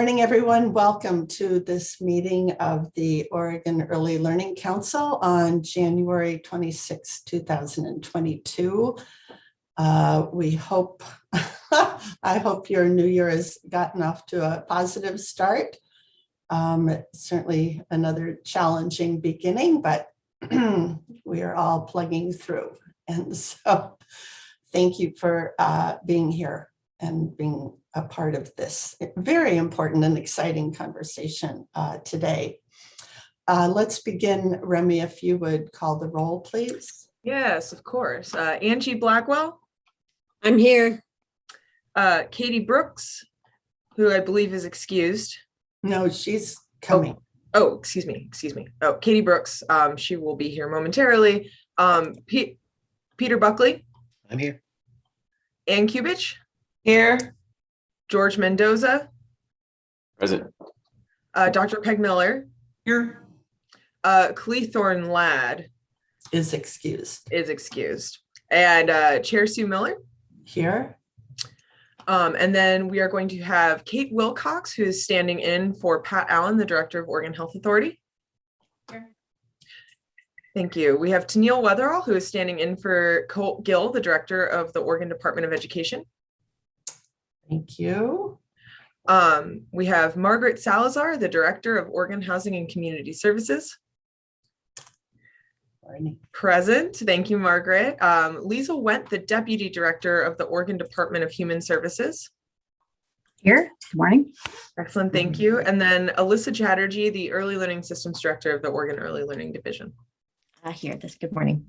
Morning, everyone. Welcome to this meeting of the Oregon Early Learning Council on January 26, 2022. We hope, I hope your new year has gotten off to a positive start. Certainly another challenging beginning, but we are all plugging through. And so thank you for being here and being a part of this very important and exciting conversation today. Let's begin. Remy, if you would call the roll, please. Yes, of course. Angie Blackwell. I'm here. Katie Brooks, who I believe is excused. No, she's coming. Oh, excuse me. Oh, Katie Brooks. She will be here momentarily. Peter Buckley. I'm here. Ann Kubich. Here. George Mendoza. Present. Dr. Peg Miller. Here. Cleathorn Ladd Is excused. And Chair Sue Miller. Here. And then we are going to have Kate Wilcox, who is standing in for Pat Allen, the Director of Oregon Health Authority. Here. Thank you. We have Tennille Weatherall, who is standing in for Colt Gill, the Director of the Oregon Department of Education. Thank you. We have Margaret Salazar, the Director of Oregon Housing and Community Services. Morning. Present. Thank you, Margaret. Lisa Wendt, the Deputy Director of the Oregon Department of Human Services. Here. Good morning. Excellent. Thank you. And then Alyssa Chatterjee, the Early Learning Systems Director of the Oregon Early Learning Division. Here. Good morning.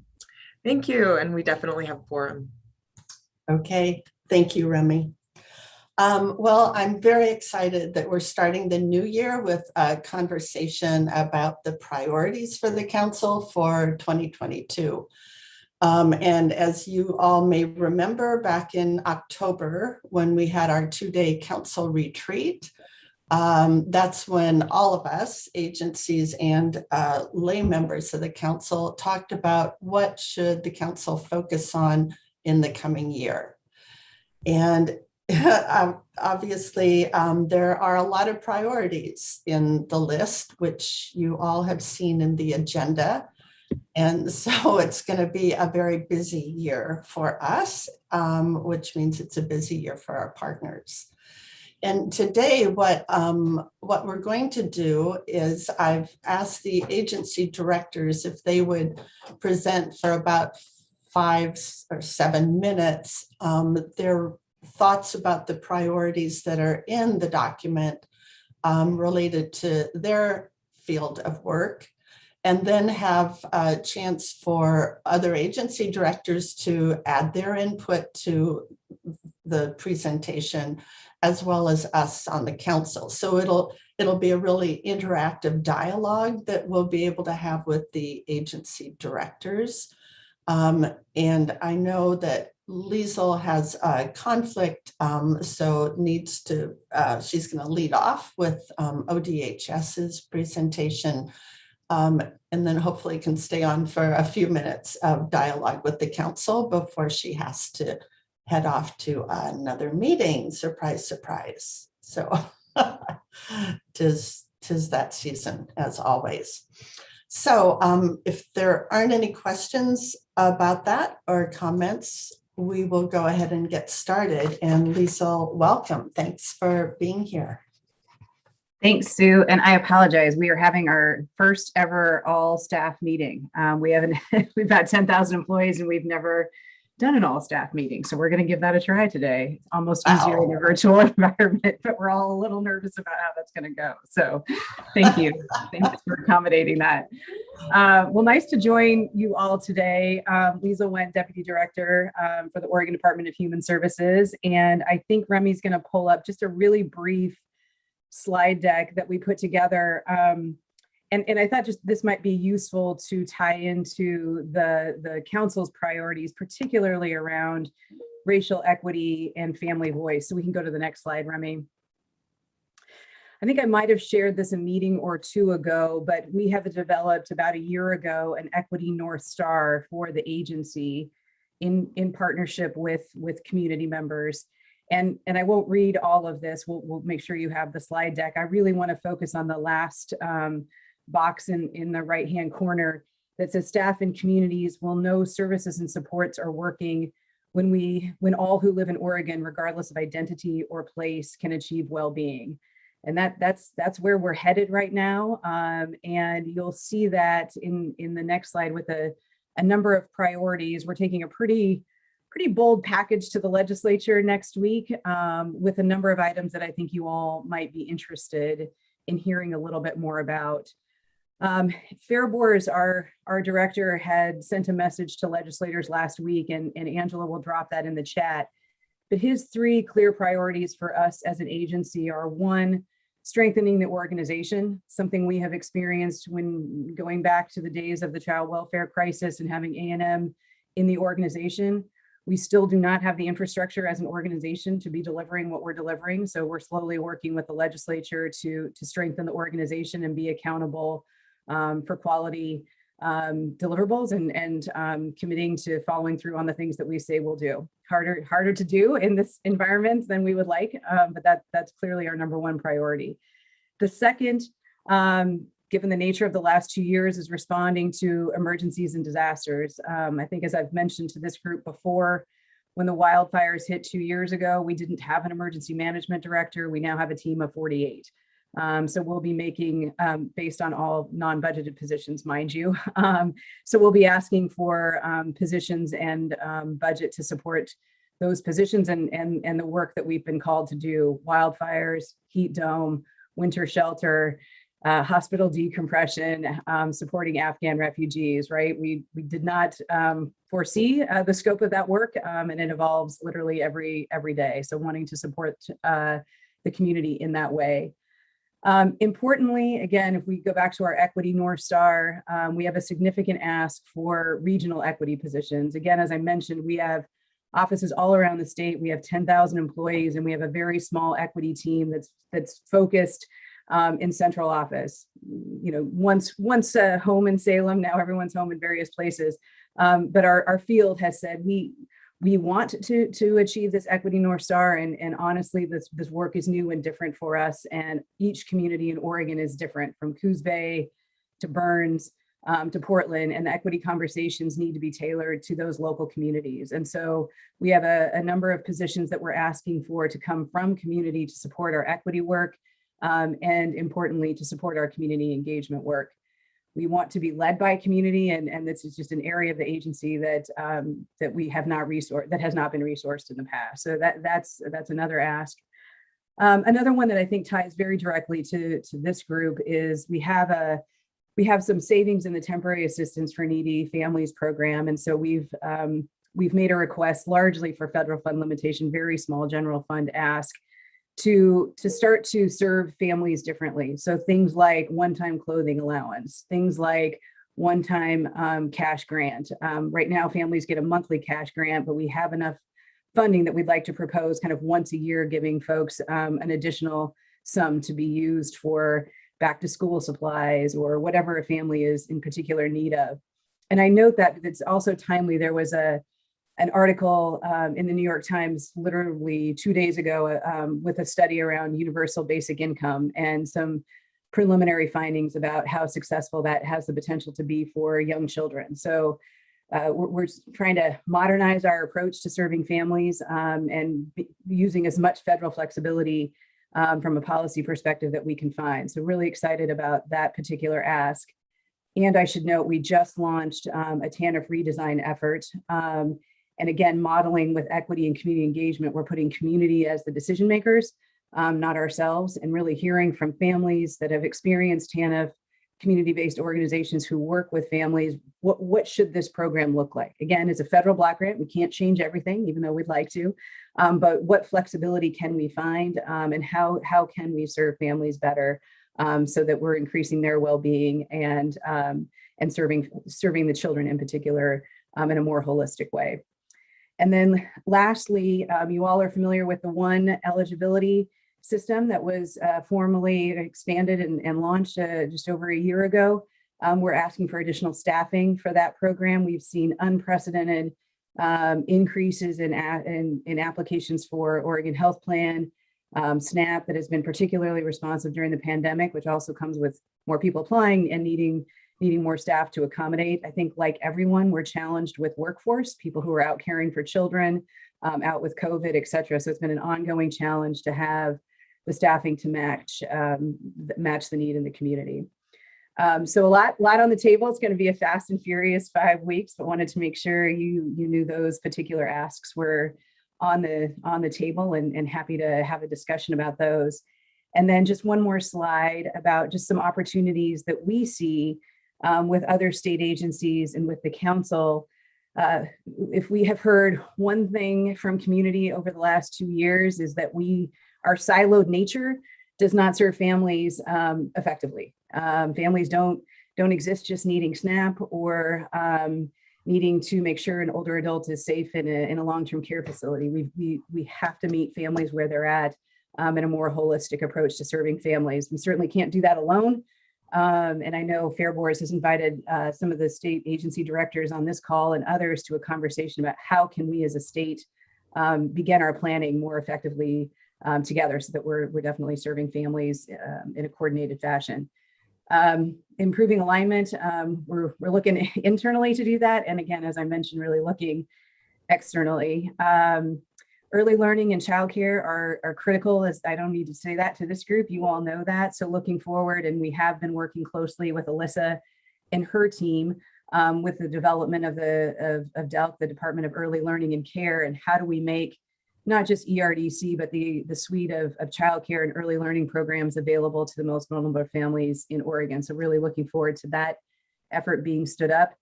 Thank you. And we definitely have a quorum. Okay. Thank you, Remy. Well, I'm very excited that we're starting the new year with a conversation about the priorities for the council for 2022. And as you all may remember, back in October, when we had our two-day council retreat, that's when all of us, agencies and lay members of the council, talked about what should the council focus on in the coming year. And obviously, there are a lot of priorities in the list, which you all have seen in the agenda. And so it's going to be a very busy year for us, which means it's a busy year for our partners. And today, what we're going to do is I've asked the agency directors if they would present for about 5 or 7 minutes their thoughts about the priorities that are in the document related to their field of work, and then have a chance for other agency directors to add their input to the presentation, as well as us on the council. So it'll be a really interactive dialogue that we'll be able to have with the agency directors. And I know that Liesl has a conflict, so needs to, she's going to lead off with ODHS's presentation, and then hopefully can stay on for a few minutes of dialogue with the council before she has to head off to another meeting. Surprise, surprise. So tis that season, as always. So if there aren't any questions about that or comments, we will go ahead and get started. And Liesl, welcome. Thanks for being here. Thanks, Sue. And I apologize. We are having our first ever all staff meeting. We've had 10,000 employees and we've never done an all staff meeting. So we're going to give that a try today. It's almost easier in a virtual environment, but we're all a little nervous about how that's going to go. So thank you. Thanks for accommodating that. Well, nice to join you all today. Liesl Wendt, Deputy Director for the Oregon Department of Human Services. And I think Remy's going to pull up just a really brief slide deck that we put together. And I thought just this might be useful to tie into the council's priorities, particularly around racial equity and family voice. So we can go to the next slide, Remy. I think I might have shared this a meeting or two ago, but we have developed about a year ago an Equity North Star for the agency in partnership with community members. And I won't read all of this. We'll make sure you have the slide deck. I really want to focus on the last box in the right-hand corner that says staff and communities will know services and supports are working when all who live in Oregon, regardless of identity or place, can achieve well-being. And that's where we're headed right now. And you'll see that in the next slide with a number of priorities. We're taking a pretty bold package to the legislature next week with a number of items that I think you all might be interested in hearing a little bit more about. Fairbours, our director, had sent a message to legislators last week, and Angela will drop that in the chat. But his 3 clear priorities for us as an agency are: 1, strengthening the organization, something we have experienced when going back to the days of the child welfare crisis and having A&M in the organization. We still do not have the infrastructure as an organization to be delivering what we're delivering. So we're slowly working with the legislature to strengthen the organization and be accountable for quality deliverables and committing to following through on the things that we say we'll do. Harder to do in this environment than we would like, but that's clearly our number 1 priority. The second, given the nature of the last 2 years, is responding to emergencies and disasters. I think, as I've mentioned to this group before, when the wildfires hit 2 years ago, we didn't have an emergency management director. We now have a team of 48. So we'll be making, based on all non-budgeted positions, mind you. So we'll be asking for positions and budget to support those positions and the work that we've been called to do: wildfires, heat dome, winter shelter, hospital decompression, supporting Afghan refugees, right? We did not foresee the scope of that work, and it evolves literally every day. So wanting to support the community in that way. Importantly, again, if we go back to our equity North Star, we have a significant ask for regional equity positions. Again, as I mentioned, we have offices all around the state. We have 10,000 employees, and we have a very small equity team that's focused in central office. You know, once home in Salem, now everyone's home in various places. But our field has said we want to achieve this equity North Star, and honestly, this work is new and different for us. And each community in Oregon is different, from Coos Bay to Burns to Portland, and the equity conversations need to be tailored to those local communities. And so we have a number of positions that we're asking for to come from community to support our equity work, and importantly, to support our community engagement work. We want to be led by community, and this is just an area of the agency that we have not that has not been resourced in the past. So that's another ask. Another one that I think ties very directly to this group is we have some savings in the temporary assistance for needy families program, and so we've made a request largely for federal fund limitation, very small general fund ask, to start to serve families differently. So things like one-time clothing allowance, things like one-time cash grant. Right now, families get a monthly cash grant, but we have enough funding that we'd like to propose kind of once a year, giving folks an additional sum to be used for back to school supplies or whatever a family is in particular need of. And I note that it's also timely. There was an article in the New York Times literally 2 days ago with a study around universal basic income and some preliminary findings about how successful that has the potential to be for young children. So we're trying to modernize our approach to serving families and using as much federal flexibility from a policy perspective that we can find. So really excited about that particular ask. And I should note, we just launched a Tanf redesign effort. And again, modeling with equity and community engagement, we're putting community as the decision makers, not ourselves, and really hearing from families that have experienced TANF, community-based organizations who work with families. What should this program look like? Again, it's a federal block grant. We can't change everything, even though we'd like to, but what flexibility can we find, and how can we serve families better so that we're increasing their well-being and serving the children in particular in a more holistic way. And then lastly, you all are familiar with the one eligibility system that was formally expanded and launched just over a year ago. We're asking for additional staffing for that program. We've seen unprecedented increases in applications for Oregon Health Plan, SNAP that has been particularly responsive during the pandemic, which also comes with more people applying and needing more staff to accommodate. I think like everyone, we're challenged with workforce, people who are out caring for children, out with COVID, et cetera. So it's been an ongoing challenge to have the staffing to match the need in the community. So a lot on the table. It's going to be a fast and furious 5 weeks, but wanted to make sure you knew those particular asks were on the table, and happy to have a discussion about those. And then just one more slide about just some opportunities that we see with other state agencies and with the council. If we have heard one thing from community over the last 2 years is that our siloed nature does not serve families effectively. Families don't exist just needing SNAP or needing to make sure an older adult is safe in a long-term care facility. We have to meet families where they're at in a more holistic approach to serving families. We certainly can't do that alone. And I know Fair Boards has invited some of the state agency directors on this call and others to a conversation about how can we as a state begin our planning more effectively together, so that we're definitely serving families in a coordinated fashion. Improving alignment, we're looking internally to do that. And again, as I mentioned, really looking externally. Early learning and childcare are critical, as I don't need to say that to this group, you all know that. So looking forward, and we have been working closely with Alyssa and her team with the development of DELC, the Department of Early Learning and Care, and how do we make not just ERDC, but the suite of childcare and early learning programs available to the most vulnerable families in Oregon. So really looking forward to that effort being stood up.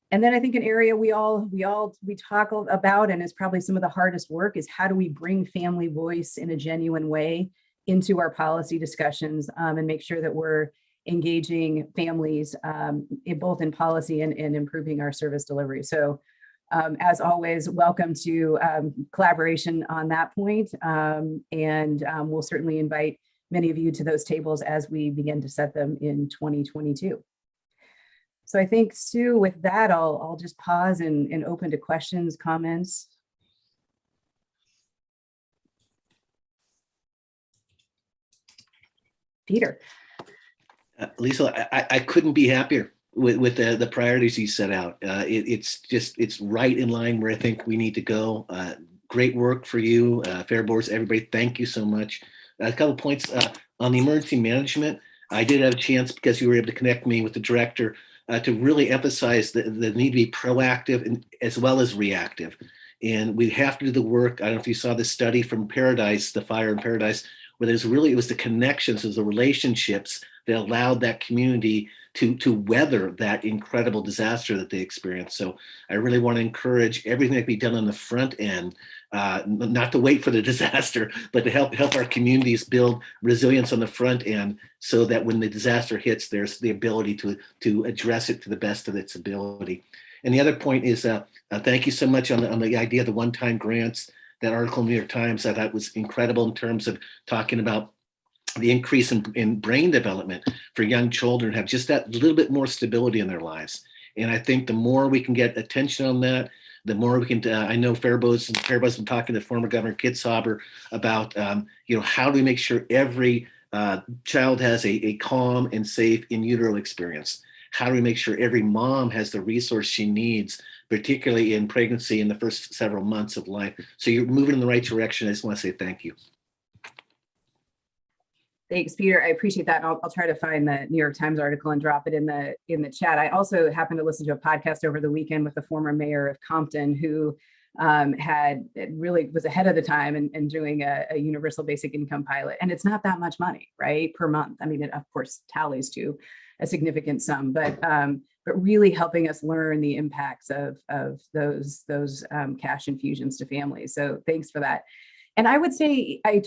And then I think an area we talk about, and is probably some of the hardest work, is how do we bring family voice in a genuine way into our policy discussions and make sure that we're engaging families both in policy and improving our service delivery. So as always, welcome to collaboration on that point. And we'll certainly invite many of you to those tables as we begin to set them in 2022. So I think, Sue, with that, I'll just pause and open to questions, comments. Peter. Lisa, I couldn't be happier with the priorities you set out. It's right in line where I think we need to go. Great work for you, Fair Boards, everybody. Thank you so much. A couple points on the emergency management. I did have a chance, because you were able to connect me with the director, to really emphasize the need to be proactive and as well as reactive. And we have to do the work. I don't know if you saw the study from Paradise, the fire in Paradise, where it was the connections, it was the relationships that allowed that community to weather that incredible disaster that they experienced. So I really want to encourage everything that can be done on the front end, not to wait for the disaster, but to help our communities build resilience on the front end, so that when the disaster hits, there's the ability to address it to the best of its ability. And the other point is, thank you so much on the idea of the one-time grants. That article in the New York Times, I thought was incredible in terms of talking about the increase in brain development for young children, have just that little bit more stability in their lives. And I think the more we can get attention on that, the more we can, I know Fairbo's been talking to former Governor Kitzhaber about, how do we make sure every child has a calm and safe in utero experience? How do we make sure every mom has the resource she needs, particularly in pregnancy in the first several months of life? So you're moving in the right direction. I just want to say thank you. Thanks, Peter. I appreciate that. And I'll try to find the New York Times article and drop it in the chat. I also happened to listen to a podcast over the weekend with the former mayor of Compton, who really was ahead of the time and doing a universal basic income pilot. And it's not that much money, right, per month. I mean, it of course tallies to a significant sum, but really helping us learn the impacts of those cash infusions to families. So thanks for that. And I would say I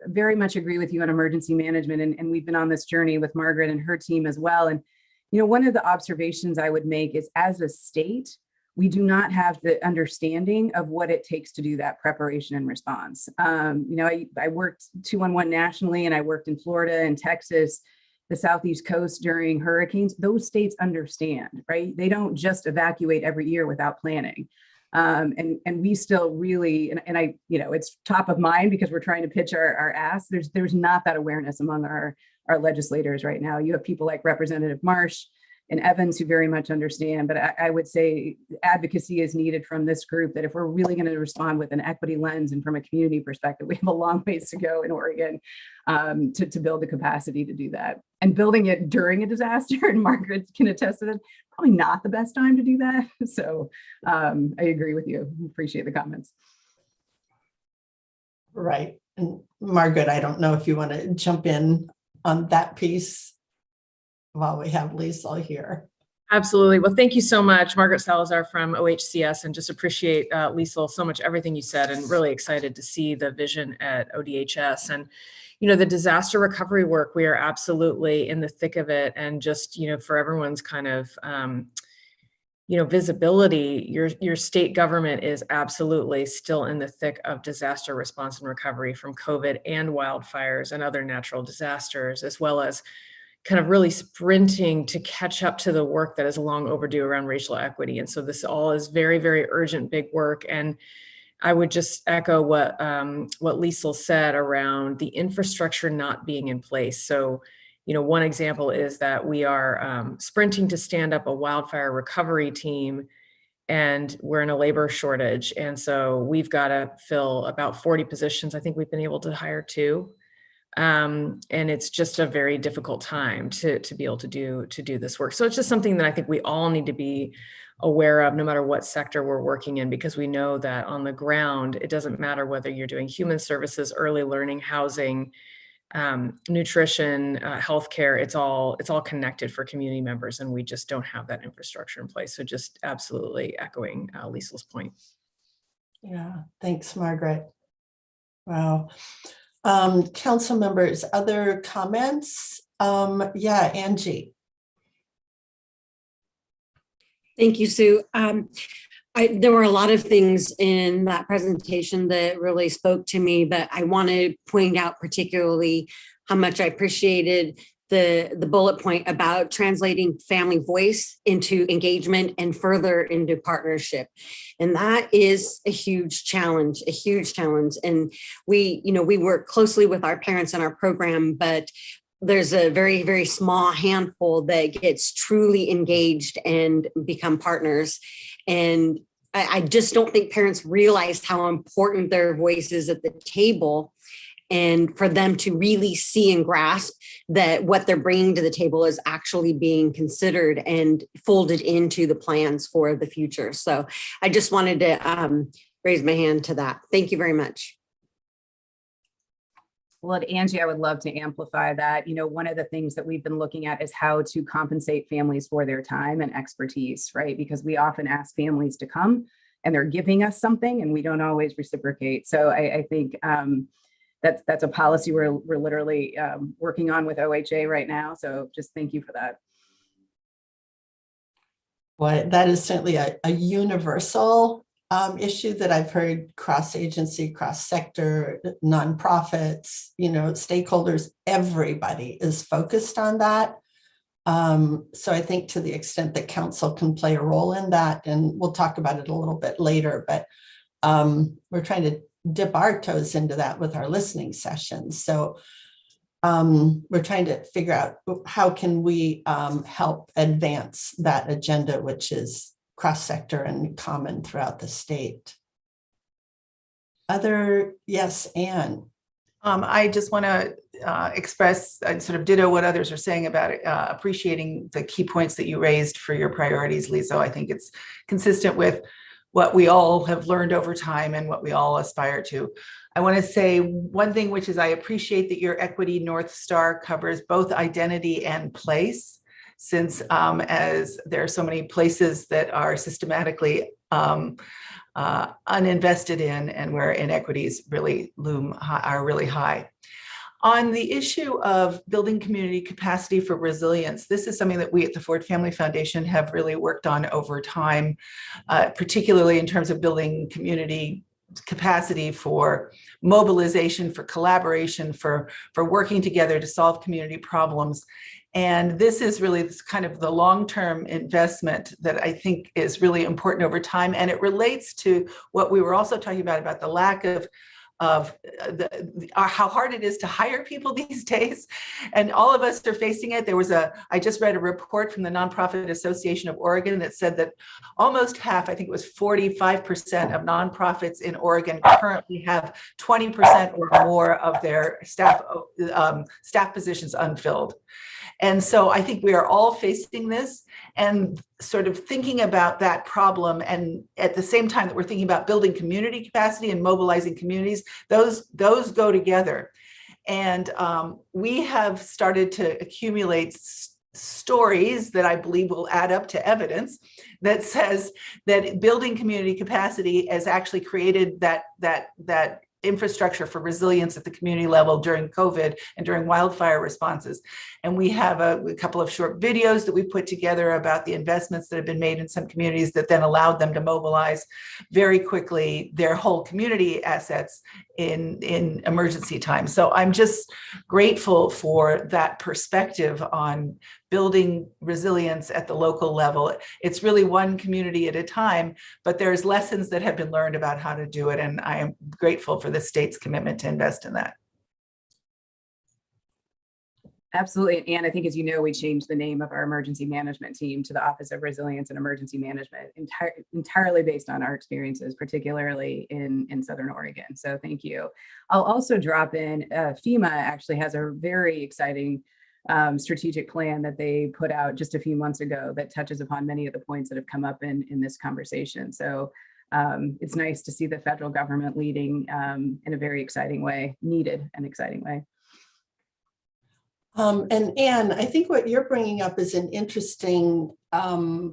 very much agree with you on emergency management, and we've been on this journey with Margaret and her team as well. And one of the observations I would make is, as a state, we do not have the understanding of what it takes to do that preparation and response. I worked 211 nationally, and I worked in Florida and Texas, the Southeast coast during hurricanes. Those states understand, right? They don't just evacuate every year without planning. And we still really, and I, it's top of mind because we're trying to pitch our ask. There's not that awareness among our legislators right now. You have people like Representative Marsh and Evans who very much understand, but I would say advocacy is needed from this group, that if we're really going to respond with an equity lens and from a community perspective, we have a long ways to go in Oregon to build the capacity to do that. And building it during a disaster, and Margaret can attest to that, probably not the best time to do that. So I agree with you. Appreciate the comments. Right. And Margaret, I don't know if you want to jump in on that piece while we have Liesl here. Absolutely. Well, thank you so much, Margaret Salazar from OHCS, and just appreciate Liesl so much, everything you said, and really excited to see the vision at ODHS. And, the disaster recovery work, we are absolutely in the thick of it. And just, for everyone's kind of, visibility, your state government is absolutely still in the thick of disaster response and recovery from COVID and wildfires and other natural disasters, as well as kind of really sprinting to catch up to the work that is long overdue around racial equity. And so this all is very, very urgent, big work. And I would just echo what Liesl said around the infrastructure not being in place. So, one example is that we are sprinting to stand up a wildfire recovery team, and we're in a labor shortage. And so we've got to fill about 40 positions. I think we've been able to hire 2. And it's just a very difficult time to be able to do this work. So it's just something that I think we all need to be aware of, no matter what sector we're working in, because we know that on the ground, it doesn't matter whether you're doing human services, early learning, housing, nutrition, healthcare, it's all connected for community members, and we just don't have that infrastructure in place. So just absolutely echoing Liesl's point. Yeah, thanks, Margaret. Wow. Council members, other comments? Yeah, Angie. Thank you, Sue. There were a lot of things in that presentation that really spoke to me, but I want to point out particularly how much I appreciated the bullet point about translating family voice into engagement and further into partnership. And that is a huge challenge. And we work closely with our parents in our program, but there's a very, very small handful that gets truly engaged and become partners. And I just don't think parents realize how important their voice is at the table, and for them to really see and grasp that what they're bringing to the table is actually being considered and folded into the plans for the future. So I just wanted to raise my hand to that. Thank you very much. Well, Angie, I would love to amplify that. One of the things that we've been looking at is how to compensate families for their time and expertise, right? Because we often ask families to come and they're giving us something and we don't always reciprocate. So I think that's a policy we're literally working on with OHA right now. So just thank you for that. Well, that is certainly a universal issue that I've heard cross-agency, cross-sector, nonprofits, stakeholders, everybody is focused on that. So I think to the extent that council can play a role in that, and we'll talk about it a little bit later, but we're trying to dip our toes into that with our listening sessions. So we're trying to figure out how can we help advance that agenda, which is cross-sector and common throughout the state. Yes, Anne. I just want to express and sort of ditto what others are saying about it, appreciating the key points that you raised for your priorities, Lisa. I think it's consistent with what we all have learned over time and what we all aspire to. I want to say one thing, which is I appreciate that your Equity North Star covers both identity and place, since as there are so many places that are systematically uninvested in and where inequities really are really high. On the issue of building community capacity for resilience, this is something that we at the Ford Family Foundation have really worked on over time, particularly in terms of building community capacity for mobilization, for collaboration, for working together to solve community problems. And this is really this kind of the long-term investment that I think is really important over time. And it relates to what we were also talking about the lack of how hard it is to hire people these days. And all of us are facing it. I just read a report from the Nonprofit Association of Oregon that said that almost half, I think it was 45% of nonprofits in Oregon currently have 20% or more of their staff positions unfilled. And so I think we are all facing this and sort of thinking about that problem. And at the same time that we're thinking about building community capacity and mobilizing communities, those go together. And we have started to accumulate stories that I believe will add up to evidence that says that building community capacity has actually created that infrastructure for resilience at the community level during COVID and during wildfire responses. And we have a couple of short videos that we put together about the investments that have been made in some communities that then allowed them to mobilize very quickly their whole community assets in emergency time. So I'm just grateful for that perspective on building resilience at the local level. It's really one community at a time, but there's lessons that have been learned about how to do it. And I am grateful for the state's commitment to invest in that. Absolutely. And I think, as you know, we changed the name of our emergency management team to the Office of Resilience and Emergency Management, entirely based on our experiences, particularly in Southern Oregon. So thank you. I'll also drop in, FEMA actually has a very exciting strategic plan that they put out just a few months ago that touches upon many of the points that have come up in this conversation. So it's nice to see the federal government leading in a very exciting way, needed and exciting way. And Anne, I think what you're bringing up is an interesting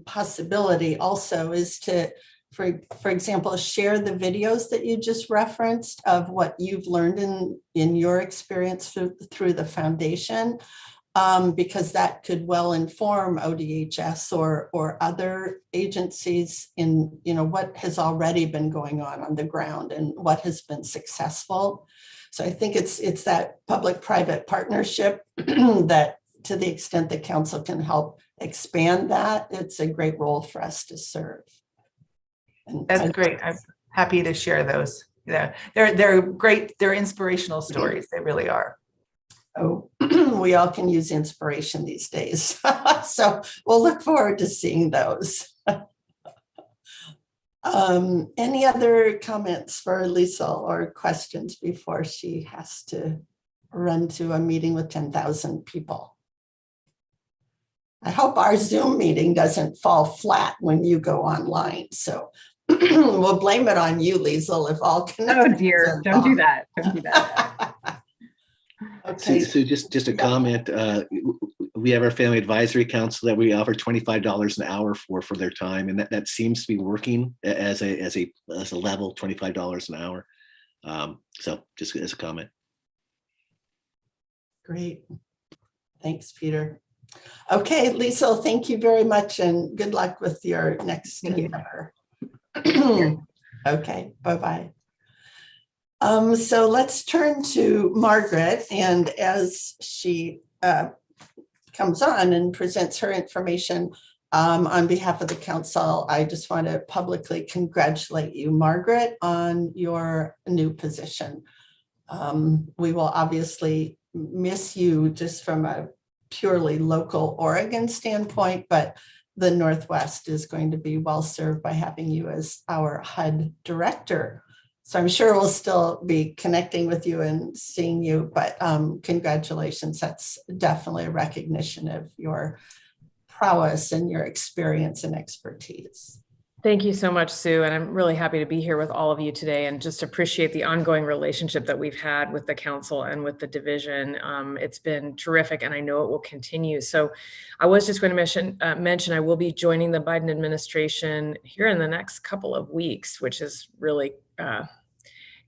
possibility also is to, for example, share the videos that you just referenced of what you've learned in your experience through the foundation, because that could well inform ODHS or other agencies in, what has already been going on the ground and what has been successful. So I think it's that public-private partnership that, to the extent the council can help expand that, it's a great role for us to serve. And that's great. I'm happy to share those. Yeah, they're great. They're inspirational stories. They really are. Oh, we all can use inspiration these days. So we'll look forward to seeing those. Any other comments for Liesl or questions before she has to run to a meeting with 10,000 people? I hope our Zoom meeting doesn't fall flat when you go online. So we'll blame it on you, Liesl, if all connections. Oh dear, don't do that. Don't do that. Okay. So just a comment. We have our Family Advisory Council that we offer $25 an hour for their time, and that seems to be working as a level, $25 an hour. So just as a comment. Great. Thanks, Peter. Okay, Liesl, thank you very much, and good luck with your next endeavor. Okay, bye-bye. So let's turn to Margaret, and as she comes on and presents her information on behalf of the council, I just want to publicly congratulate you, Margaret, on your new position. We will obviously miss you just from a purely local Oregon standpoint, but the Northwest is going to be well served by having you as our HUD director. So I'm sure we'll still be connecting with you and seeing you, but congratulations. That's definitely a recognition of your prowess and your experience and expertise. Thank you so much, Sue. And I'm really happy to be here with all of you today and just appreciate the ongoing relationship that we've had with the council and with the division. It's been terrific, and I know it will continue. So I was just going to mention I will be joining the Biden administration here in the next couple of weeks, which is really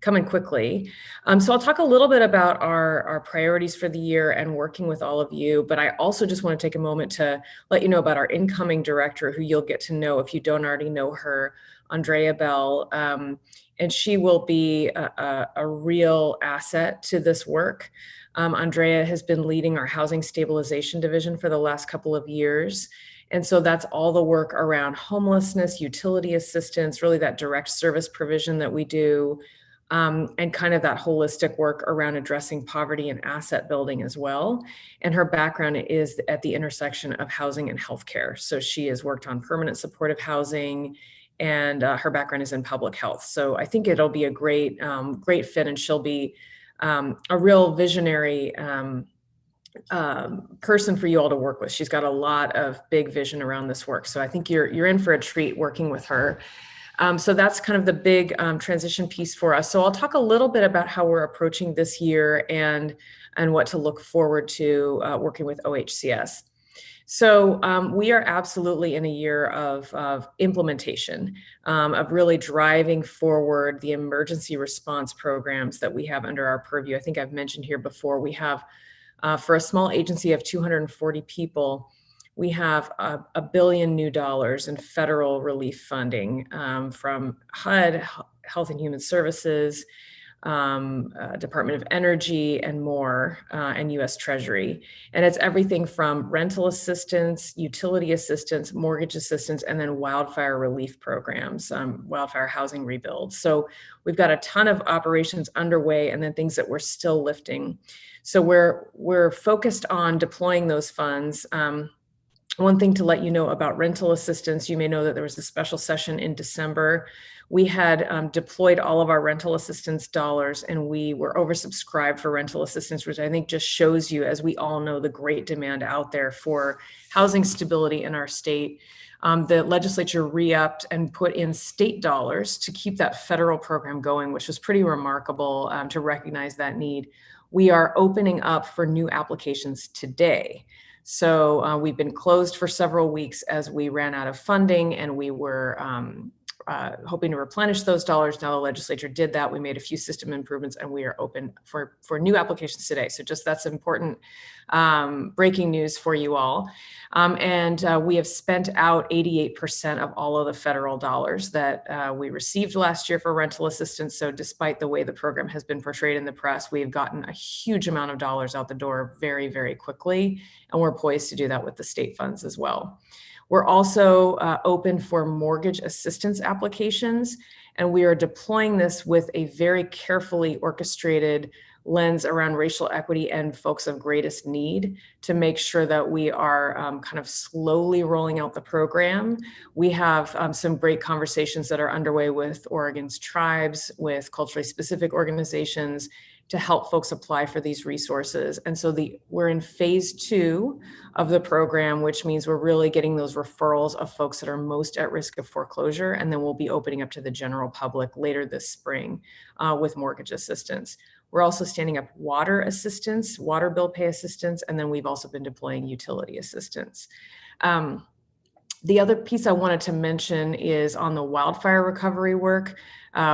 coming quickly. So I'll talk a little bit about our priorities for the year and working with all of you, but I also just want to take a moment to let you know about our incoming director, who you'll get to know if you don't already know her, Andrea Bell. And she will be a real asset to this work. Andrea has been leading our housing stabilization division for the last couple of years. And so that's all the work around homelessness, utility assistance, really that direct service provision that we do, and kind of that holistic work around addressing poverty and asset building as well. And her background is at the intersection of housing and healthcare. So she has worked on permanent supportive housing, and her background is in public health. So I think it'll be a great fit, and she'll be a real visionary person for you all to work with. She's got a lot of big vision around this work. So I think you're in for a treat working with her. So that's kind of the big transition piece for us. So I'll talk a little bit about how we're approaching this year and what to look forward to working with OHCS. So we are absolutely in a year of implementation, of really driving forward the emergency response programs that we have under our purview. I think I've mentioned here before, we have, for a small agency of 240 people, we have $1 billion new in federal relief funding from HUD, Health and Human Services, Department of Energy, and more, and US Treasury. And it's everything from rental assistance, utility assistance, mortgage assistance, and then wildfire relief programs, wildfire housing rebuilds. So we've got a ton of operations underway, and then things that we're still lifting. So we're focused on deploying those funds. One thing to let you know about rental assistance, you may know that there was a special session in December. We had deployed all of our rental assistance dollars, and we were oversubscribed for rental assistance, which I think just shows you, as we all know, the great demand out there for housing stability in our state. The legislature re-upped and put in state dollars to keep that federal program going, which was pretty remarkable to recognize that need. We are opening up for new applications today. So we've been closed for several weeks as we ran out of funding, and we were hoping to replenish those dollars. Now the legislature did that. We made a few system improvements, and we are open for new applications today. So just that's important breaking news for you all. And we have spent out 88% of all of the federal dollars that we received last year for rental assistance. So despite the way the program has been portrayed in the press, we have gotten a huge amount of dollars out the door very, very quickly. And we're poised to do that with the state funds as well. We're also open for mortgage assistance applications, and we are deploying this with a very carefully orchestrated lens around racial equity and folks of greatest need to make sure that we are kind of slowly rolling out the program. We have some great conversations that are underway with Oregon's tribes, with culturally specific organizations, to help folks apply for these resources. And so we're in phase 2 of the program, which means we're really getting those referrals of folks that are most at risk of foreclosure. And then we'll be opening up to the general public later this spring with mortgage assistance. We're also standing up water assistance, water bill pay assistance, and then we've also been deploying utility assistance. The other piece I wanted to mention is on the wildfire recovery work.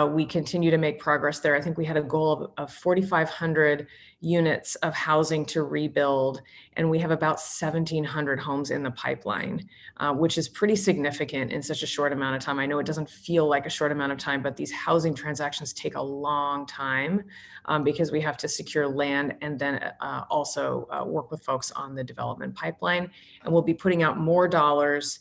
We continue to make progress there. I think we had a goal of 4,500 units of housing to rebuild, and we have about 1,700 homes in the pipeline, which is pretty significant in such a short amount of time. I know it doesn't feel like a short amount of time, but these housing transactions take a long time because we have to secure land and then also work with folks on the development pipeline. And we'll be putting out more dollars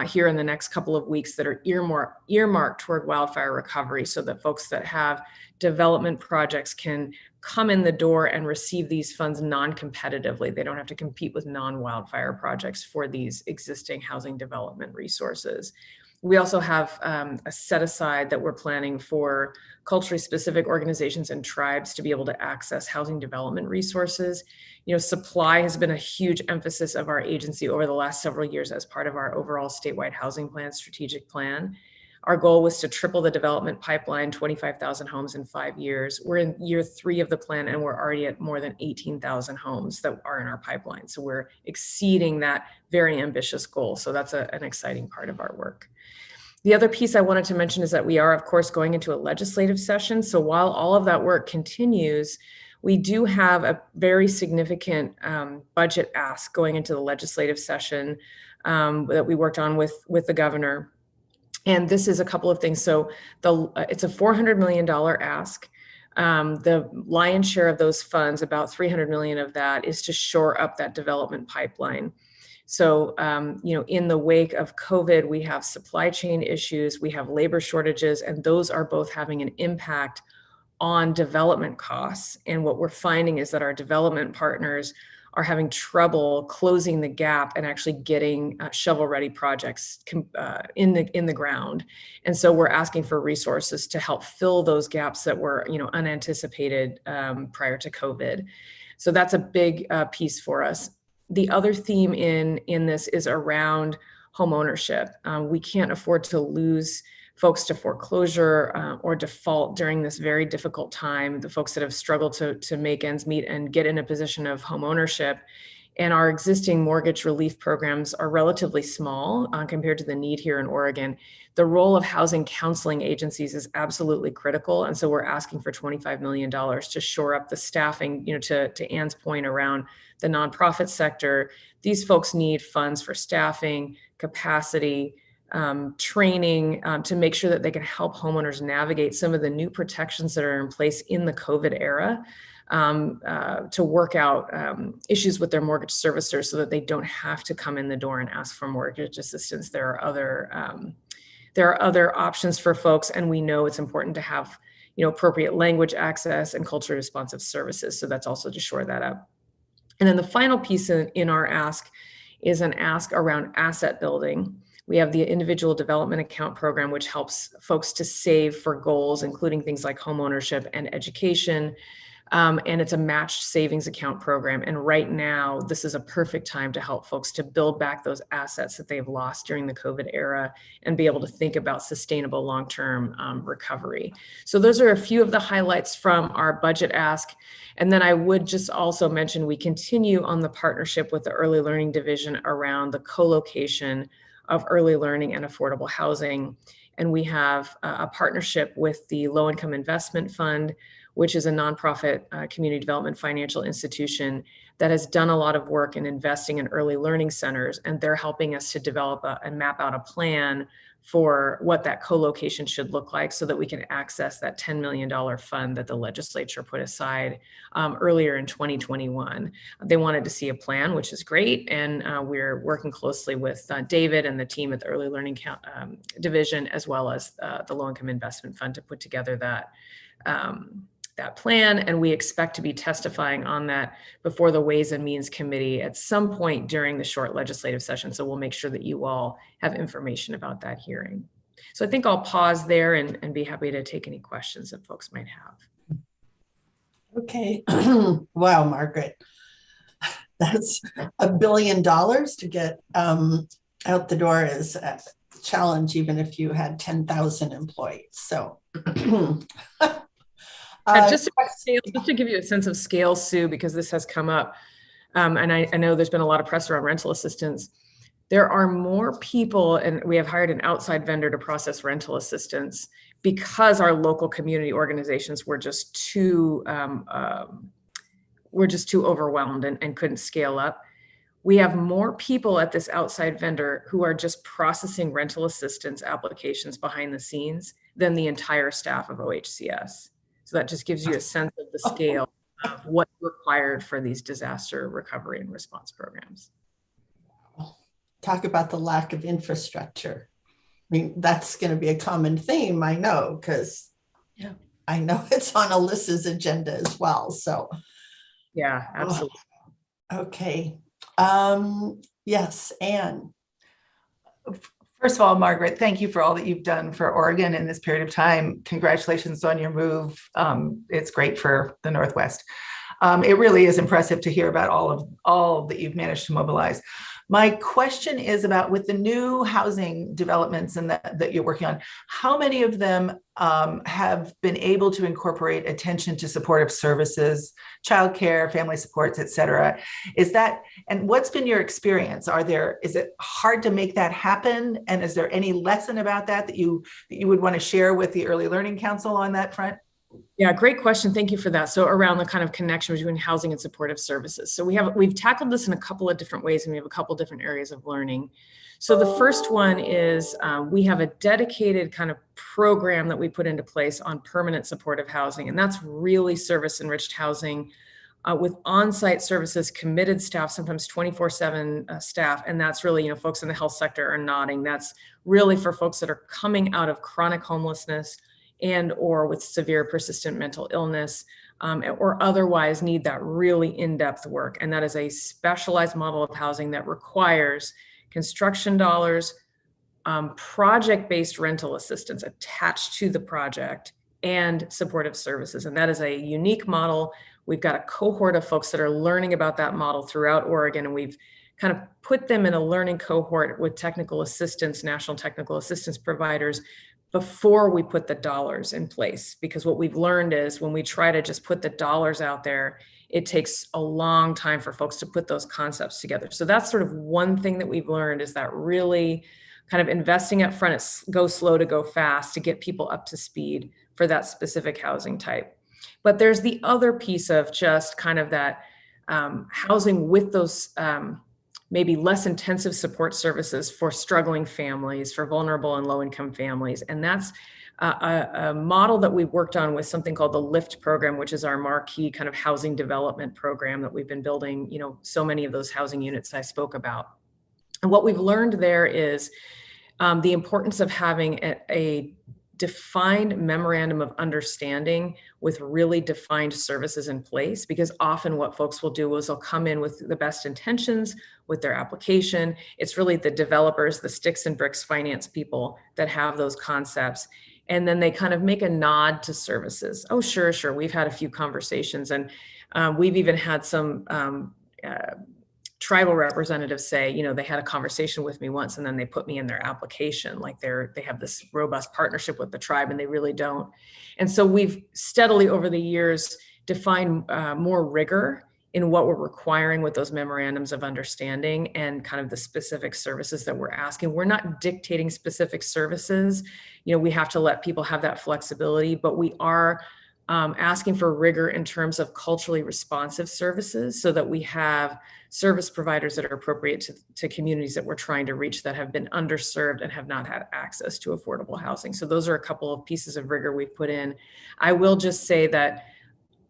here in the next couple of weeks that are earmarked toward wildfire recovery, so that folks that have development projects can come in the door and receive these funds non-competitively. They don't have to compete with non-wildfire projects for these existing housing development resources. We also have a set aside that we're planning for culturally specific organizations and tribes to be able to access housing development resources. You know, supply has been a huge emphasis of our agency over the last several years as part of our overall statewide housing plan, strategic plan. Our goal was to triple the development pipeline, 25,000 homes in 5 years. We're in year 3 of the plan, and we're already at more than 18,000 homes that are in our pipeline. So we're exceeding that very ambitious goal. So that's an exciting part of our work. The other piece I wanted to mention is that we are, of course, going into a legislative session. So while all of that work continues, we do have a very significant budget ask going into the legislative session that we worked on with the governor. And this is a couple of things. So it's a $400 million ask. The lion's share of those funds, about 300 million of that, is to shore up that development pipeline. So, in the wake of COVID, we have supply chain issues, we have labor shortages, and those are both having an impact on development costs. And what we're finding is that our development partners are having trouble closing the gap and actually getting shovel-ready projects in the ground. And so we're asking for resources to help fill those gaps that were, unanticipated prior to COVID. So that's a big piece for us. The other theme in this is around home ownership. We can't afford to lose folks to foreclosure or default during this very difficult time, the folks that have struggled to make ends meet and get in a position of home ownership. And our existing mortgage relief programs are relatively small compared to the need here in Oregon. The role of housing counseling agencies is absolutely critical. And so we're asking for $25 million to shore up the staffing, to Ann's point around the nonprofit sector. These folks need funds for staffing, capacity, training to make sure that they can help homeowners navigate some of the new protections that are in place in the COVID era to work out issues with their mortgage servicers so that they don't have to come in the door and ask for mortgage assistance. There are other options for folks, and we know it's important to have appropriate language access and culturally responsive services. So that's also to shore that up. And then the final piece in our ask is an ask around asset building. We have the individual development account program, which helps folks to save for goals, including things like homeownership and education. And it's a matched savings account program. And right now, this is a perfect time to help folks to build back those assets that they've lost during the COVID era and be able to think about sustainable long-term recovery. So those are a few of the highlights from our budget ask. And then I would just also mention we continue on the partnership with the Early Learning Division around the co-location of early learning and affordable housing. And we have a partnership with the Low Income Investment Fund, which is a nonprofit community development financial institution that has done a lot of work in investing in early learning centers. And they're helping us to develop and map out a plan for what that co-location should look like so that we can access that $10 million fund that the legislature put aside earlier in 2021. They wanted to see a plan, which is great. And we're working closely with David and the team at the Early Learning Division, as well as the Low Income Investment Fund to put together that plan, and we expect to be testifying on that before the Ways and Means Committee at some point during the short legislative session. So we'll make sure that you all have information about that hearing. So I think I'll pause there and be happy to take any questions that folks might have. Okay. Wow, Margaret. That's $1 billion to get out the door is a challenge, even if you had 10,000 employees. So just to give you a sense of scale, Sue, because this has come up, and I know there's been a lot of press around rental assistance. There are more people, and we have hired an outside vendor to process rental assistance because our local community organizations were just too overwhelmed and couldn't scale up. We have more people at this outside vendor who are just processing rental assistance applications behind the scenes than the entire staff of OHCS. So that just gives you a sense of the scale of what's required for these disaster recovery and response programs. Talk about the lack of infrastructure. I mean, that's going to be a common theme, I know, because I know it's on Alyssa's agenda as well. So, yeah, absolutely. Okay. Yes, Anne. First of all, Margaret, thank you for all that you've done for Oregon in this period of time. Congratulations on your move. It's great for the Northwest. It really is impressive to hear about all that you've managed to mobilize. My question is about with the new housing developments and that you're working on, how many of them have been able to incorporate attention to supportive services, childcare, family supports, et cetera? And what's been your experience? Is it hard to make that happen? And is there any lesson about that you would want to share with the Early Learning Council on that front? Yeah, great question. Thank you for that. So around the kind of connection between housing and supportive services. So we've tackled this in a couple of different ways, and we have a couple different areas of learning. So the first one is we have a dedicated kind of program that we put into place on permanent supportive housing, and that's really service-enriched housing with on-site services, committed staff, sometimes 24/7 staff, and that's really, folks in the health sector are nodding. That's really for folks that are coming out of chronic homelessness and or with severe persistent mental illness, or otherwise need that really in-depth work. And that is a specialized model of housing that requires construction dollars, project-based rental assistance attached to the project, and supportive services. And that is a unique model. We've got a cohort of folks that are learning about that model throughout Oregon, and we've kind of put them in a learning cohort with technical assistance, national technical assistance providers, before we put the dollars in place. Because what we've learned is when we try to just put the dollars out there, it takes a long time for folks to put those concepts together. So that's sort of one thing that we've learned, is that really kind of investing up front, it's go slow to go fast to get people up to speed for that specific housing type. But there's the other piece of just kind of that housing with those maybe less intensive support services for struggling families, for vulnerable and low-income families. And that's a model that we've worked on with something called the LIFT program, which is our marquee kind of housing development program that we've been building, so many of those housing units I spoke about. And what we've learned there is the importance of having a defined memorandum of understanding with really defined services in place, because often what folks will do is they'll come in with the best intentions with their application. It's really the developers, the sticks and bricks finance people that have those concepts. And then they kind of make a nod to services. Oh, sure. We've had a few conversations, and we've even had some tribal representatives say, they had a conversation with me once and then they put me in their application, like they have this robust partnership with the tribe, and they really don't. And so we've steadily over the years defined more rigor in what we're requiring with those memorandums of understanding and kind of the specific services that we're asking. We're not dictating specific services. We have to let people have that flexibility, but we are asking for rigor in terms of culturally responsive services, so that we have service providers that are appropriate to communities that we're trying to reach that have been underserved and have not had access to affordable housing. So those are a couple of pieces of rigor we've put in. I will just say that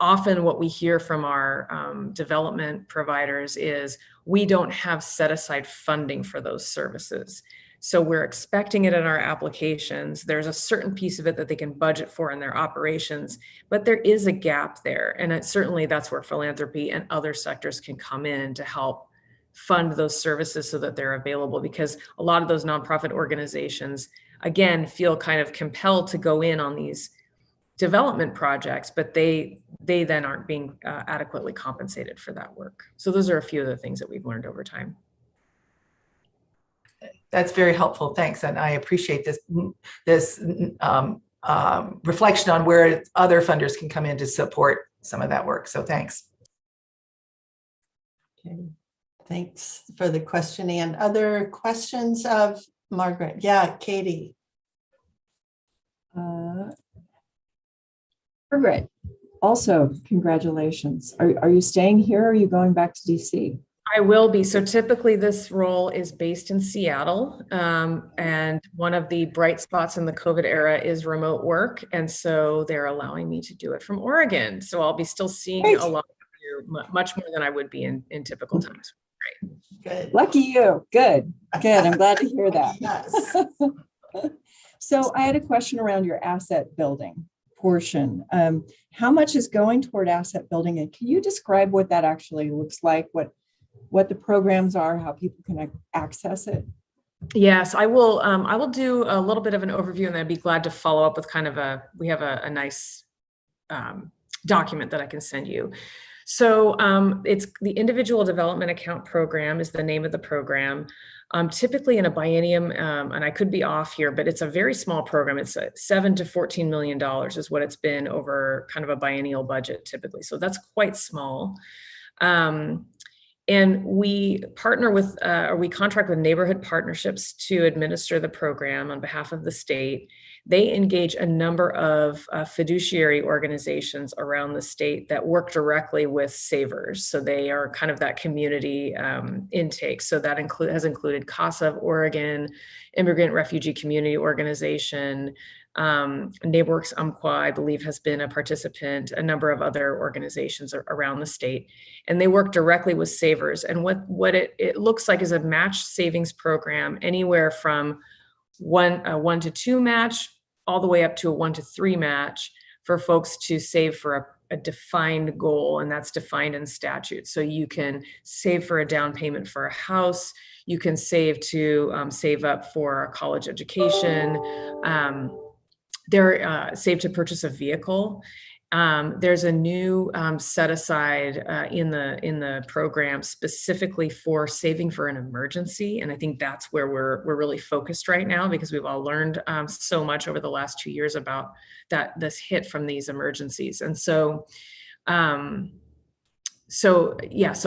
often what we hear from our development providers is we don't have set aside funding for those services. So we're expecting it in our applications. There's a certain piece of it that they can budget for in their operations, but there is a gap there. And certainly that's where philanthropy and other sectors can come in to help fund those services so that they're available, because a lot of those nonprofit organizations, again, feel kind of compelled to go in on these development projects, but they then aren't being adequately compensated for that work. So those are a few of the things that we've learned over time. That's very helpful. Thanks. And I appreciate this reflection on where other funders can come in to support some of that work. So thanks. Okay. Thanks for the question. And other questions of Margaret? Yeah, Katie. Margaret, also congratulations. Are you staying here or are you going back to DC? I will be. So typically this role is based in Seattle. And one of the bright spots in the COVID era is remote work. And so they're allowing me to do it from Oregon. So I'll be still seeing a lot of you, much more than I would be in typical times. Great. Good. Lucky you. Good. I'm glad to hear that. Yes. So I had a question around your asset building portion. How much is going toward asset building? And can you describe what that actually looks like? What the programs are, how people can access it? Yes, I will. I will do a little bit of an overview, and I'd be glad to follow up with kind of we have a nice document that I can send you. So it's the Individual Development Account Program is the name of the program. Typically in a biennium, and I could be off here, but it's a very small program. It's $7 to $14 million is what it's been over kind of a biennial budget typically. So that's quite small. And we partner with, or we contract with neighborhood partnerships to administer the program on behalf of the state. They engage a number of fiduciary organizations around the state that work directly with savers. So they are kind of that community intake. So that has included CASA of Oregon, Immigrant Refugee Community Organization, NeighborWorks Umpqua, I believe, has been a participant, a number of other organizations around the state, and they work directly with savers. And what it looks like is a match savings program, anywhere from a 1 to 2 match, all the way up to a 1 to 3 match for folks to save for a defined goal, and that's defined in statute. So you can save for a down payment for a house, you can save to save up for a college education, they're save to purchase a vehicle. There's a new set aside in the program specifically for saving for an emergency, and I think that's where we're really focused right now, because we've all learned so much over the last 2 years about this hit from these emergencies. And so so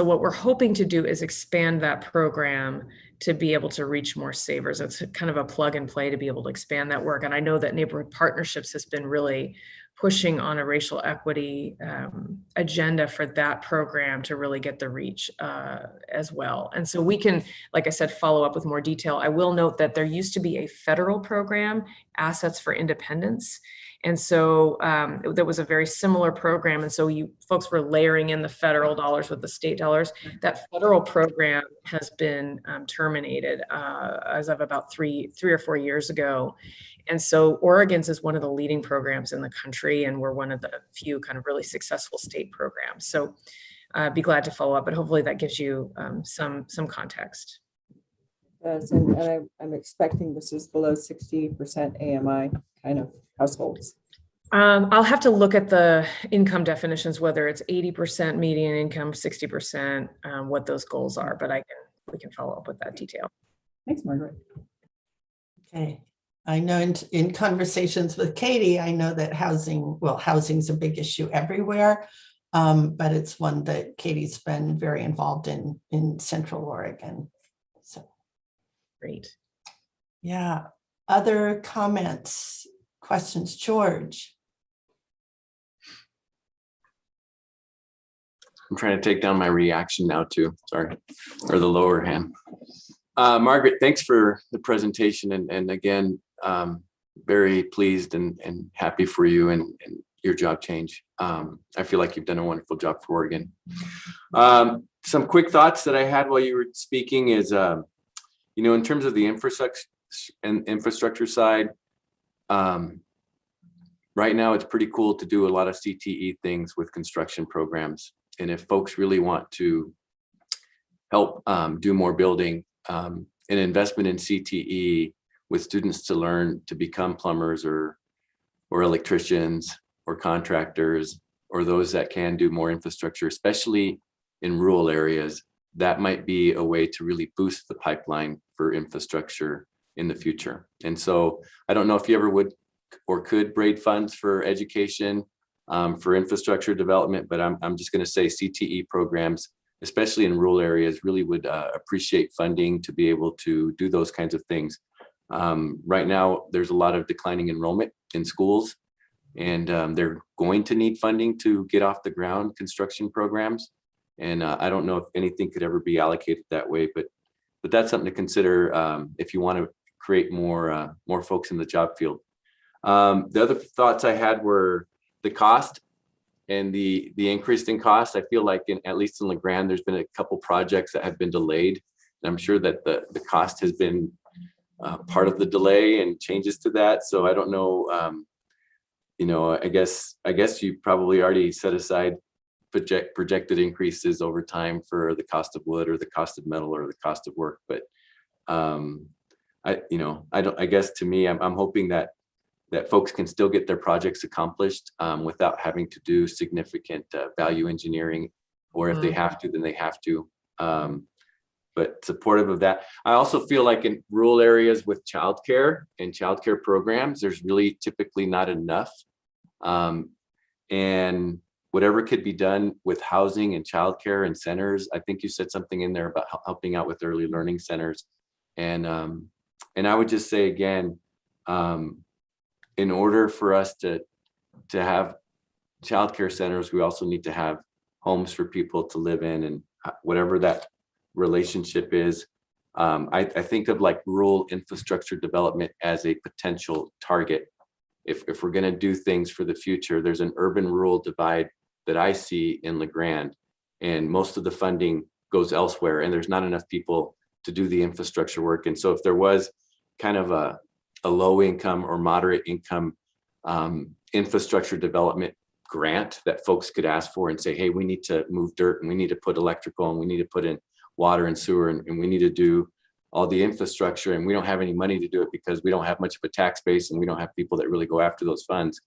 what we're hoping to do is expand that program to be able to reach more savers. It's kind of a plug and play to be able to expand that work. And I know that Neighborhood Partnerships has been really pushing on a racial equity agenda for that program to really get the reach as well. And so we can, like I said, follow up with more detail. I will note that there used to be a federal program, Assets for Independence. And so there was a very similar program. And so you folks were layering in the federal dollars with the state dollars. That federal program has been terminated as of about three or 4 years ago. And so Oregon's is one of the leading programs in the country, and we're one of the few kind of really successful state programs. So be glad to follow up, but hopefully that gives you some context. And I'm expecting this is below 60% AMI kind of households. I'll have to look at the income definitions, whether it's 80% median income, 60%, what those goals are, but we can follow up with that detail. Thanks, Margaret. Okay. I know in conversations with Katie, I know that housing's a big issue everywhere, but it's one that Katie's been very involved in Central Oregon. So great. Yeah. Other comments, questions, George? I'm trying to take down my reaction now too, sorry, or the lower hand. Margaret, thanks for the presentation. And again, very pleased and happy for you and your job change. I feel like you've done a wonderful job for Oregon. Some quick thoughts that I had while you were speaking is, in terms of the infrastructure side, right now it's pretty cool to do a lot of CTE things with construction programs. And if folks really want to help do more building, an investment in CTE with students to learn to become plumbers or electricians or contractors, or those that can do more infrastructure, especially in rural areas, that might be a way to really boost the pipeline for infrastructure in the future. And so I don't know if you ever would or could braid funds for education, for infrastructure development, but I'm just going to say CTE programs, especially in rural areas, really would appreciate funding to be able to do those kinds of things. Right now, there's a lot of declining enrollment in schools, and they're going to need funding to get off the ground construction programs. And I don't know if anything could ever be allocated that way, but that's something to consider if you want to create more folks in the job field. The other thoughts I had were the cost and the increase in cost. I feel like at least in LeGrand, there's been a couple projects that have been delayed. And I'm sure that the cost has been part of the delay and changes to that. So I don't know, I guess you probably already set aside projected increases over time for the cost of wood or the cost of metal or the cost of work. But I guess to me, I'm hoping that folks can still get their projects accomplished without having to do significant value engineering or if they have to, then they have to. But supportive of that. I also feel like in rural areas with childcare and childcare programs, there's really typically not enough. And whatever could be done with housing and childcare and centers, I think you said something in there about helping out with early learning centers. And I would just say again, in order for us to have childcare centers, we also need to have homes for people to live in, and whatever that relationship is. I think of like rural infrastructure development as a potential target. If we're going to do things for the future, there's an urban rural divide that I see in LeGrand, and most of the funding goes elsewhere, and there's not enough people to do the infrastructure work. And so if there was kind of a low income or moderate income infrastructure development grant that folks could ask for and say, hey, we need to move dirt, and we need to put electrical, and we need to put in water and sewer, and we need to do all the infrastructure, and we don't have any money to do it because we don't have much of a tax base, and we don't have people that really go after those funds.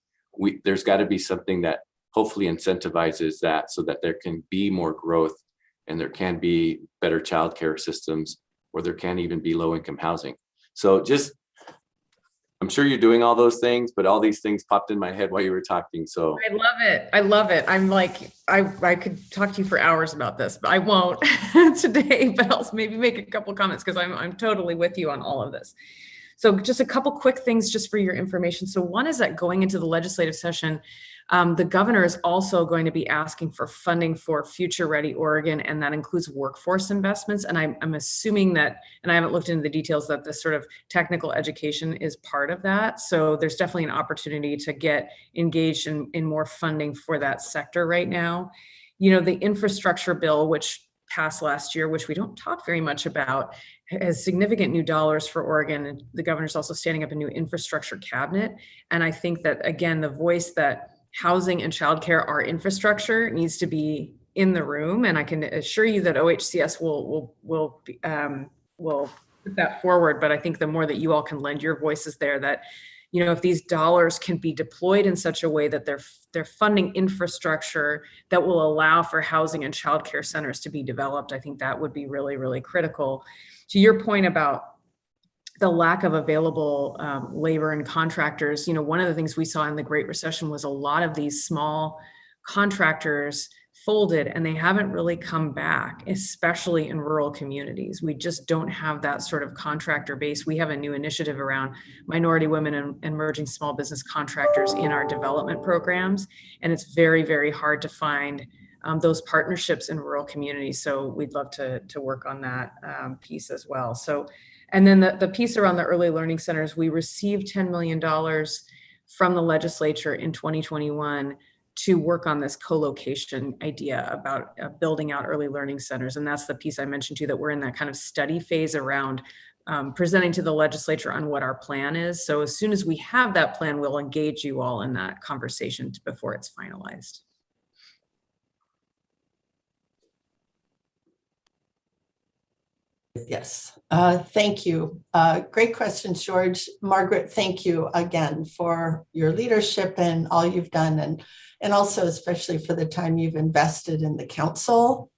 There's got to be something that hopefully incentivizes that, so that there can be more growth, and there can be better childcare systems, or there can even be low income housing. So just, I'm sure you're doing all those things, but all these things popped in my head while you were talking. So I love it. I love it. I'm like, I could talk to you for hours about this, but I won't today, but I'll maybe make a couple comments because I'm totally with you on all of this. So just a couple quick things just for your information. So one is that going into the legislative session, the governor is also going to be asking for funding for Future Ready Oregon, and that includes workforce investments. And I'm assuming that, and I haven't looked into the details, that this sort of technical education is part of that. So there's definitely an opportunity to get engaged in more funding for that sector right now. You know, the infrastructure bill, which passed last year, which we don't talk very much about, has significant new dollars for Oregon. And the governor's also standing up a new infrastructure cabinet. And I think that, again, the voice that housing and childcare are infrastructure needs to be in the room. And I can assure you that OHCS will put that forward. But I think the more that you all can lend your voices there, that, you know, if these dollars can be deployed in such a way that they're funding infrastructure that will allow for housing and childcare centers to be developed, I think that would be really, really critical. To your point about the lack of available labor and contractors, you know, one of the things we saw in the Great Recession was a lot of these small contractors folded, and they haven't really come back, especially in rural communities. We just don't have that sort of contractor base. We have a new initiative around minority women and emerging small business contractors in our development programs. And it's very, very hard to find those partnerships in rural communities. So we'd love to work on that piece as well. So, and then the piece around the early learning centers, we received $10 million from the legislature in 2021 to work on this co-location idea about building out early learning centers. And that's the piece I mentioned to you, that we're in that kind of study phase around presenting to the legislature on what our plan is. So as soon as we have that plan, we'll engage you all in that conversation before it's finalized. Yes, thank you. Great question, George. Margaret, thank you again for your leadership and all you've done, and also especially for the time you've invested in the council.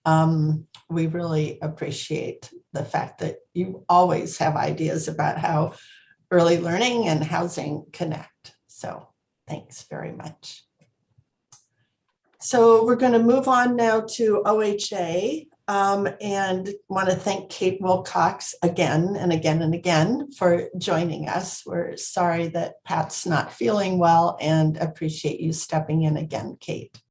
We really appreciate the fact that you always have ideas about how early learning and housing connect. So thanks very much. So we're going to move on now to OHA. And want to thank Kate Wilcox again and again and again for joining us. We're sorry that Pat's not feeling well and appreciate you stepping in again, Kate.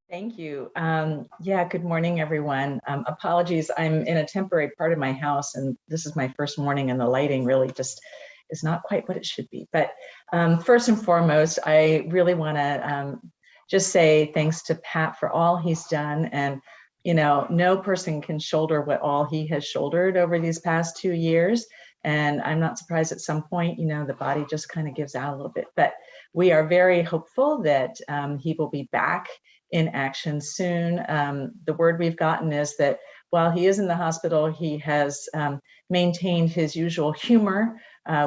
Thank you. Yeah, good morning, everyone. Apologies, I'm in a temporary part of my house, and this is my first morning, and the lighting really just is not quite what it should be. But first and foremost, I really want to just say thanks to Pat for all he's done. And you know, no person can shoulder what all he has shouldered over these past 2 years. And I'm not surprised at some point, you know, the body just kind of gives out a little bit. But we are very hopeful that he will be back in action soon. The word we've gotten is that while he is in the hospital, he has maintained his usual humor,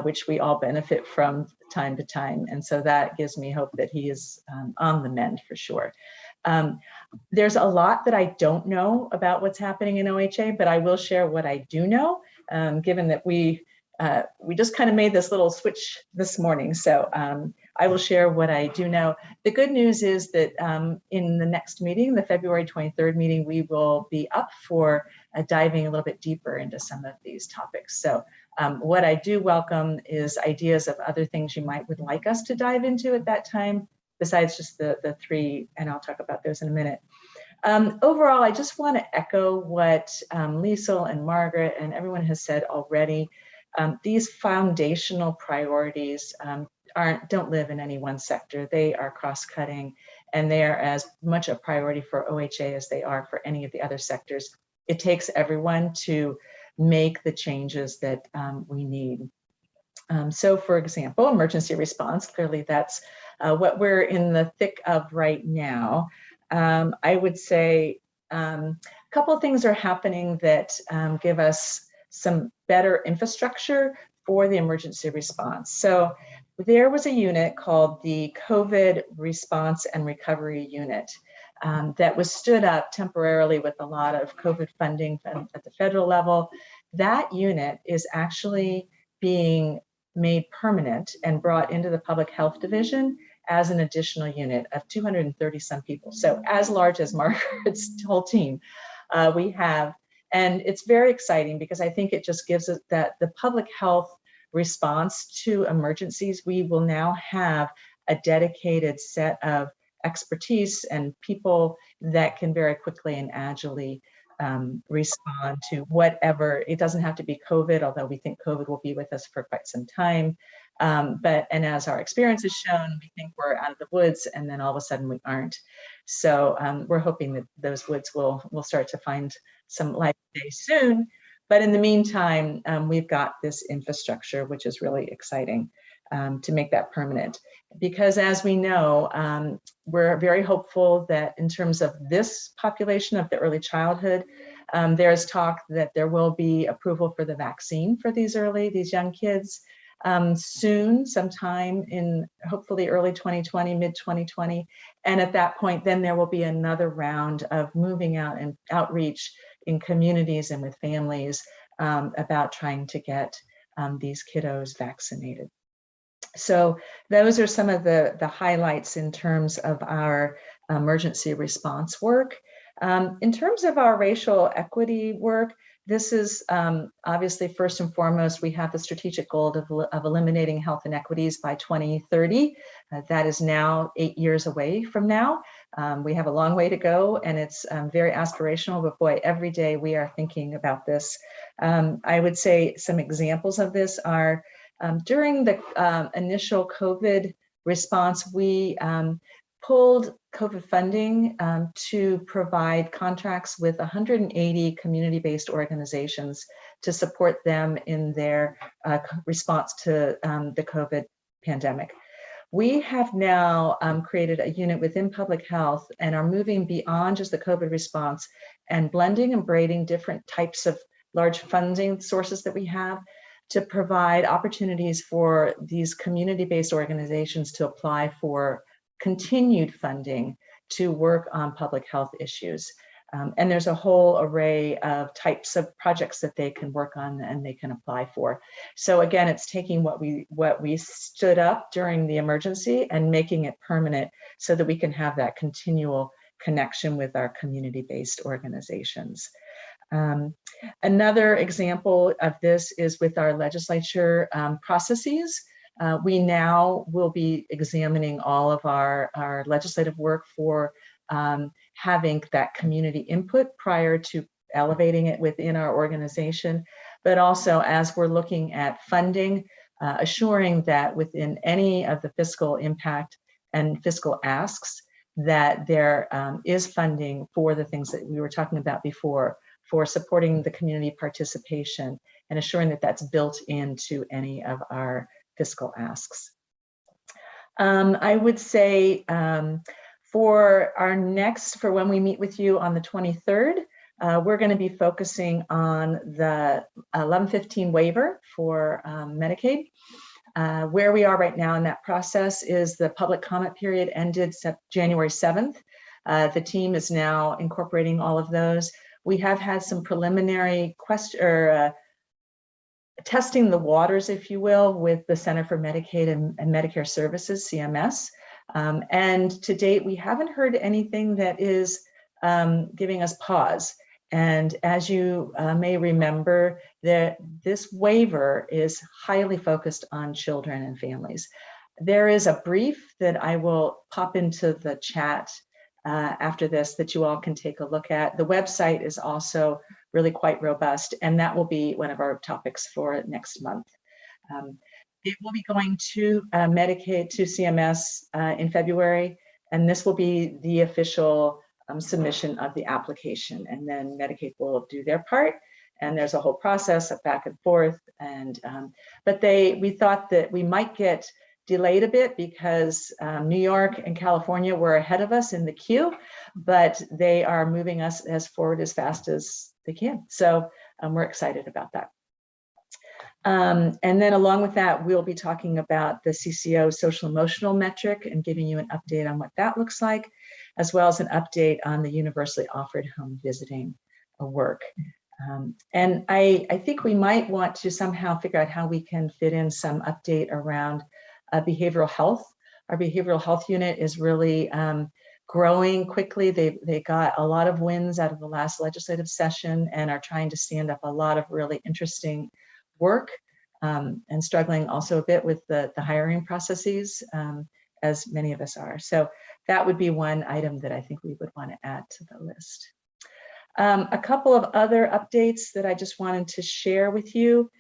which we all benefit from time to time. And so that gives me hope that he is on the mend for sure. There's a lot that I don't know about what's happening in OHA, but I will share what I do know, given that we just kind of made this little switch this morning. So I will share what I do know. The good news is that in the next meeting, the February 23rd meeting, we will be up for diving a little bit deeper into some of these topics. So what I do welcome is ideas of other things you would like us to dive into at that time, besides just the three, and I'll talk about those in a minute. Overall, I just want to echo what Liesl and Margaret and everyone has said already. These foundational priorities don't live in any one sector. They are cross-cutting, and they are as much a priority for OHA as they are for any of the other sectors. It takes everyone to make the changes that we need. So for example, emergency response, clearly that's what we're in the thick of right now. I would say a couple of things are happening that give us some better infrastructure for the emergency response. So there was a unit called the COVID Response and Recovery Unit that was stood up temporarily with a lot of COVID funding at the federal level. That unit is actually being made permanent and brought into the public health division as an additional unit of 230 some people. So as large as Margaret's whole team we have. And it's very exciting because I think it just gives us that the public health response to emergencies, we will now have a dedicated set of expertise and people that can very quickly and agilely respond to whatever. It doesn't have to be COVID, although we think COVID will be with us for quite some time. And as our experience has shown, we think we're out of the woods, and then all of a sudden we aren't. So we're hoping that those woods will start to find some light day soon. But in the meantime, we've got this infrastructure, which is really exciting to make that permanent. Because as we know, we're very hopeful that in terms of this population of the early childhood, there's talk that there will be approval for the vaccine for these young kids soon, sometime in hopefully early 2020, mid 2020. And at that point, then there will be another round of moving out and outreach in communities and with families about trying to get these kiddos vaccinated. So those are some of the highlights in terms of our emergency response work. In terms of our racial equity work, this is obviously first and foremost, we have the strategic goal of eliminating health inequities by 2030. That is now 8 years away from now. We have a long way to go, and it's very aspirational, but boy, every day we are thinking about this. I would say some examples of this are during the initial COVID response, we pulled COVID funding to provide contracts with 180 community-based organizations to support them in their response to the COVID pandemic. We have now created a unit within public health and are moving beyond just the COVID response and blending and braiding different types of large funding sources that we have to provide opportunities for these community-based organizations to apply for continued funding to work on public health issues. And there's a whole array of types of projects that they can work on and they can apply for. So again, it's taking what we stood up during the emergency and making it permanent so that we can have that continual connection with our community-based organizations. Another example of this is with our legislature processes. We now will be examining all of our legislative work for having that community input prior to elevating it within our organization, but also as we're looking at funding, assuring that within any of the fiscal impact and fiscal asks, that there is funding for the things that we were talking about before, for supporting the community participation and assuring that that's built into any of our fiscal asks. I would say for when we meet with you on the 23rd, we're going to be focusing on the 1115 waiver for Medicaid. Where we are right now in that process is the public comment period ended January 7th. The team is now incorporating all of those. We have had some preliminary testing the waters, if you will, with the Center for Medicaid and Medicare Services, CMS. And to date, we haven't heard anything that is giving us pause. And as you may remember, this waiver is highly focused on children and families. There is a brief that I will pop into the chat after this that you all can take a look at. The website is also really quite robust, and that will be one of our topics for next month. It will be going to Medicaid, to CMS in February, and this will be the official submission of the application, and then Medicaid will do their part, and there's a whole process of back and forth. And but we thought that we might get delayed a bit because New York and California were ahead of us in the queue, but they are moving us as forward as fast as they can. So we're excited about that. And then along with that, we'll be talking about the CCO social emotional metric and giving you an update on what that looks like, as well as an update on the universally offered home visiting work. And I think we might want to somehow figure out how we can fit in some update around behavioral health. Our behavioral health unit is really growing quickly. They got a lot of wins out of the last legislative session and are trying to stand up a lot of really interesting work, and struggling also a bit with the hiring processes, as many of us are. So that would be one item that I think we would want to add to the list. A couple of other updates that I just wanted to share with you.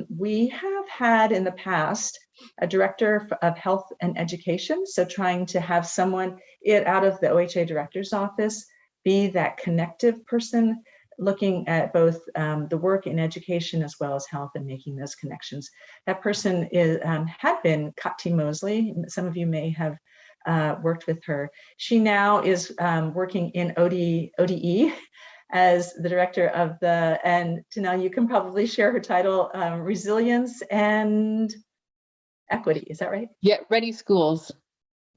We have had in the past a director of health and education, so trying to have someone out of the OHA director's office be that connective person, looking at both the work in education as well as health and making those connections. That person had been Kati Mosley. Some of you may have worked with her. She now is working in ODE as the director of and Tanel, you can probably share her title, Resilience and Equity, is that right? Yeah, Ready Schools.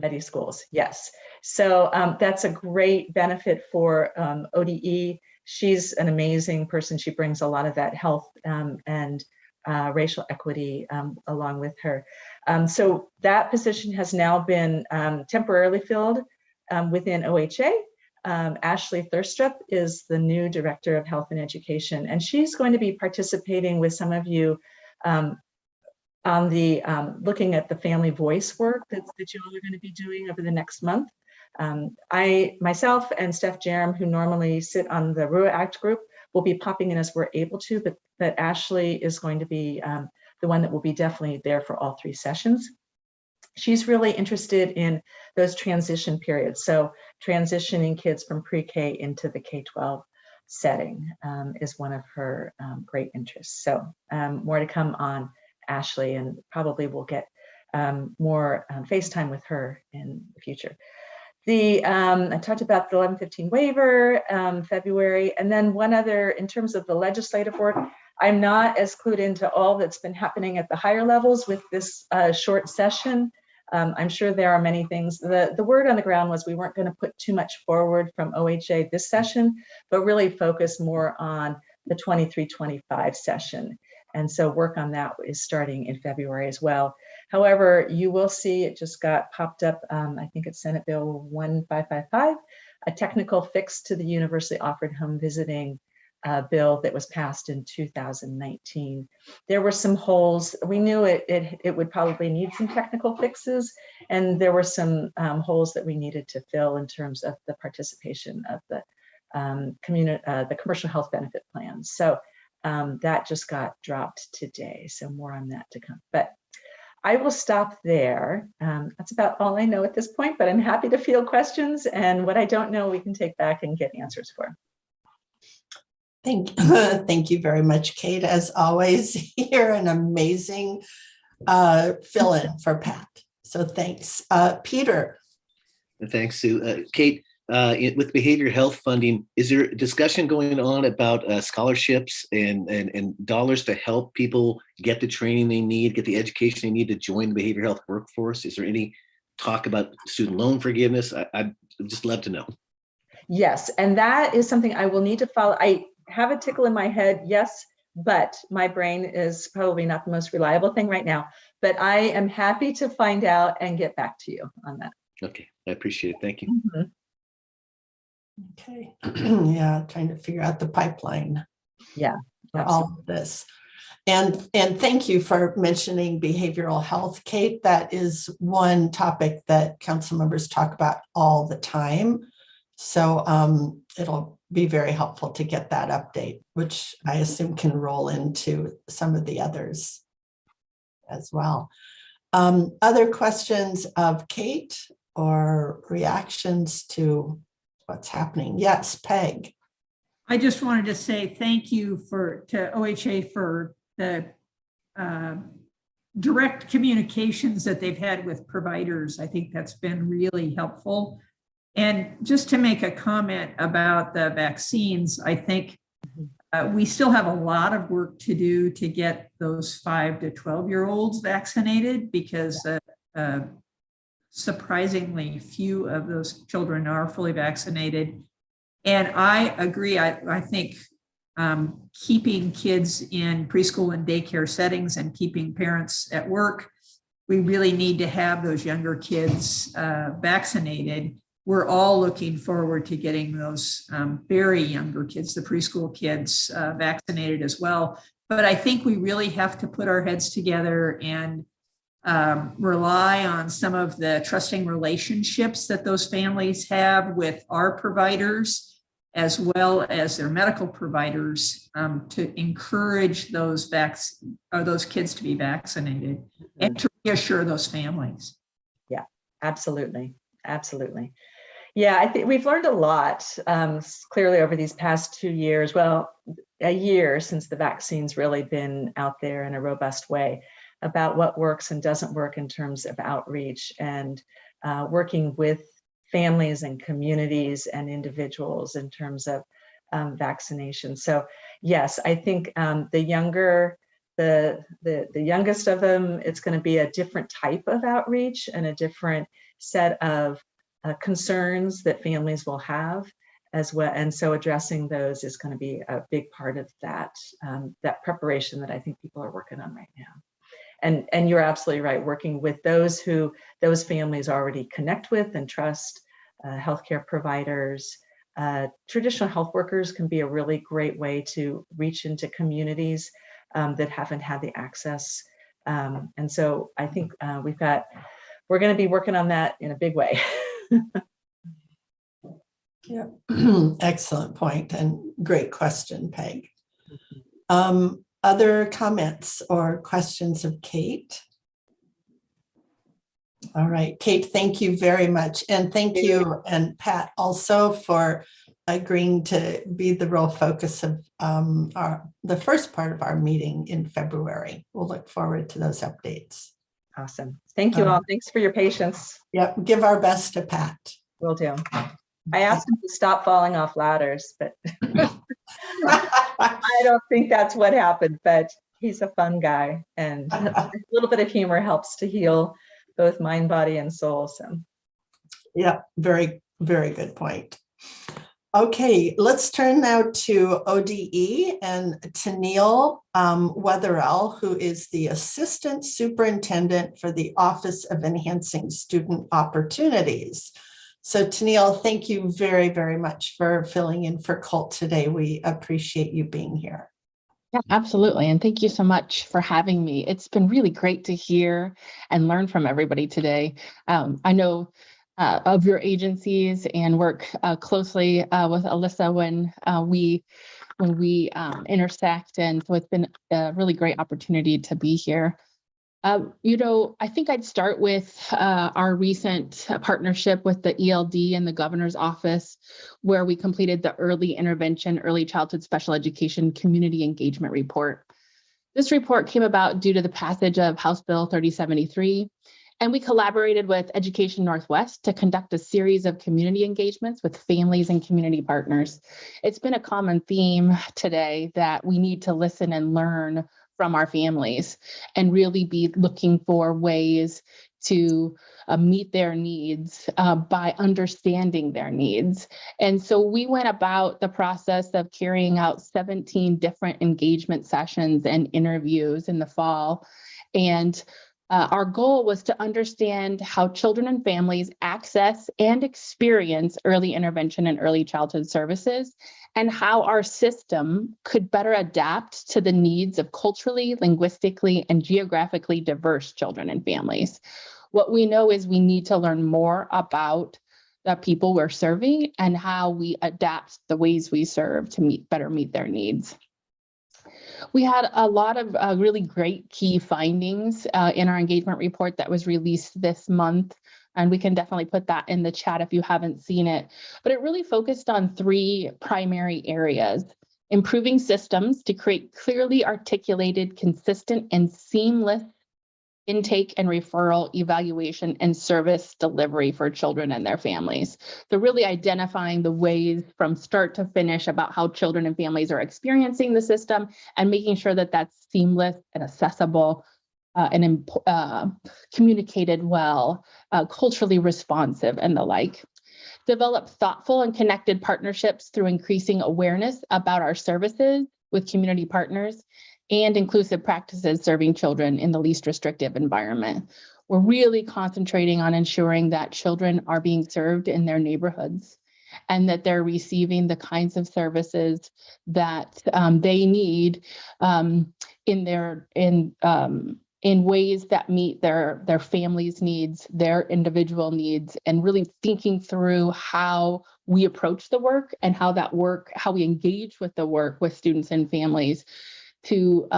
Ready Schools, yes. So that's a great benefit for ODE. She's an amazing person. She brings a lot of that health and racial equity along with her. So that position has now been temporarily filled within OHA. Ashley Thurstrup is the new director of health and education, and she's going to be participating with some of you on the looking at the family voice work that you all are going to be doing over the next month. I myself and Steph Jerem, who normally sit on the RUA Act group, will be popping in as we're able to, but Ashley is going to be the one that will be definitely there for all 3 sessions. She's really interested in those transition periods. So transitioning kids from pre-K into the K-12 setting is one of her great interests. So more to come on Ashley, and probably we'll get more FaceTime with her in the future. I talked about the 1115 waiver, February, and then one other in terms of the legislative work. I'm not as clued into all that's been happening at the higher levels with this short session. I'm sure there are many things. The word on the ground was we weren't going to put too much forward from OHA this session, but really focus more on the 23-25 session. And so work on that is starting in February as well. However, you will see it just got popped up, I think it's Senate Bill 1555, a technical fix to the universally offered home visiting bill that was passed in 2019. There were some holes. We knew it would probably need some technical fixes, and there were some holes that we needed to fill in terms of the participation of the commercial health benefit plans. So that just got dropped today. So more on that to come. But I will stop there. That's about all I know at this point, but I'm happy to field questions, and what I don't know, we can take back and get answers for. Thank you very much, Kate. As always, you're an amazing fill-in for Pat. So thanks. Peter. Thanks, Sue. Kate, with behavioral health funding, is there discussion going on about scholarships and dollars to help people get the training they need, get the education they need to join the behavioral health workforce? Is there any talk about student loan forgiveness? just love to know. Yes, and that is something I will need to follow. I have a tickle in my head, yes, but my brain is probably not the most reliable thing right now. But I am happy to find out and get back to you on that. Okay, I appreciate it. Thank you. Mhm. Okay. Yeah, trying to figure out the pipeline. Yeah, for all of this. And thank you for mentioning behavioral health, Kate. That is one topic that council members talk about all the time. So it'll be very helpful to get that update, which I assume can roll into some of the others as well. Other questions of Kate or reactions to what's happening? Yes, Peg. I just wanted to say thank you to OHA for the direct communications that they've had with providers. I think that's been really helpful. And just to make a comment about the vaccines, I think we still have a lot of work to do to get those 5 to 12-year-olds vaccinated, because surprisingly few of those children are fully vaccinated. And I agree. I think keeping kids in preschool and daycare settings and keeping parents at work, we really need to have those younger kids vaccinated. We're all looking forward to getting those very younger kids, the preschool kids, vaccinated as well. But I think we really have to put our heads together and rely on some of the trusting relationships that those families have with our providers, as well as their medical providers, to encourage those kids to be vaccinated and to reassure those families. Yeah, absolutely. Absolutely. Yeah, I think we've learned a lot, clearly over these past 2 years, well, a year since the vaccine's really been out there in a robust way, about what works and doesn't work in terms of outreach and working with families and communities and individuals in terms of vaccination. So yes, I think the youngest of them, it's going to be a different type of outreach and a different set of concerns that families will have as well. And so addressing those is going to be a big part of that, that preparation that I think people are working on right now. And you're absolutely right, working with those families already connect with and trust, healthcare providers, traditional health workers can be a really great way to reach into communities that haven't had the access. And so I think we're going to be working on that in a big way. Yeah, excellent point and great question, Peg. Other comments or questions of Kate? All right, Kate, thank you very much. And thank you and Pat also for agreeing to be the real focus of the first part of our meeting in February. We'll look forward to those updates. Awesome. Thank you all. Thanks for your patience. Yep, give our best to Pat. Will do. I asked him to stop falling off ladders, but I don't think that's what happened, but he's a fun guy, and a little bit of humor helps to heal both mind, body, and soul. So yeah, very, very good point. Okay, let's turn now to ODE and Tennille Wetherell, who is the Assistant Superintendent for the Office of Enhancing Student Opportunities. So Tennille, thank you very, very much for filling in for Colt today. We appreciate you being here. Yeah, absolutely. And thank you so much for having me. It's been really great to hear and learn from everybody today. I know of your agencies and work closely with Alyssa when we intersect. And so it's been a really great opportunity to be here. I think I'd start with our recent partnership with the ELD and the governor's office, where we completed the Early Intervention, Early Childhood Special Education Community Engagement Report. This report came about due to the passage of House Bill 3073, and we collaborated with Education Northwest to conduct a series of community engagements with families and community partners. It's been a common theme today that we need to listen and learn from our families and really be looking for ways to meet their needs by understanding their needs. And so we went about the process of carrying out 17 different engagement sessions and interviews in the fall. And our goal was to understand how children and families access and experience early intervention and early childhood services, and how our system could better adapt to the needs of culturally, linguistically, and geographically diverse children and families. What we know is we need to learn more about the people we're serving and how we adapt the ways we serve to better meet their needs. We had a lot of really great key findings in our engagement report that was released this month, and we can definitely put that in the chat if you haven't seen it. But it really focused on 3 primary areas: improving systems to create clearly articulated, consistent, and seamless intake and referral, evaluation, and service delivery for children and their families. So really identifying the ways from start to finish about how children and families are experiencing the system, and making sure that that's seamless and accessible and communicated well, culturally responsive, and the like. Develop thoughtful and connected partnerships through increasing awareness about our services with community partners, and inclusive practices serving children in the least restrictive environment. We're really concentrating on ensuring that children are being served in their neighborhoods, and that they're receiving the kinds of services that they need in ways that meet their families' needs, their individual needs, and really thinking through how we approach the work and how we engage with the work with students and families to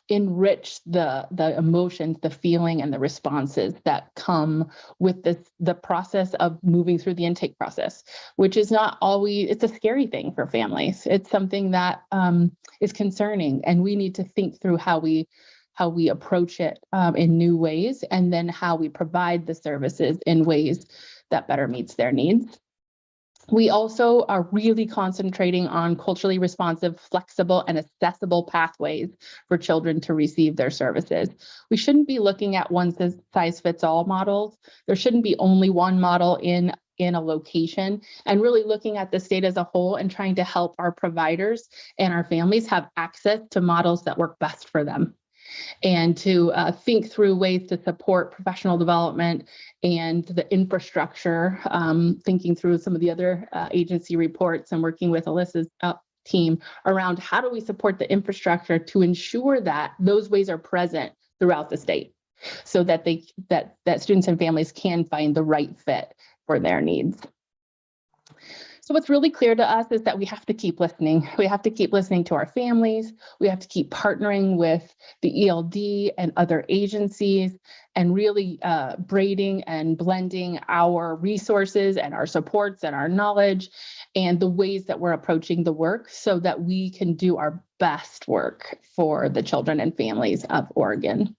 enrich the emotions, the feeling, and the responses that come with the process of moving through the intake process, which is not always, it's a scary thing for families. It's something that is concerning, and we need to think through how we approach it in new ways, and then how we provide the services in ways that better meets their needs. We also are really concentrating on culturally responsive, flexible, and accessible pathways for children to receive their services. We shouldn't be looking at one-size-fits-all models. There shouldn't be only one model in a location, and really looking at the state as a whole and trying to help our providers and our families have access to models that work best for them, and to think through ways to support professional development and the infrastructure, thinking through some of the other agency reports and working with Alyssa's team around how do we support the infrastructure to ensure that those ways are present throughout the state, so that that students and families can find the right fit for their needs. So what's really clear to us is that we have to keep listening. We have to keep listening to our families. We have to keep partnering with the ELD and other agencies, and really braiding and blending our resources and our supports and our knowledge and the ways that we're approaching the work, so that we can do our best work for the children and families of Oregon.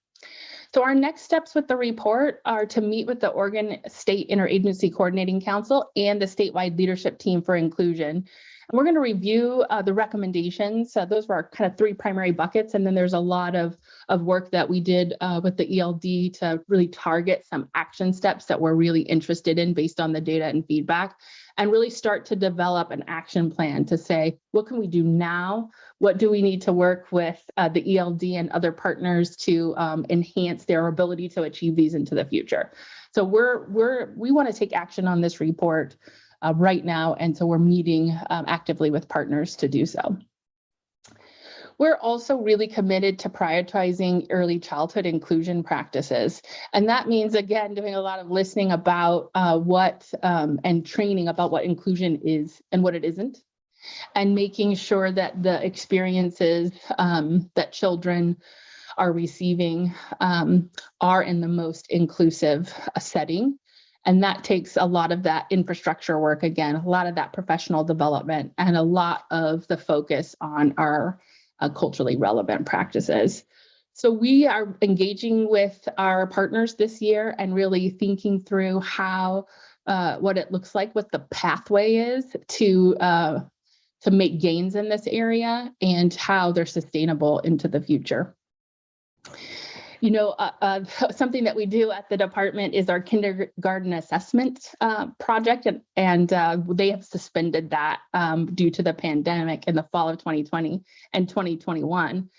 So our next steps with the report are to meet with the Oregon State Interagency Coordinating Council and the statewide leadership team for inclusion. And we're going to review the recommendations. Those were our kind of 3 primary buckets. And then there's a lot of work that we did with the ELD to really target some action steps that we're really interested in based on the data and feedback, and really start to develop an action plan to say, what can we do now? What do we need to work with the ELD and other partners to enhance their ability to achieve these into the future? So we want to take action on this report right now, and so we're meeting actively with partners to do so. We're also really committed to prioritizing early childhood inclusion practices. And that means, again, doing a lot of listening about and training about what inclusion is and what it isn't, and making sure that the experiences that children are receiving are in the most inclusive setting. And that takes a lot of that infrastructure work, again, a lot of that professional development, and a lot of the focus on our culturally relevant practices. So we are engaging with our partners this year and really thinking through how, what it looks like, what the pathway is to make gains in this area, and how they're sustainable into the future. Something that we do at the department is our kindergarten assessment project, and they have suspended that due to the pandemic in the fall of 2020 and 2021.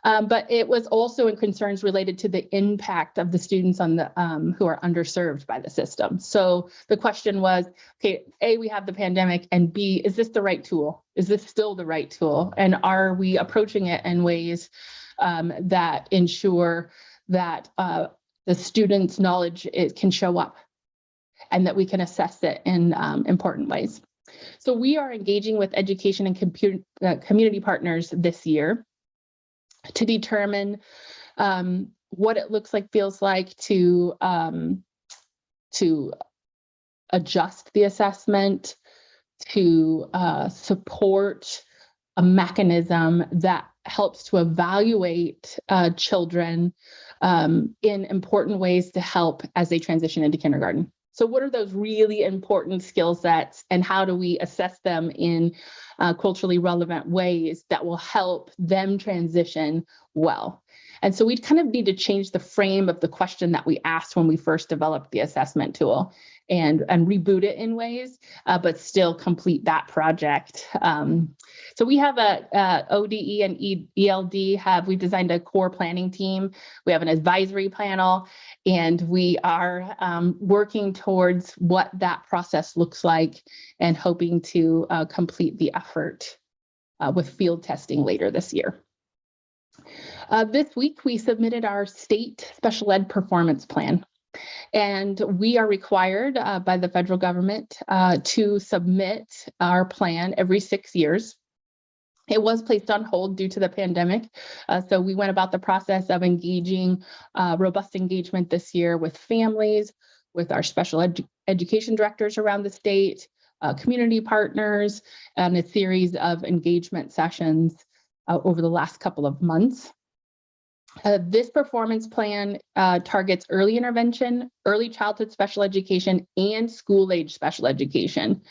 But it was also in concerns related to the impact of the students on the who are underserved by the system. So the question was, okay, A, we have the pandemic, and B, is this the right tool? Is this still the right tool? And are we approaching it in ways that ensure that the students' knowledge can show up and that we can assess it in important ways? So we are engaging with education and community partners this year to determine what it looks like, feels like to adjust the assessment, to support a mechanism that helps to evaluate children in important ways to help as they transition into kindergarten. So what are those really important skill sets, and how do we assess them in culturally relevant ways that will help them transition well? And so we kind of need to change the frame of the question that we asked when we first developed the assessment tool, and reboot it in ways, but still complete that project. So we have a ODE and ELD we've designed a core planning team. We have an advisory panel, and we are working towards what that process looks like and hoping to complete the effort with field testing later this year. This week, we submitted our state special ed performance plan. And we are required by the federal government to submit our plan every 6 years. It was placed on hold due to the pandemic. So we went about the process of engaging robust engagement this year with families, with our special education directors around the state, community partners, and a series of engagement sessions over the last couple of months. This performance plan targets early intervention, early childhood special education, and school-age special education.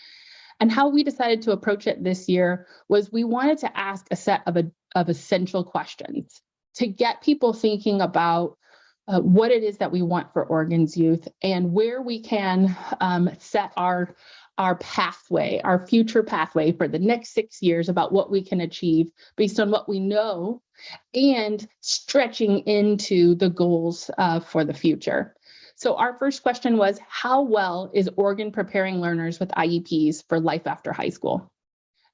And how we decided to approach it this year was we wanted to ask a set of essential questions to get people thinking about what it is that we want for Oregon's youth, and where we can set our pathway, our future pathway for the next 6 years, about what we can achieve based on what we know, and stretching into the goals for the future. So our first question was, how well is Oregon preparing learners with IEPs for life after high school?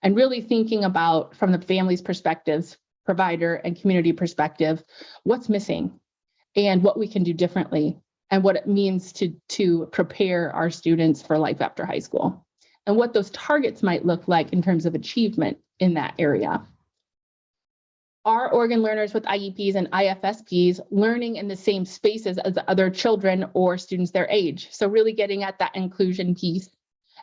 And really thinking about, from the family's perspectives, provider and community perspective, what's missing and what we can do differently, and what it means to prepare our students for life after high school, and what those targets might look like in terms of achievement in that area. Are Oregon learners with IEPs and IFSPs learning in the same spaces as other children or students their age? So really getting at that inclusion piece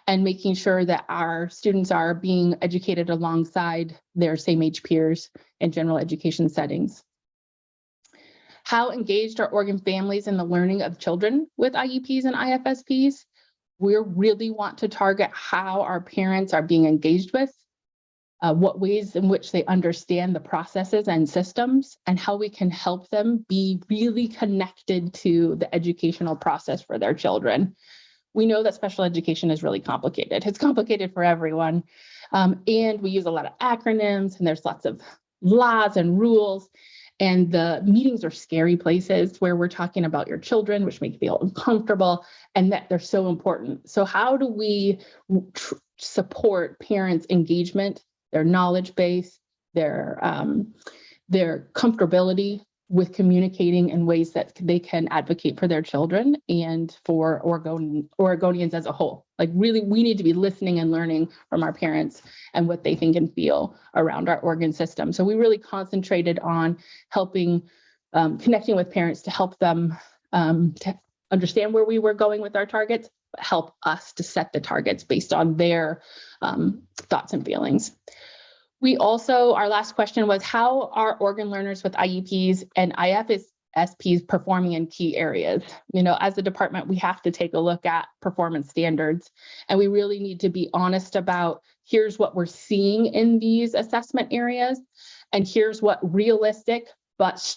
and making sure that our students are being educated alongside their same age peers in general education settings. How engaged are Oregon families in the learning of children with IEPs and IFSPs? We really want to target how our parents are being engaged with, what ways in which they understand the processes and systems, and how we can help them be really connected to the educational process for their children. We know that special education is really complicated. It's complicated for everyone. And we use a lot of acronyms, and there's lots of laws and rules. And the meetings are scary places where we're talking about your children, which make you feel uncomfortable, and that they're so important. So how do we support parents' engagement, their knowledge base, their comfortability with communicating in ways that they can advocate for their children and for Oregonians as a whole? Like, really, we need to be listening and learning from our parents and what they think and feel around our Oregon system. So we really concentrated on helping, connecting with parents to help them to understand where we were going with our targets, but help us to set the targets based on their thoughts and feelings. We also, our last question was, how are Oregon learners with IEPs and IFSPs performing in key areas? You know, as a department, we have to take a look at performance standards, and we really need to be honest about, here's what we're seeing in these assessment areas, and here's what realistic but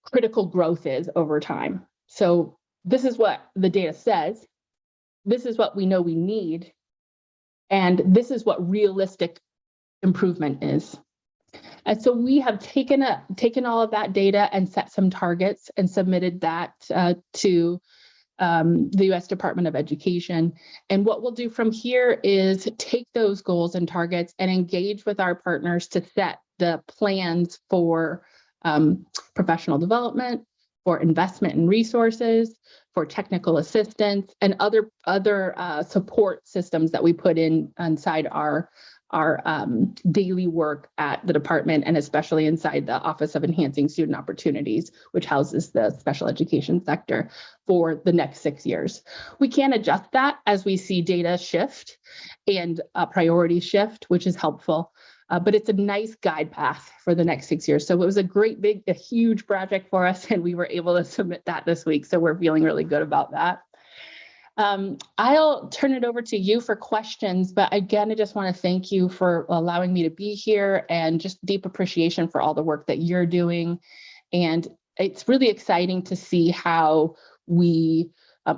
critical growth is over time. So this is what the data says. This is what we know we need. And this is what realistic improvement is. And so we have taken all of that data and set some targets and submitted that to the U.S. Department of Education. And what we'll do from here is take those goals and targets and engage with our partners to set the plans for professional development, for investment in resources, for technical assistance, and other support systems that we put inside our daily work at the department, and especially inside the Office of Enhancing Student Opportunities, which houses the special education sector for the next 6 years. We can adjust that as we see data shift and priorities shift, which is helpful. But it's a nice guide path for the next 6 years. So it was a huge project for us, and we were able to submit that this week. So we're feeling really good about that. I'll turn it over to you for questions, but again, I just want to thank you for allowing me to be here, and just deep appreciation for all the work that you're doing. And it's really exciting to see how we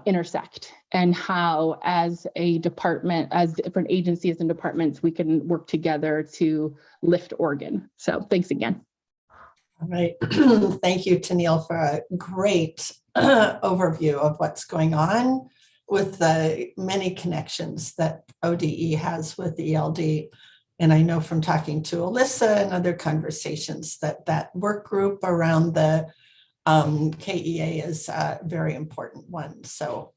intersect, and how as a department, as different agencies and departments, we can work together to lift Oregon. So thanks again. All right. Thank you, Tanil, for a great overview of what's going on with the many connections that ODE has with ELD. And I know from talking to Alyssa and other conversations that work group around the KEA is a very important one. So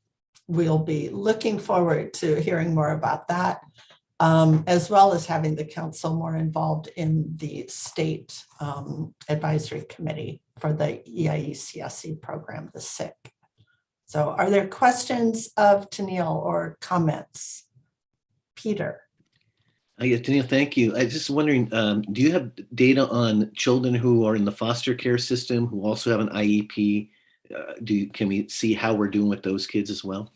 we'll be looking forward to hearing more about that, as well as having the council more involved in the state advisory committee for the EIECSE program, the SIC. So are there questions of Tanil or comments? Peter. Yeah, Tanil, thank you. I was just wondering, do you have data on children who are in the foster care system who also have an IEP? Can we see how we're doing with those kids as well?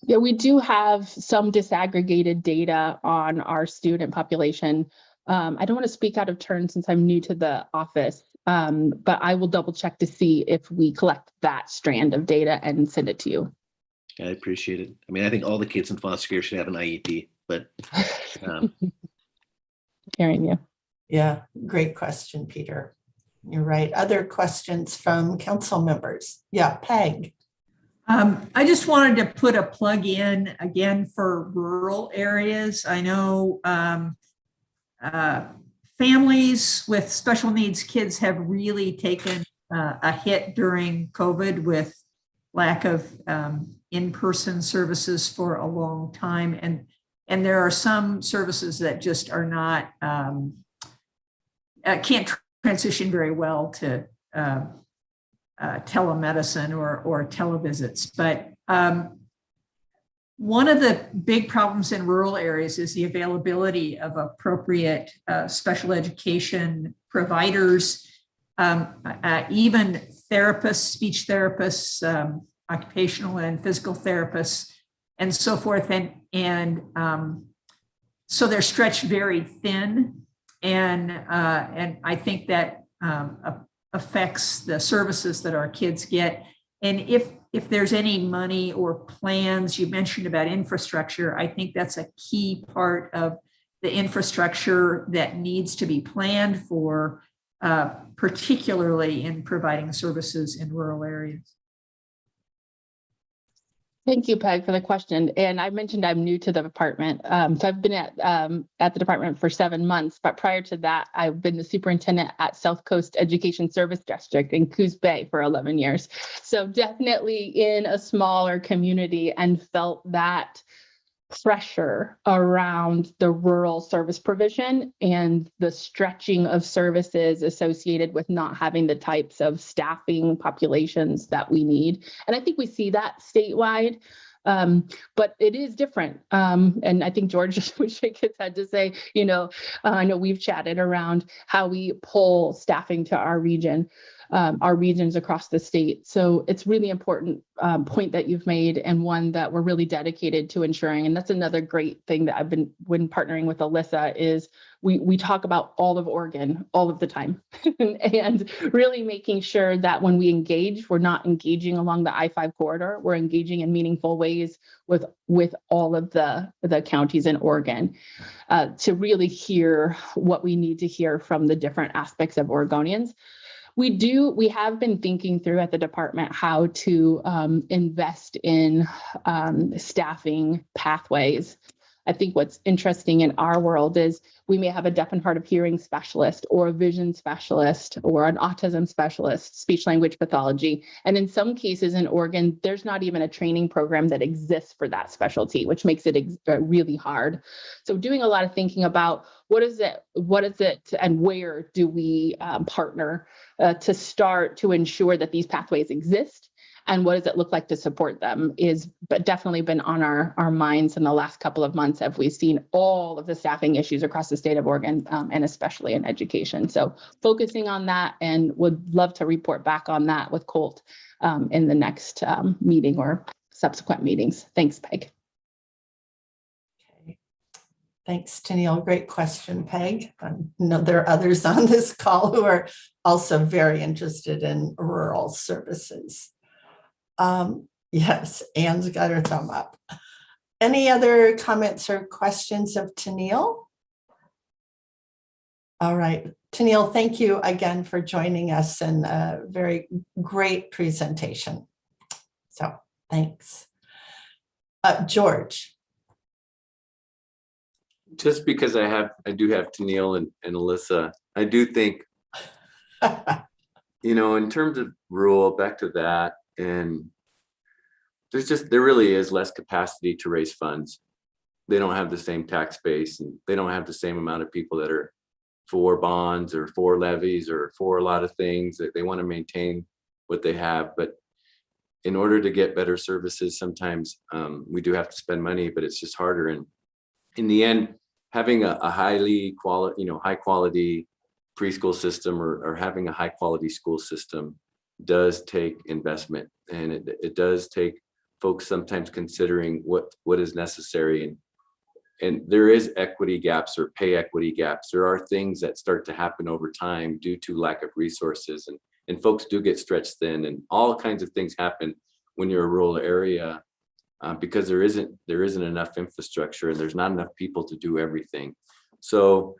Yeah, we do have some disaggregated data on our student population. I don't want to speak out of turn since I'm new to the office, but I will double check to see if we collect that strand of data and send it to you. I appreciate it. I mean, I think all the kids in foster care should have an IEP, but hearing you. Yeah, great question, Peter. You're right. Other questions from council members? Yeah, Peg. I just wanted to put a plug in again for rural areas. I know families with special needs kids have really taken a hit during COVID with lack of in-person services for a long time. And there are some services that just are not, can't transition very well to telemedicine or televisits. But one of the big problems in rural areas is the availability of appropriate special education providers, even therapists, speech therapists, occupational and physical therapists, and so forth. And so they're stretched very thin. And I think that affects the services that our kids get. And if there's any money or plans, you mentioned about infrastructure, I think that's a key part of the infrastructure that needs to be planned for, particularly in providing services in rural areas. Thank you, Peg, for the question. And I mentioned I'm new to the department. So I've been at the department for 7 months, but prior to that, I've been the superintendent at South Coast Education Service District in Coos Bay for 11 years. So definitely in a smaller community, and felt that pressure around the rural service provision and the stretching of services associated with not having the types of staffing populations that we need. And I think we see that statewide, but it is different. And I think George just would shake his head to say, I know we've chatted around how we pull staffing to our region. our regions across the state. So it's really important point that you've made, and one that we're really dedicated to ensuring. And that's another great thing that I've been when partnering with Alyssa is we talk about all of Oregon all of the time and really making sure that when we engage, we're not engaging along the I-5 corridor, we're engaging in meaningful ways with all of the counties in Oregon to really hear what we need to hear from the different aspects of Oregonians. We have been thinking through at the department how to invest in staffing pathways. I think what's interesting in our world is we may have a deaf and hard of hearing specialist or a vision specialist or an autism specialist, speech language pathology. And in some cases in Oregon, there's not even a training program that exists for that specialty, which makes it really hard. So doing a lot of thinking about what is it, and where do we partner to start to ensure that these pathways exist, and what does it look like to support them is but definitely been on our minds in the last couple of months as we've seen all of the staffing issues across the state of Oregon and especially in education. So focusing on that, and would love to report back on that with Colt in the next meeting or subsequent meetings. Thanks, Peg. Okay. Thanks, Tennille. Great question, Peg. I know there are others on this call who are also very interested in rural services. Yes, Anne's got her thumb up. Any other comments or questions of Tennille? All right, Tennille, thank you again for joining us, and a very great presentation. So thanks. George. Just because I do have Tennille and Alyssa, I do think, in terms of rural, back to that, and there really is less capacity to raise funds. They don't have the same tax base, and they don't have the same amount of people that are for bonds or for levies or for a lot of things that they want to maintain what they have. But in order to get better services, sometimes we do have to spend money, but it's just harder. And in the end, having a high quality preschool system or having a high quality school system does take investment, and it does take folks sometimes considering what is necessary, and there is equity gaps or pay equity gaps. There are things that start to happen over time due to lack of resources, and folks do get stretched thin, and all kinds of things happen when you're a rural area because there isn't enough infrastructure and there's not enough people to do everything. So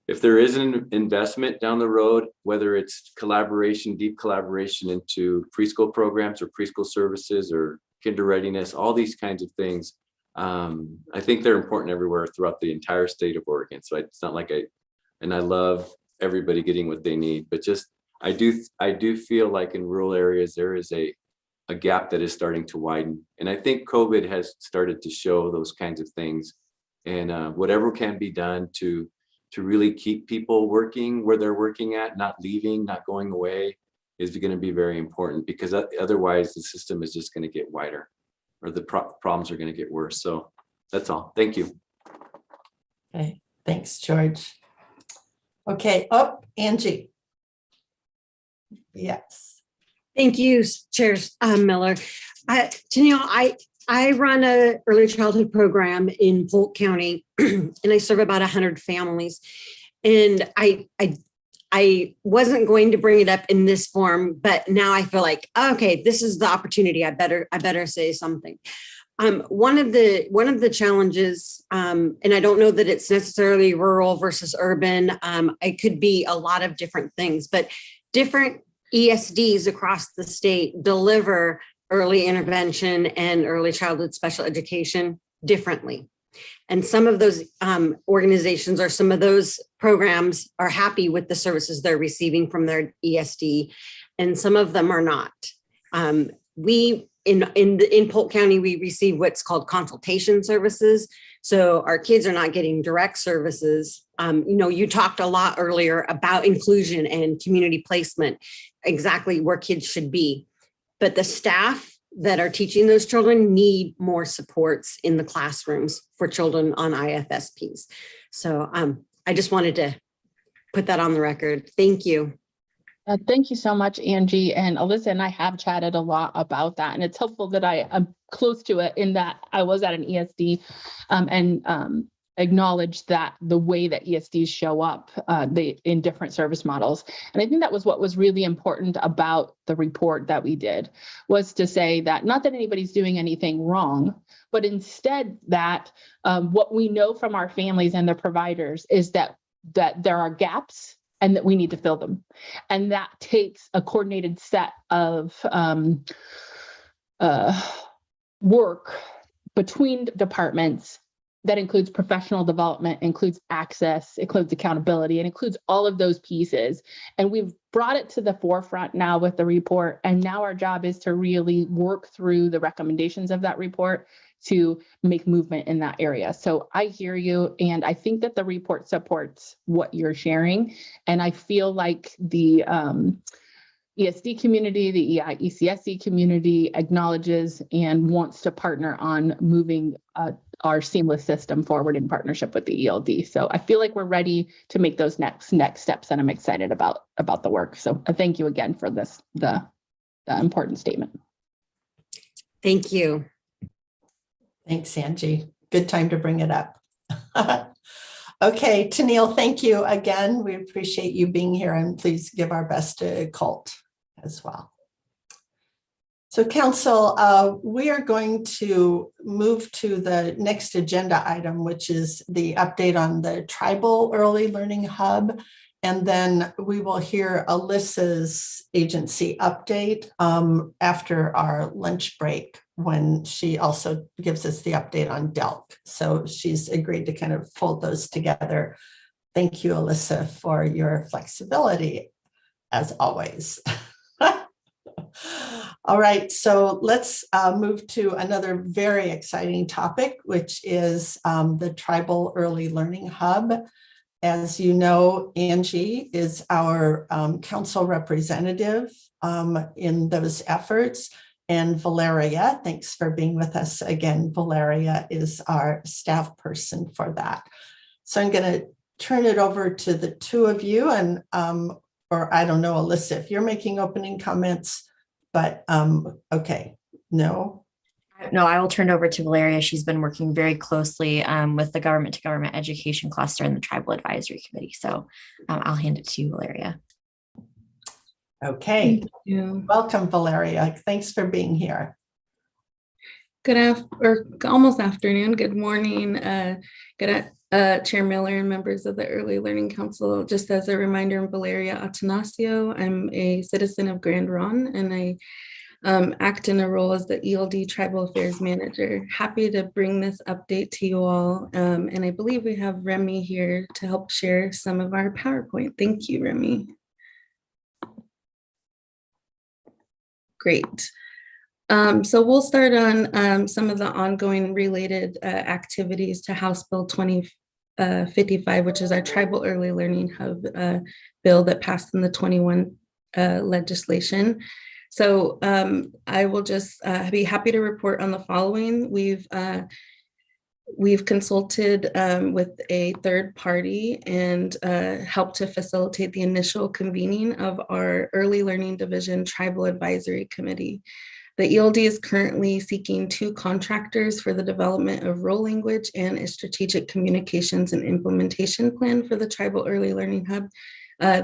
if there is an investment down the road, whether it's collaboration, deep collaboration into preschool programs or preschool services or kinder readiness, all these kinds of things, I think they're important everywhere throughout the entire state of Oregon. So it's not like I love everybody getting what they need, but just I do feel like in rural areas there is a gap that is starting to widen, and I think COVID has started to show those kinds of things, and whatever can be done to really keep people working where they're working at, not leaving, not going away, is going to be very important, because otherwise the system is just going to get wider, or the problems are going to get worse. So that's all. Thank you. Okay, thanks, George. Okay, Angie. Yes. Thank you, Chair Miller. Tennille, I run a early childhood program in Polk County, and I serve about 100 families. And I wasn't going to bring it up in this form, but now I feel like, okay, this is the opportunity. I better say something. One of the challenges, and I don't know that it's necessarily rural versus urban. It could be a lot of different things, but different ESDs across the state deliver early intervention and early childhood special education differently. And some of those organizations or some of those programs are happy with the services they're receiving from their ESD, and some of them are not. We in Polk County, we receive what's called consultation services. So our kids are not getting direct services. You talked a lot earlier about inclusion and community placement, exactly where kids should be. But the staff that are teaching those children need more supports in the classrooms for children on IFSPs. So I just wanted to put that on the record. Thank you. Thank you so much, Angie. And Alyssa and I have chatted a lot about that. And it's helpful that I am close to it in that I was at an ESD and acknowledged that the way that ESDs show up in different service models. And I think that was what was really important about the report that we did, was to say that not that anybody's doing anything wrong, but instead that what we know from our families and their providers is that there are gaps and that we need to fill them. And that takes a coordinated set of work between departments that includes professional development, includes access, includes accountability, and includes all of those pieces. And we've brought it to the forefront now with the report. And now our job is to really work through the recommendations of that report to make movement in that area. So I hear you, and I think that the report supports what you're sharing. And I feel like the ESD community, the ECSC community acknowledges and wants to partner on moving our seamless system forward in partnership with the ELD. So I feel like we're ready to make those next steps, and I'm excited about the work. So thank you again for the important statement. Thank you. Thanks, Angie. Good time to bring it up. Okay, Tennille, thank you again. We appreciate you being here, and please give our best to Colt as well. So Council, we are going to move to the next agenda item, which is the update on the Tribal Early Learning Hub. And then we will hear Alyssa's agency update after our lunch break, when she also gives us the update on DELC. So she's agreed to kind of fold those together. Thank you, Alyssa, for your flexibility, as always. All right, so let's move to another very exciting topic, which is the Tribal Early Learning Hub. As you know, Angie is our council representative in those efforts. And Valeria, thanks for being with us again. Valeria is our staff person for that. So I'm going to turn it over to the two of you, and or I don't know, Alyssa, if you're making opening comments, but okay, no. No, I will turn it over to Valeria. She's been working very closely with the government to government education cluster and the Tribal Advisory Committee. So I'll hand it to you, Valeria. Okay, Thank you. Welcome, Valeria. Thanks for being here. Almost afternoon. Good morning. Chair Miller and members of the Early Learning Council. Just as a reminder, I'm Valeria Atanasio. I'm a citizen of Grand Ronde, and I act in a role as the ELD Tribal Affairs Manager. Happy to bring this update to you all. And I believe we have Remy here to help share some of our PowerPoint. Thank you, Remy. Great. So we'll start on some of the ongoing related activities to House Bill 2055, which is our Tribal Early Learning Hub bill that passed in the 21 legislation. So I will just be happy to report on the following. We've consulted with a third party and helped to facilitate the initial convening of our Early Learning Division Tribal Advisory Committee. The ELD is currently seeking 2 contractors for the development of role language and a strategic communications and implementation plan for the Tribal Early Learning Hub.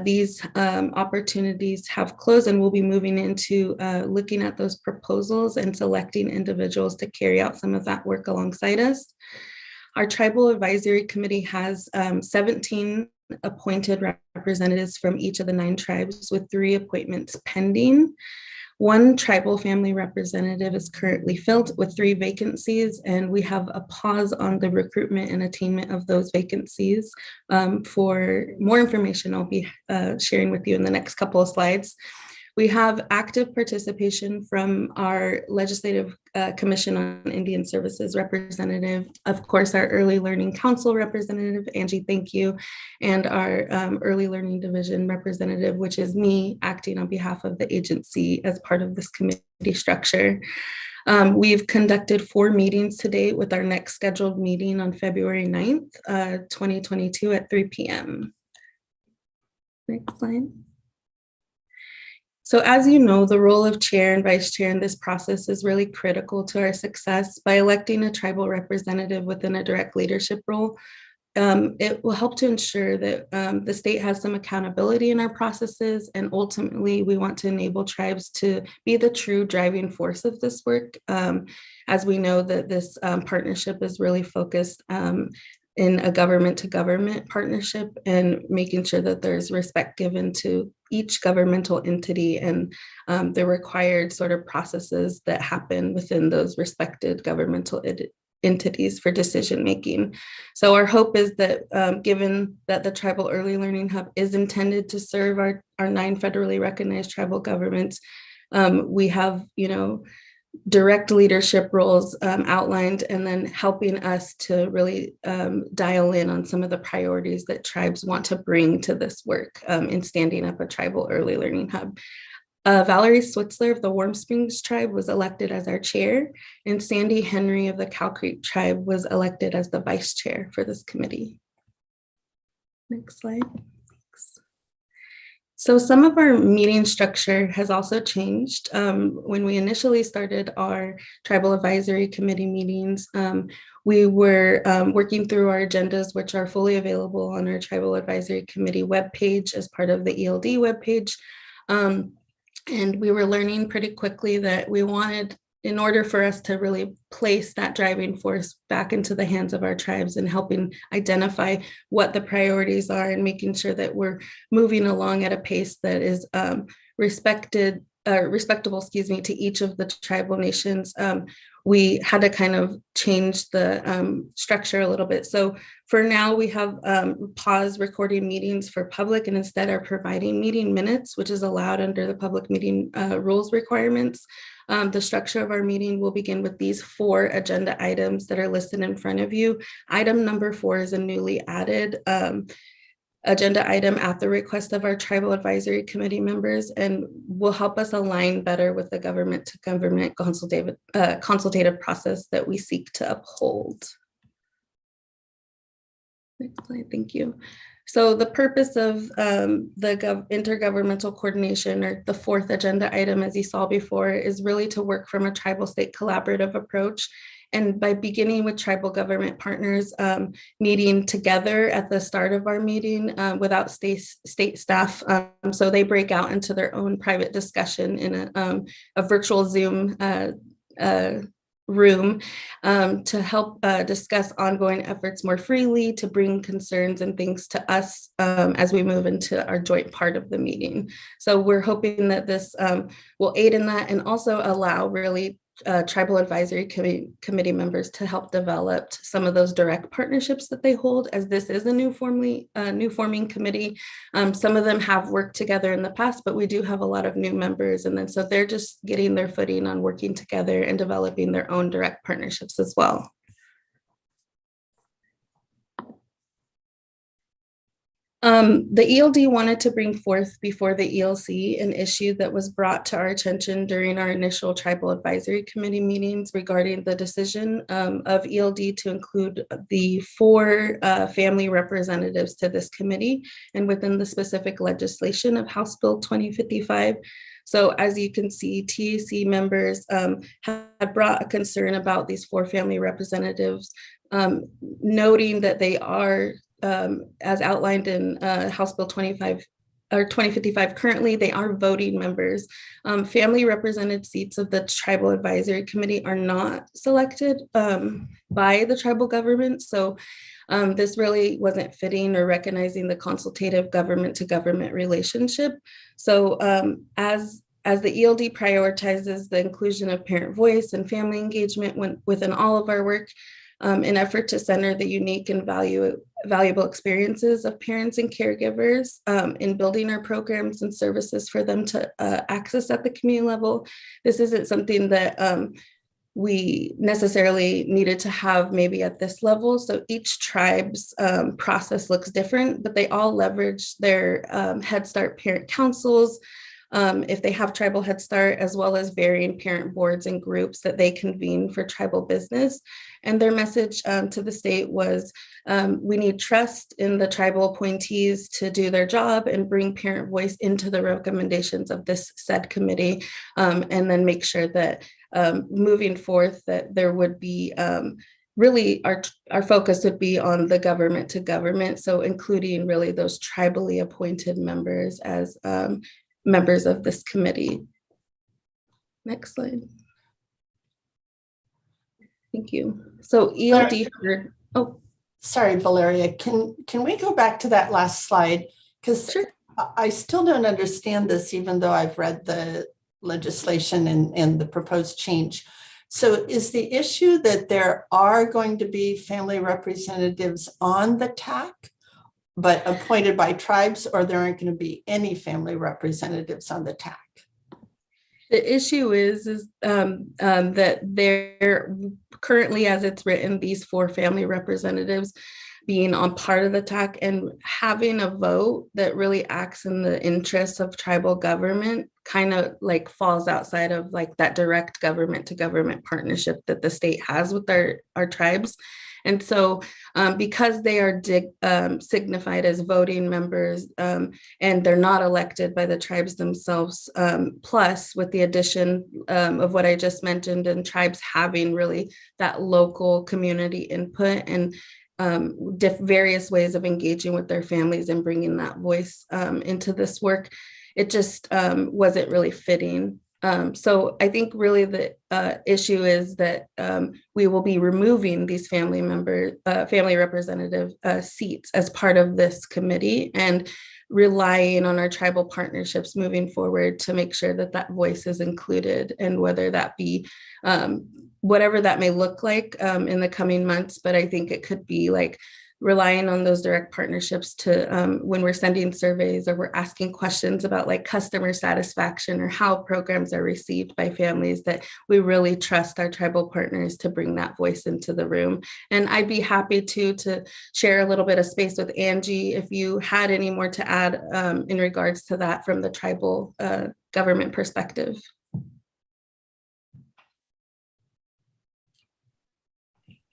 These opportunities have closed, and we'll be moving into looking at those proposals and selecting individuals to carry out some of that work alongside us. Our Tribal Advisory Committee has 17 appointed representatives from each of the 9 tribes, with 3 appointments pending. 1 tribal family representative is currently filled with 3 vacancies, and we have a pause on the recruitment and attainment of those vacancies. For more information, I'll be sharing with you in the next couple of slides. We have active participation from our Legislative Commission on Indian Services representative, of course, our Early Learning Council representative, Angie, thank you, and our Early Learning Division representative, which is me acting on behalf of the agency as part of this committee structure. We've conducted 4 meetings to date, with our next scheduled meeting on February 9th, 2022 at 3 p.m. Next slide. So as you know, the role of chair and vice chair in this process is really critical to our success. By electing a tribal representative within a direct leadership role, it will help to ensure that the state has some accountability in our processes. And ultimately, we want to enable tribes to be the true driving force of this work. As we know that this partnership is really focused in a government to government partnership, and making sure that there's respect given to each governmental entity and the required sort of processes that happen within those respected governmental entities for decision making. So our hope is that given that the Tribal Early Learning Hub is intended to serve our 9 federally recognized tribal governments, we have, direct leadership roles outlined, and then helping us to really dial in on some of the priorities that tribes want to bring to this work in standing up a Tribal Early Learning Hub. Valerie Switzler of the Warm Springs Tribe was elected as our chair, and Sandy Henry of the Cow Creek Tribe was elected as the vice chair for this committee. Next slide. So some of our meeting structure has also changed. When we initially started our Tribal Advisory Committee meetings, we were working through our agendas, which are fully available on our Tribal Advisory Committee webpage as part of the ELD webpage. And we were learning pretty quickly that we wanted, in order for us to really place that driving force back into the hands of our tribes and helping identify what the priorities are and making sure that we're moving along at a pace that is respectable, to each of the tribal nations, we had to kind of change the structure a little bit. So for now, we have paused recording meetings for public and instead are providing meeting minutes, which is allowed under the public meeting rules requirements. The structure of our meeting will begin with these 4 agenda items that are listed in front of you. Item number 4 is a newly added agenda item at the request of our Tribal Advisory Committee members, and will help us align better with the government to government consultative process that we seek to uphold. Next slide, thank you. So the purpose of the Intergovernmental Coordination, or the 4th agenda item, as you saw before, is really to work from a tribal state collaborative approach. And by beginning with tribal government partners meeting together at the start of our meeting without state staff, so they break out into their own private discussion in a virtual Zoom room to help discuss ongoing efforts more freely, to bring concerns and things to us as we move into our joint part of the meeting. So we're hoping that this will aid in that, and also allow really Tribal Advisory Committee members to help develop some of those direct partnerships that they hold, as this is a new forming committee. Some of them have worked together in the past, but we do have a lot of new members, and then so they're just getting their footing on working together and developing their own direct partnerships as well. The ELD wanted to bring forth before the ELC an issue that was brought to our attention during our initial Tribal Advisory Committee meetings regarding the decision of ELD to include the 4 family representatives to this committee and within the specific legislation of House Bill 2055. So as you can see, TAC members had brought a concern about these 4 family representatives, noting that they are as outlined in House Bill 2055 currently, they are voting members. Family represented seats of the Tribal Advisory Committee are not selected by the tribal government. So this really wasn't fitting or recognizing the consultative government to government relationship. So as the ELD prioritizes the inclusion of parent voice and family engagement within all of our work, in effort to center the unique and valuable experiences of parents and caregivers in building our programs and services for them to access at the community level. This isn't something that we necessarily needed to have maybe at this level. So each tribe's process looks different, but they all leverage their Head Start parent councils, if they have Tribal Head Start, as well as varying parent boards and groups that they convene for tribal business. And their message to the state was, we need trust in the tribal appointees to do their job and bring parent voice into the recommendations of this said committee, and then make sure that moving forth that there would be really our focus would be on the government to government. So including really those tribally appointed members as members of this committee. Next slide. Thank you. So ELD heard, oh, sorry, Valeria, can we go back to that last slide? Because sure. I still don't understand this, even though I've read the legislation and the proposed change. So is the issue that there are going to be family representatives on the TAC, but appointed by tribes, or there aren't going to be any family representatives on the TAC? The issue is that there currently, as it's written, these 4 family representatives being on part of the TAC and having a vote that really acts in the interests of tribal government kind of like falls outside of like that direct government to government partnership that the state has with our tribes. And so because they are signified as voting members and they're not elected by the tribes themselves, plus with the addition of what I just mentioned and tribes having really that local community input and various ways of engaging with their families and bringing that voice into this work, it just wasn't really fitting. So I think really the issue is that we will be removing these family representative seats as part of this committee and relying on our tribal partnerships moving forward to make sure that that voice is included, and whether that be whatever that may look like in the coming months. But I think it could be like relying on those direct partnerships to when we're sending surveys or we're asking questions about like customer satisfaction or how programs are received by families, that we really trust our tribal partners to bring that voice into the room. And I'd be happy to share a little bit of space with Angie if you had any more to add in regards to that from the tribal government perspective.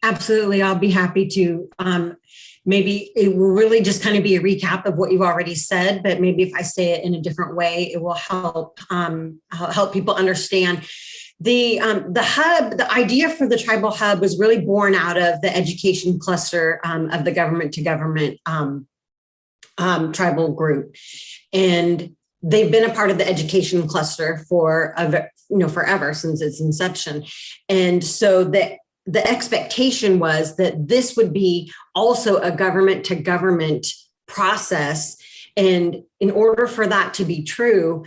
Absolutely, I'll be happy to. Maybe it will really just kind of be a recap of what you've already said, but maybe if I say it in a different way, it will help help people understand. The hub, the idea for the tribal hub was really born out of the education cluster of the government to government tribal group, and they've been a part of the education cluster for forever, since its inception, and so the expectation was that this would be also a government to government process. And in order for that to be true,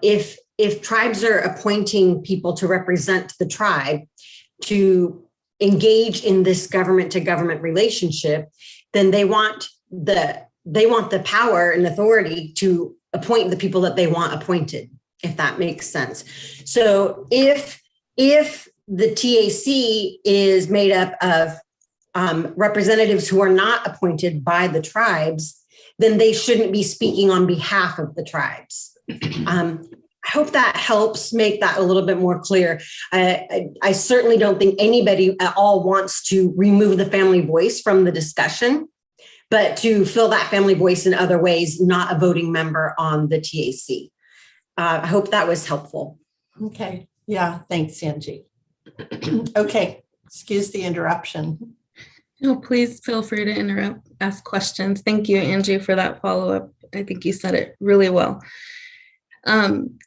if tribes are appointing people to represent the tribe to engage in this government to government relationship, then they want the power and authority to appoint the people that they want appointed, if that makes sense. So if the TAC is made up of representatives who are not appointed by the tribes, then they shouldn't be speaking on behalf of the tribes. I hope that helps make that a little bit more clear. I certainly don't think anybody at all wants to remove the family voice from the discussion, but to fill that family voice in other ways, not a voting member on the TAC. I hope that was helpful. Okay, yeah, thanks, Angie. Okay, excuse the interruption. No, please feel free to interrupt, ask questions. Thank you, Angie, for that follow-up. I think you said it really well.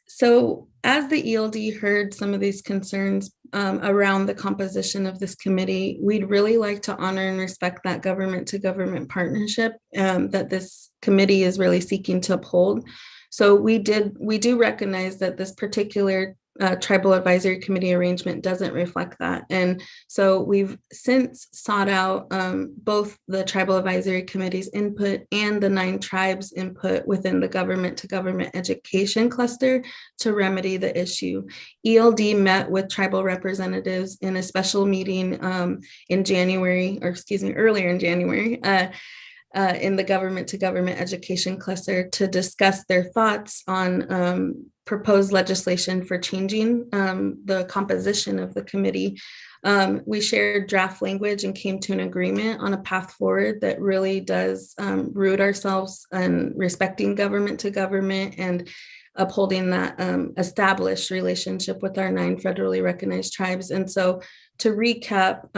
So as the ELD heard some of these concerns around the composition of this committee, we'd really like to honor and respect that government to government partnership that this committee is really seeking to uphold. So we do recognize that this particular tribal advisory committee arrangement doesn't reflect that. And so we've since sought out both the tribal advisory committee's input and the 9 tribes input within the government to government education cluster to remedy the issue. ELD met with tribal representatives in a special meeting in January, or excuse me, earlier in January, in the government to government education cluster to discuss their thoughts on proposed legislation for changing the composition of the committee. We shared draft language and came to an agreement on a path forward that really does root ourselves in respecting government to government and upholding that established relationship with our 9 federally recognized tribes. And so to recap,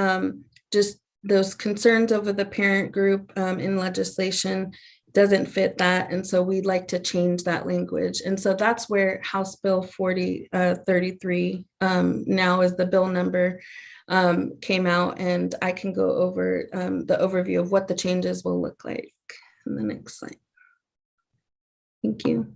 just those concerns over the parent group in legislation doesn't fit that. And so we'd like to change that language. And so that's where House Bill 4033 now is the bill number came out, and I can go over the overview of what the changes will look like in the next slide. Thank you.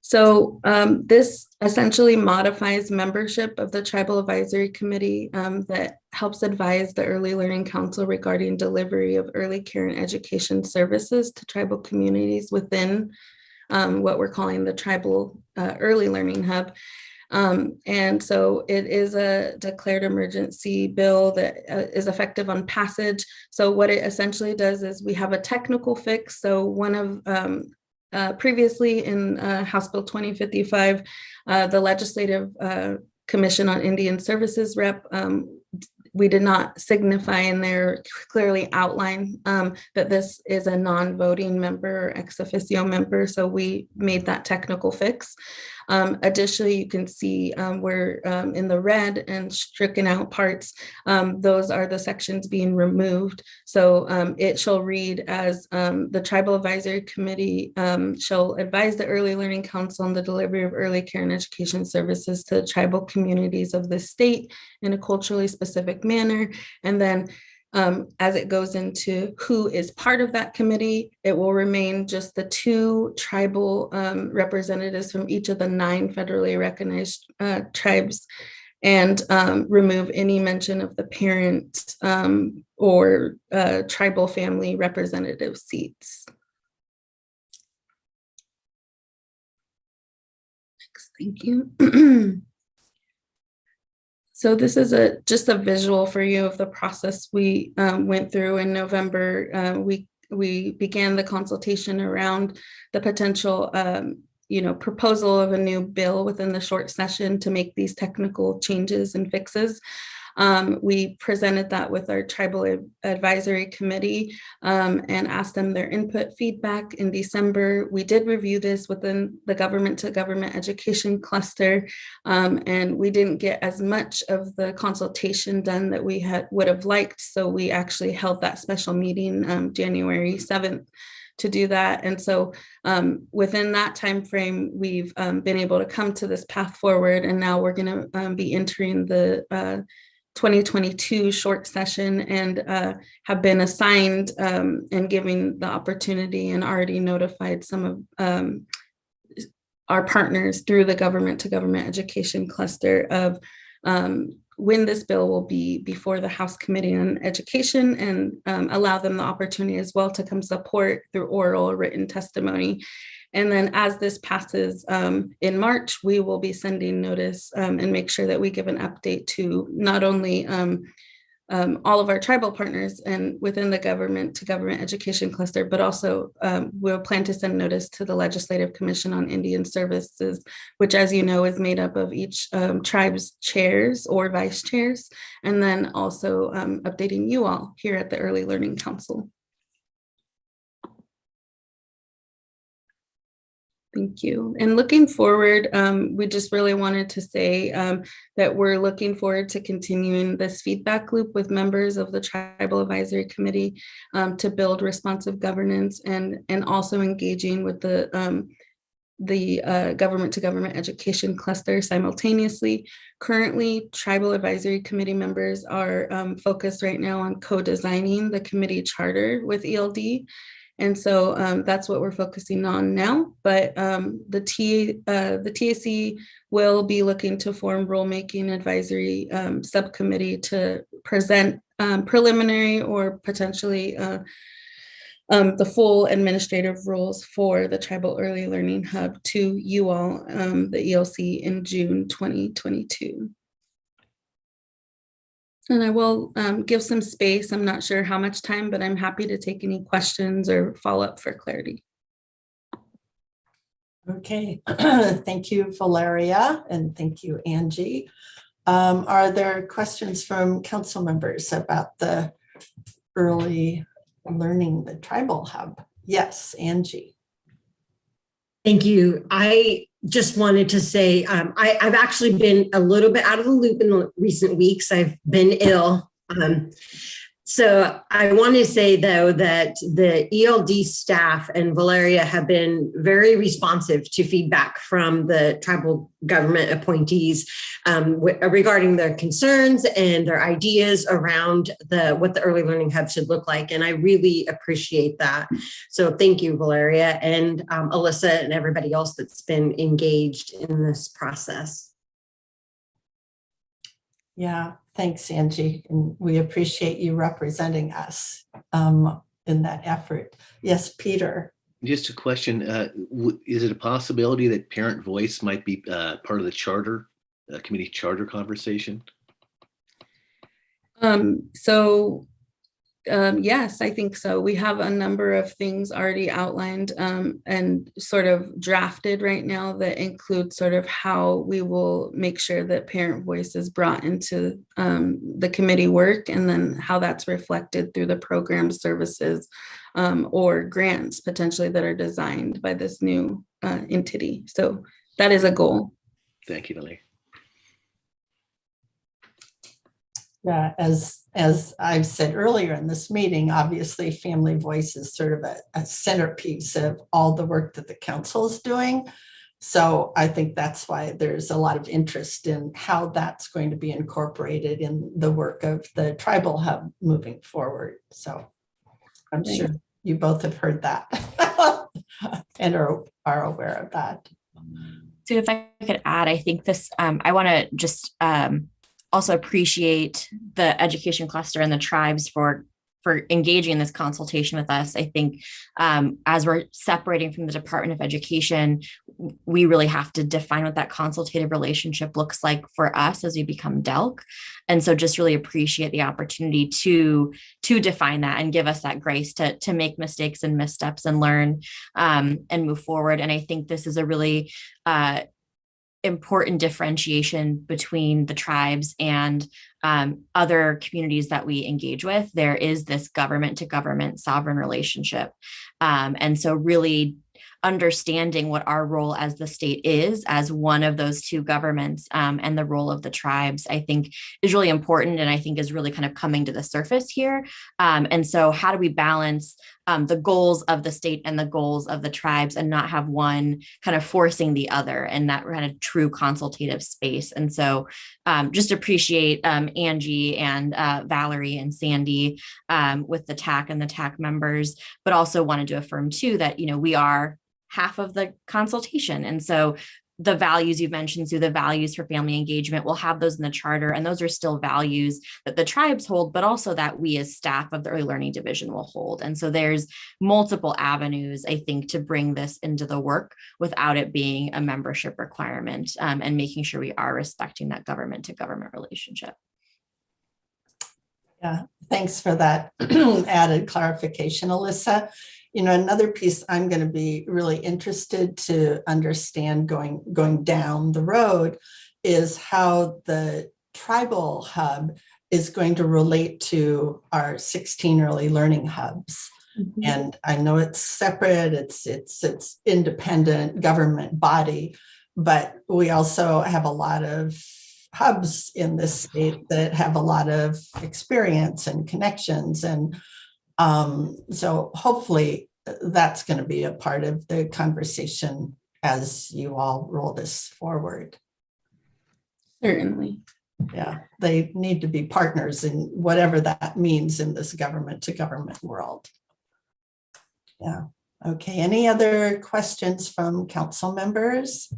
So this essentially modifies membership of the Tribal Advisory Committee that helps advise the Early Learning Council regarding delivery of early care and education services to tribal communities within what we're calling the Tribal Early Learning Hub. And so it is a declared emergency bill that is effective on passage. So what it essentially does is we have a technical fix. So one of previously in House Bill 2055, the Legislative Commission on Indian Services rep, we did not signify in there clearly outline that this is a non-voting member or ex officio member. So we made that technical fix. Additionally, you can see where in the red and stricken out parts, those are the sections being removed. So it shall read as the Tribal Advisory Committee shall advise the Early Learning Council on the delivery of early care and education services to tribal communities of the state in a culturally specific manner. And then as it goes into who is part of that committee, it will remain just the 2 tribal representatives from each of the 9 federally recognized tribes, and remove any mention of the parent or tribal family representative seats. Next, thank you. So this is just a visual for you of the process we went through in November. We began the consultation around the potential proposal of a new bill within the short session to make these technical changes and fixes. We presented that with our Tribal Advisory Committee and asked them their input feedback in December. We did review this within the Government to Government Education Cluster, and we didn't get as much of the consultation done that we would have liked. So we actually held that special meeting January 7th to do that. And so within that time frame, we've been able to come to this path forward, and now we're going to be entering the 2022 short session and have been assigned and given the opportunity and already notified some of our partners through the Government to Government Education Cluster of when this bill will be before the House Committee on Education, and allow them the opportunity as well to come support through oral or written testimony. And then as this passes in March, we will be sending notice and make sure that we give an update to not only all of our tribal partners and within the Government to Government Education Cluster, but also we'll plan to send notice to the Legislative Commission on Indian Services, which, as you know, is made up of each tribe's chairs or vice chairs, and then also updating you all here at the Early Learning Council. Thank you. And looking forward, we just really wanted to say that we're looking forward to continuing this feedback loop with members of the Tribal Advisory Committee to build responsive governance, and also engaging with the Government to Government Education Cluster simultaneously. Currently, Tribal Advisory Committee members are focused right now on co-designing the committee charter with ELD. And so that's what we're focusing on now. But the TAC will be looking to form rulemaking advisory subcommittee to present preliminary or potentially the full administrative rules for the Tribal Early Learning Hub to you all, the ELC, in June 2022. And I will give some space. I'm not sure how much time, but I'm happy to take any questions or follow up for clarity. Okay, thank you, Valeria, and thank you, Angie. Are there questions from council members about the early learning, the tribal hub? Yes, Angie. Thank you. I just wanted to say I've actually been a little bit out of the loop in the recent weeks. I've been ill. So I want to say, though, that the ELD staff and Valeria have been very responsive to feedback from the tribal government appointees regarding their concerns and their ideas around what the early learning hub should look like. And I really appreciate that. So thank you, Valeria, and Alyssa and everybody else that's been engaged in this process. Yeah, thanks, Angie. And we appreciate you representing us in that effort. Yes, Peter. Just a question. Is it a possibility that parent voice might be part of the charter, committee charter conversation? Yes, I think so. We have a number of things already outlined and sort of drafted right now that include sort of how we will make sure that parent voice is brought into the committee work, and then how that's reflected through the program services or grants potentially that are designed by this new entity. So that is a goal. Thank you, Lily. Yeah, as I've said earlier in this meeting, obviously family voice is sort of a centerpiece of all the work that the council is doing. So I think that's why there's a lot of interest in how that's going to be incorporated in the work of the tribal hub moving forward. So I'm sure you both have heard that and are aware of that. So if I could add, I think this, I want to just also appreciate the education cluster and the tribes for engaging in this consultation with us. I think as we're separating from the Department of Education, we really have to define what that consultative relationship looks like for us as we become DELC. And so just really appreciate the opportunity to define that and give us that grace to make mistakes and missteps and learn and move forward. And I think this is a really important differentiation between the tribes and other communities that we engage with. There is this government to government sovereign relationship. And so really understanding what our role as the state is as one of those two governments and the role of the tribes, I think is really important, and I think is really kind of coming to the surface here. And so how do we balance the goals of the state and the goals of the tribes and not have one kind of forcing the other in that kind of true consultative space? And so just appreciate Angie and Valerie and Sandy with the TAC and the TAC members, but also wanted to affirm too that, we are half of the consultation. And so the values you've mentioned, Sue, the values for family engagement, we'll have those in the charter, and those are still values that the tribes hold, but also that we as staff of the early learning division will hold. And so there's multiple avenues, I think, to bring this into the work without it being a membership requirement, and making sure we are respecting that government to government relationship. Yeah, thanks for that added clarification, Alyssa. Another piece I'm going to be really interested to understand going down the road is how the tribal hub is going to relate to our 16 early learning hubs. Mm-hmm. And I know it's separate, it's independent government body, but we also have a lot of hubs in this state that have a lot of experience and connections. And so hopefully that's going to be a part of the conversation as you all roll this forward. Certainly. Yeah, they need to be partners in whatever that means in this government to government world. Yeah. Okay. Any other questions from council members?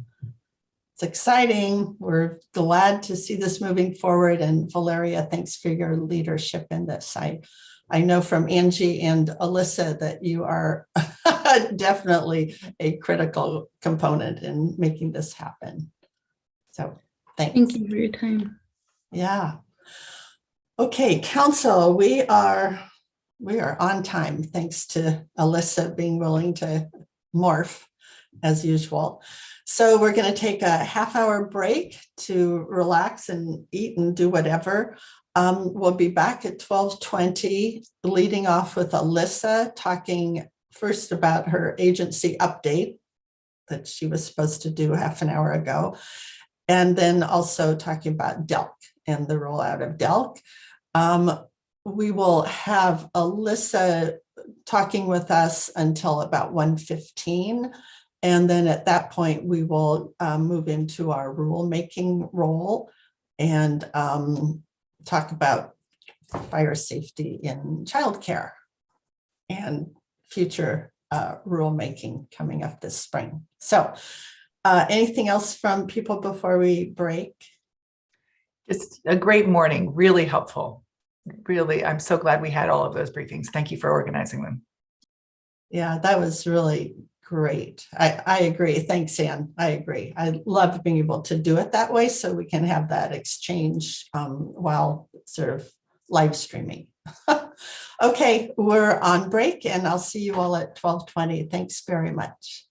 It's exciting. We're glad to see this moving forward. And Valeria, thanks for your leadership in this. I know from Angie and Alyssa that you are definitely a critical component in making this happen. So thanks. Thank you for your time. Yeah. Okay, council, we are on time, thanks to Alyssa being willing to morph as usual. So we're going to take a half-hour break to relax and eat and do whatever. We'll be back at 12:20, leading off with Alyssa talking first about her agency update that she was supposed to do half an hour ago, and then also talking about DELC and the rollout of DELC. We will have Alyssa talking with us until about 1:15. And then at that point, we will move into our rulemaking role and talk about fire safety in childcare and future rulemaking coming up this spring. So anything else from people before we break? Just a great morning, really helpful. Really, I'm so glad we had all of those briefings. Thank you for organizing them. Yeah, that was really great. I agree. Thanks, Ann. I agree. I love being able to do it that way so we can have that exchange while sort of live streaming. Okay, we're on break and I'll see you all at 12:20. Thanks very much.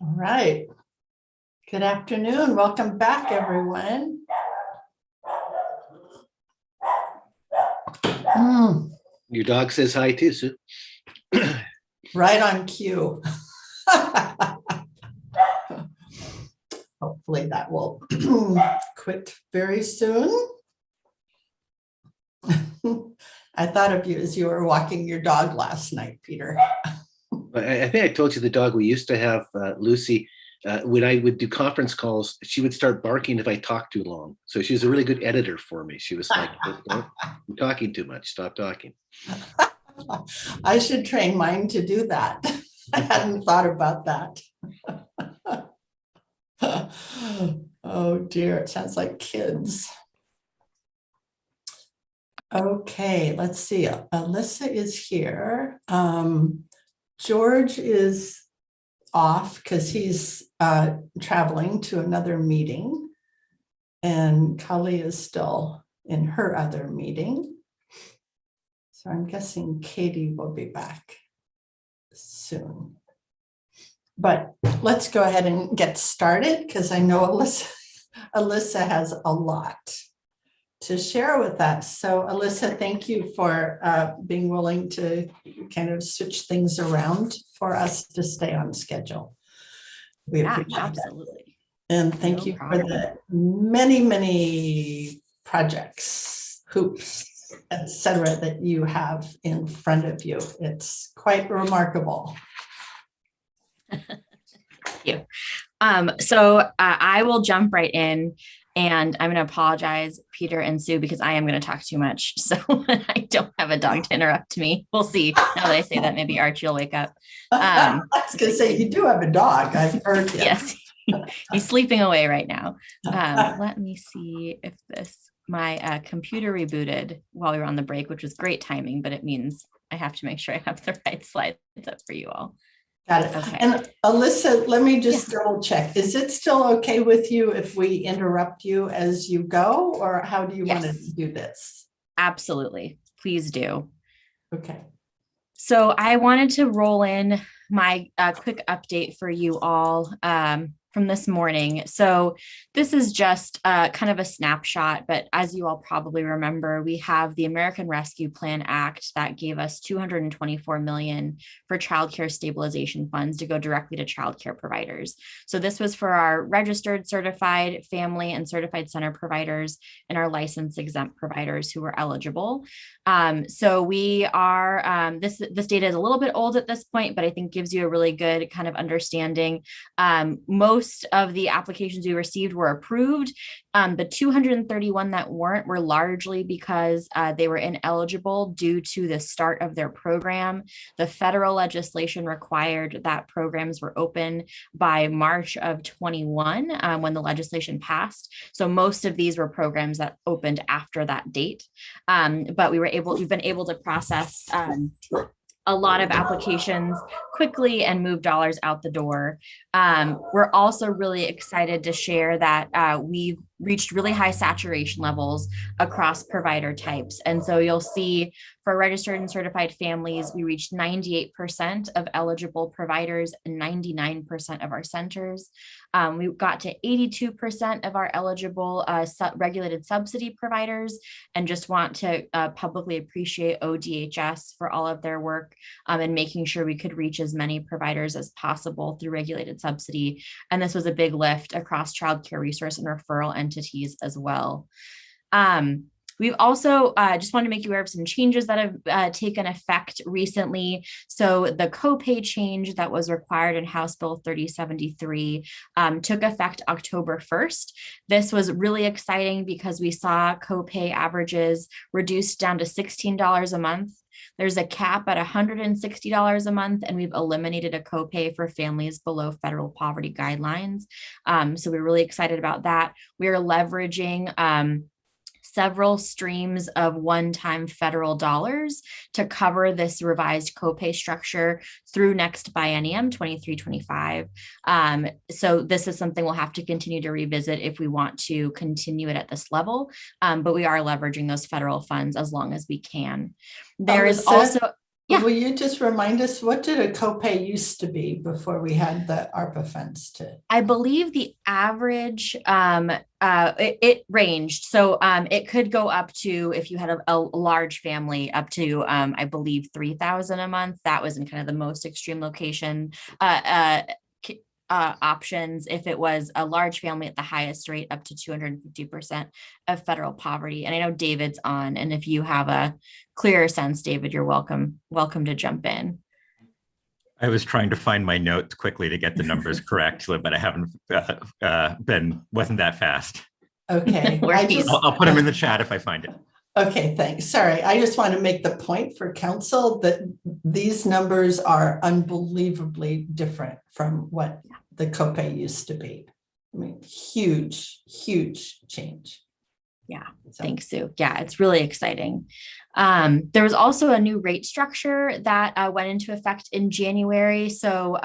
All right. Good afternoon. Welcome back, everyone. Your dog says hi too, Sue. Right on cue. Hopefully that will quit very soon. I thought of you as you were walking your dog last night, Peter. I think I told you the dog we used to have, Lucy, when I would do conference calls, she would start barking if I talked too long. So she was a really good editor for me. She was like, "You're talking too much, stop talking." I should train mine to do that. I hadn't thought about that. Oh dear, it sounds like kids. Okay, let's see. Alyssa is here. George is off because he's traveling to another meeting, and Kali is still in her other meeting. So I'm guessing Katie will be back soon. But let's go ahead and get started because I know Alyssa has a lot to share with us. So Alyssa, thank you for being willing to kind of switch things around for us to stay on schedule. We appreciate absolutely. that. And thank you for the many, many projects, hoops, etc., that you have in front of you. It's quite remarkable. Thank you. So I will jump right in, and I'm going to apologize, Peter and Sue, because I am going to talk too much. So I don't have a dog to interrupt me. We'll see. Now that I say that, maybe Archie will wake up. I was going to say, you do have a dog. I've heard you. Yes, he's sleeping away right now. Let me see if my computer rebooted while we were on the break, which was great timing, but it means I have to make sure I have the right slides up for you all. Got it. Okay. And Alyssa, let me just double check. Is it still okay with you if we interrupt you as you go, or how do you want to do this? Absolutely. Please do. Okay. So I wanted to roll in my quick update for you all from this morning. So this is just kind of a snapshot, but as you all probably remember, we have the American Rescue Plan Act that gave us $224 million for childcare stabilization funds to go directly to childcare providers. So this was for our registered, certified family and certified center providers and our licensed exempt providers who were eligible. So we are, this data is a little bit old at this point, but I think gives you a really good kind of understanding. Most of the applications we received were approved. The 231 that weren't were largely because they were ineligible due to the start of their program. The federal legislation required that programs were open by March of 21 when the legislation passed. So most of these were programs that opened after that date. But we've been able to process a lot of applications quickly and move dollars out the door. We're also really excited to share that we've reached really high saturation levels across provider types. And so you'll see for registered and certified families, we reached 98% of eligible providers and 99% of our centers. We got to 82% of our eligible regulated subsidy providers, and just want to publicly appreciate ODHS for all of their work and making sure we could reach as many providers as possible through regulated subsidy. And this was a big lift across childcare resource and referral entities as well. We've also just want to make you aware of some changes that have taken effect recently. So the copay change that was required in House Bill 3073 took effect October 1st. This was really exciting because we saw copay averages reduced down to $16 a month. There's a cap at $160 a month, and we've eliminated a copay for families below federal poverty guidelines. So we're really excited about that. We are leveraging several streams of one-time federal dollars to cover this revised copay structure through next biennium 23-25. So this is something we'll have to continue to revisit if we want to continue it at this level, but we are leveraging those federal funds as long as we can. There is also, Yeah. Will you just remind us, what did a copay used to be before we had the ARPA funds to? I believe the average, it ranged. So it could go up to, if you had a large family, up to, I believe, 3,000 a month. That was in kind of the most extreme location options. If it was a large family, at the highest rate, up to 250% of federal poverty. And I know David's on, and if you have a clearer sense, David, you're welcome to jump in. I was trying to find my notes quickly to get the numbers correct, but I haven't wasn't that fast. Okay. I'll put them in the chat if I find it. Okay, thanks. Sorry, I just want to make the point for council that these numbers are unbelievably different from what the copay used to be. I mean, huge, huge change. Yeah, thanks, Sue. Yeah, it's really exciting. There was also a new rate structure that went into effect in January. So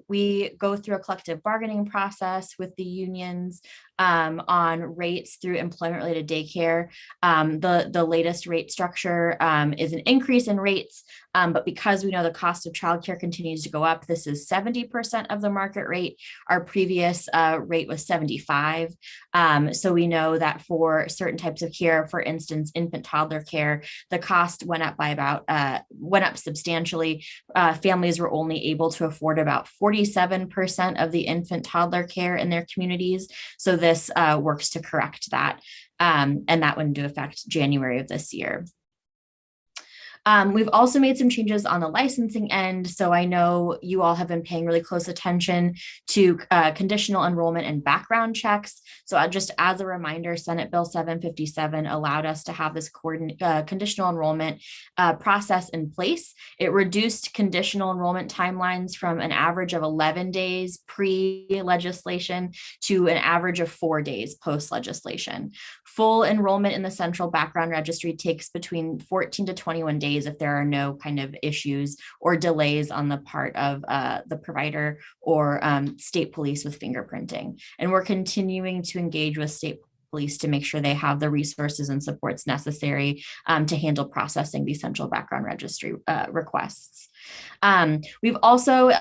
we go through a collective bargaining process with the unions on rates through employment-related daycare. The latest rate structure is an increase in rates, but because we know the cost of childcare continues to go up, this is 70% of the market rate. Our previous rate was 75. So we know that for certain types of care, for instance, infant toddler care, the cost went up by went up substantially. Families were only able to afford about 47% of the infant toddler care in their communities. So this works to correct that. And that went into effect January of this year. We've also made some changes on the licensing end. So I know you all have been paying really close attention to conditional enrollment and background checks. So just as a reminder, Senate Bill 757 allowed us to have this conditional enrollment process in place. It reduced conditional enrollment timelines from an average of 11 days pre-legislation to an average of 4 days post-legislation. Full enrollment in the Central Background Registry takes between 14 to 21 days if there are no kind of issues or delays on the part of the provider or state police with fingerprinting. And we're continuing to engage with state police to make sure they have the resources and supports necessary to handle processing these Central Background Registry requests. We've also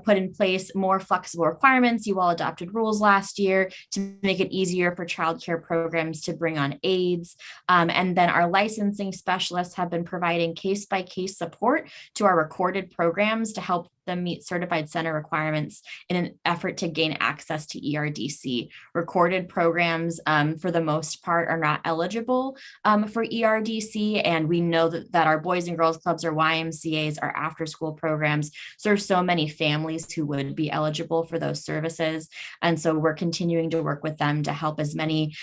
put in place more flexible requirements. You all adopted rules last year to make it easier for childcare programs to bring on aides. And then our licensing specialists have been providing case-by-case support to our recorded programs to help them meet certified center requirements in an effort to gain access to ERDC. Recorded programs, for the most part, are not eligible for ERDC, and we know that our Boys and Girls Clubs or YMCAs are after-school programs. So there's so many families who would be eligible for those services, and so we're continuing to work with them to help as many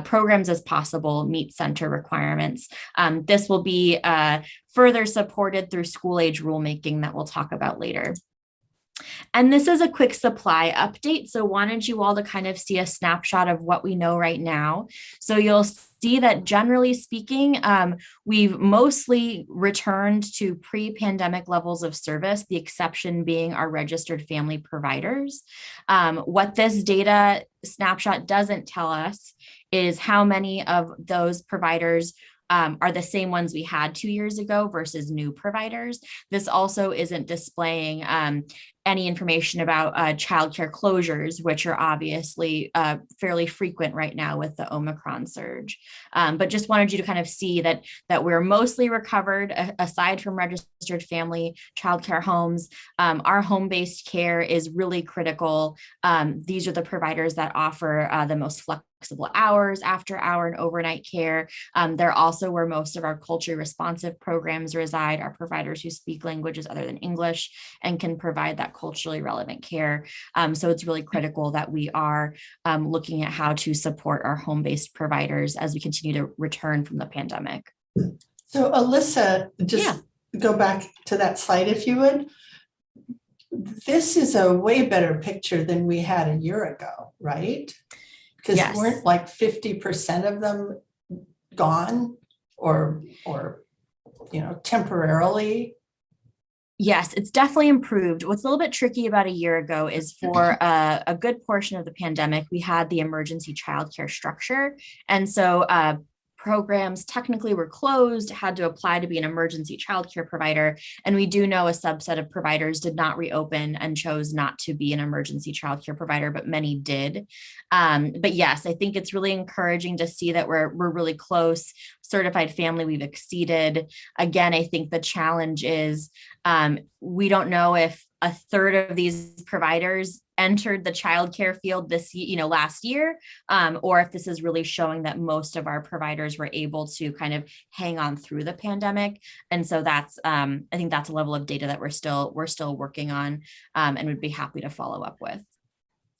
programs as possible meet center requirements. This will be further supported through school age rulemaking that we'll talk about later. And this is a quick supply update. So wanted you all to kind of see a snapshot of what we know right now. So you'll see that generally speaking, we've mostly returned to pre-pandemic levels of service, the exception being our registered family providers. What this data snapshot doesn't tell us is how many of those providers are the same ones we had 2 years ago versus new providers. This also isn't displaying any information about childcare closures, which are obviously fairly frequent right now with the Omicron surge. But just wanted you to kind of see that we're mostly recovered aside from registered family childcare homes. Our home-based care is really critical. These are the providers that offer the most flexible hours, after hour and overnight care. They're also where most of our culturally responsive programs reside, are providers who speak languages other than English and can provide that culturally relevant care. So it's really critical that we are looking at how to support our home-based providers as we continue to return from the pandemic. So Alyssa, just go back to that slide if you would. This is a way better picture than we had a year ago, right? Because weren't like 50% of them gone or temporarily? Yes, it's definitely improved. What's a little bit tricky about a year ago is for a good portion of the pandemic, we had the emergency childcare structure. And so programs technically were closed, had to apply to be an emergency childcare provider. And we do know a subset of providers did not reopen and chose not to be an emergency childcare provider, but many did. But yes, I think it's really encouraging to see that we're really close. Certified family, we've exceeded. Again, I think the challenge is we don't know if a third of these providers entered the childcare field last year, or if this is really showing that most of our providers were able to kind of hang on through the pandemic. And so that's, I think that's a level of data that we're still working on, and would be happy to follow up with.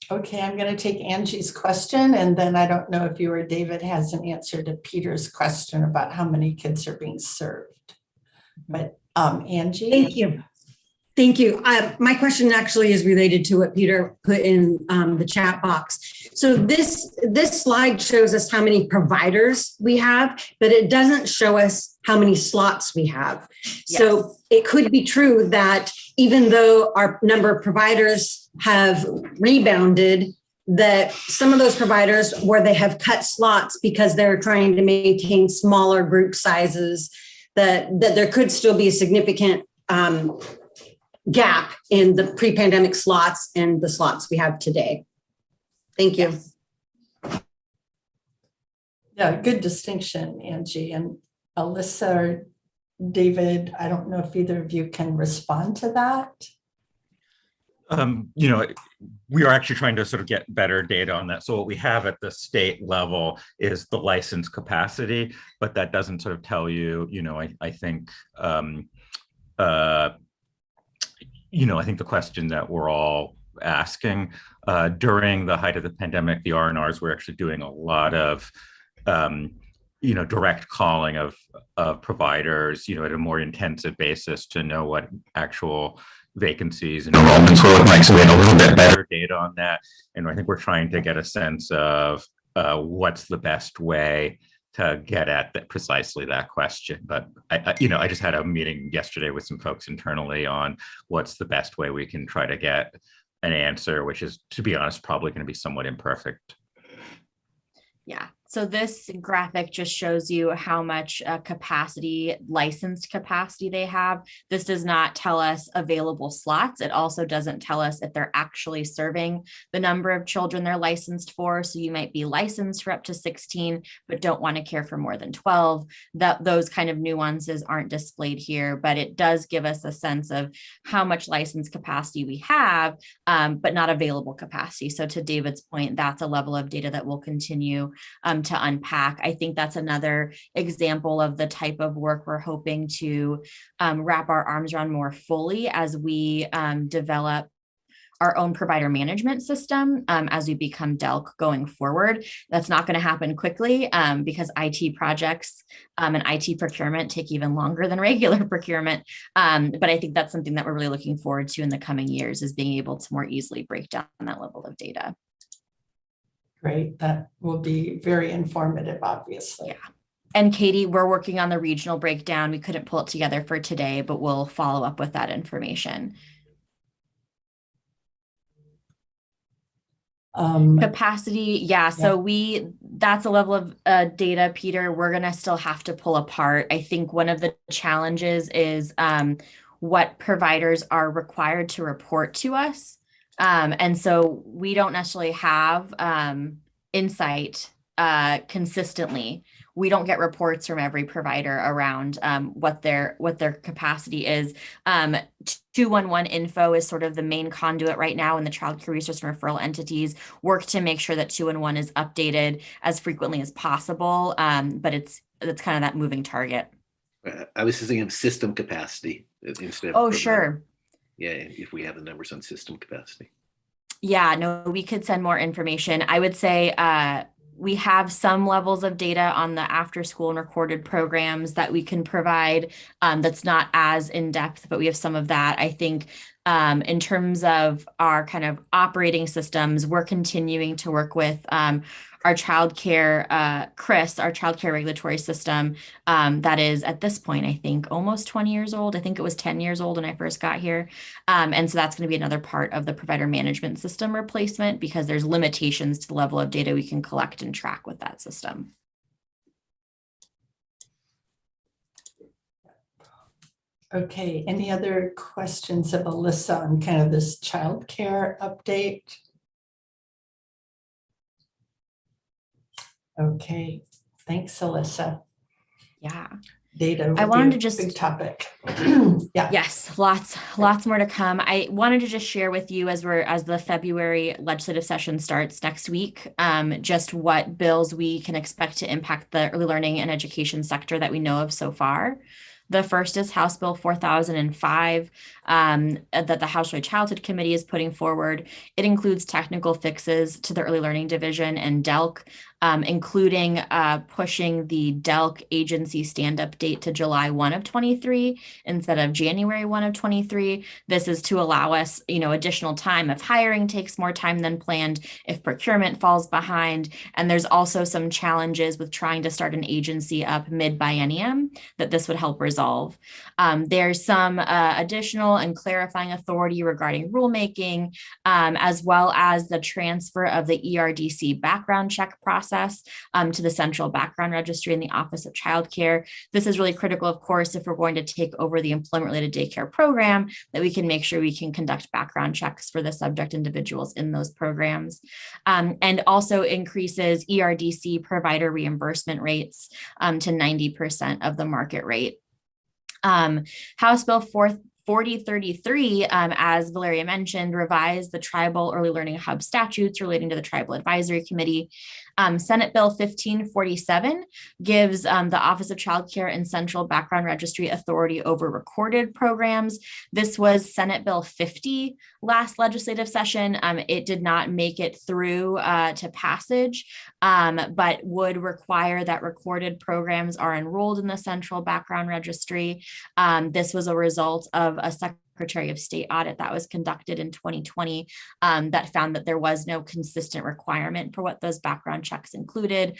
Okay, I'm going to take Angie's question, and then I don't know if you or David has an answer to Peter's question about how many kids are being served. But Angie. Thank you. Thank you. My question actually is related to what Peter put in the chat box. So this slide shows us how many providers we have, but it doesn't show us how many slots we have. Yes. So it could be true that even though our number of providers have rebounded, that some of those providers where they have cut slots because they're trying to maintain smaller group sizes, that there could still be a significant gap in the pre-pandemic slots and the slots we have today. Thank you. Yes. Yeah, good distinction, Angie. And Alyssa or David, I don't know if either of you can respond to that. We are actually trying to sort of get better data on that. So what we have at the state level is the license capacity, but that doesn't sort of tell you, I think, I think the question that we're all asking during the height of the pandemic, the R&Rs were actually doing a lot of, direct calling of providers, at a more intensive basis to know what actual vacancies and enrollments were looking like. So we had a little bit better data on that. And I think we're trying to get a sense of what's the best way to get at precisely that question. But I just had a meeting yesterday with some folks internally on what's the best way we can try to get an answer, which is, to be honest, probably going to be somewhat imperfect. Yeah. So this graphic just shows you how much licensed capacity they have. This does not tell us available slots. It also doesn't tell us if they're actually serving the number of children they're licensed for. So you might be licensed for up to 16, but don't want to care for more than 12. Those kind of nuances aren't displayed here, but it does give us a sense of how much licensed capacity we have, but not available capacity. So to David's point, that's a level of data that we'll continue to unpack. I think that's another example of the type of work we're hoping to wrap our arms around more fully as we develop our own provider management system as we become DELC going forward. That's not going to happen quickly because IT projects and IT procurement take even longer than regular procurement. But I think that's something that we're really looking forward to in the coming years, is being able to more easily break down that level of data. Great. That will be very informative, obviously. Yeah. And Katie, we're working on the regional breakdown. We couldn't pull it together for today, but we'll follow up with that information. Capacity. Yeah. So that's a level of data, Peter, we're going to still have to pull apart. I think one of the challenges is what providers are required to report to us. And so we don't necessarily have insight consistently. We don't get reports from every provider around what their capacity is. 211 info is sort of the main conduit right now, and the child care resource and referral entities work to make sure that 211 is updated as frequently as possible. But it's kind of that moving target. I was thinking of system capacity instead of. Oh, sure. Yeah, if we have the numbers on system capacity. Yeah, no, we could send more information. I would say we have some levels of data on the after school and recorded programs that we can provide that's not as in depth, but we have some of that. I think in terms of our kind of operating systems, we're continuing to work with our childcare, CRIS, our childcare regulatory system, that is at this point, I think, almost 20 years old. I think it was 10 years old when I first got here. And so that's going to be another part of the provider management system replacement, because there's limitations to the level of data we can collect and track with that system. Okay, any other questions of Alyssa on kind of this childcare update? Okay, thanks, Alyssa. Yeah. Data I will wanted be to a just big topic. Yeah. Yes, lots more to come. I wanted to just share with you as the February legislative session starts next week, just what bills we can expect to impact the early learning and education sector that we know of so far. The first is House Bill 4005 that the House Early Childhood Committee is putting forward. It includes technical fixes to the Early Learning Division and DELC, including pushing the DELC agency stand-up date to July 1 of 23 instead of January 1 of 23. This is to allow us, additional time if hiring takes more time than planned, if procurement falls behind. And there's also some challenges with trying to start an agency up mid-biennium that this would help resolve. There's some additional and clarifying authority regarding rulemaking, as well as the transfer of the ERDC background check process to the Central Background Registry in the Office of Child Care. This is really critical, of course, if we're going to take over the employment-related daycare program, that we can make sure we can conduct background checks for the subject individuals in those programs, and also increases ERDC provider reimbursement rates to 90% of the market rate. House Bill 4033, as Valeria mentioned, revised the Tribal Early Learning Hub statutes relating to the Tribal Advisory Committee. Senate Bill 1547 gives the Office of Child Care and Central Background Registry authority over recorded programs. This was Senate Bill 50 last legislative session. It did not make it through to passage, but would require that recorded programs are enrolled in the Central Background Registry. This was a result of a Secretary of State audit that was conducted in 2020 that found that there was no consistent requirement for what those background checks included,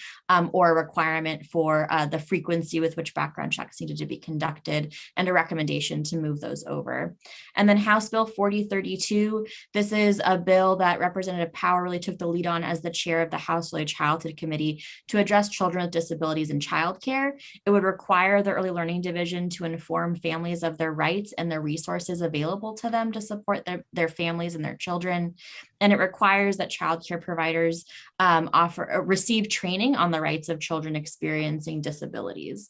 or a requirement for the frequency with which background checks needed to be conducted, and a recommendation to move those over. And then House Bill 4032, this is a bill that Representative Power really took the lead on as the chair of the House Early Childhood Committee to address children with disabilities in childcare. It would require the Early Learning Division to inform families of their rights and the resources available to them to support their families and their children. And it requires that childcare providers receive training on the rights of children experiencing disabilities.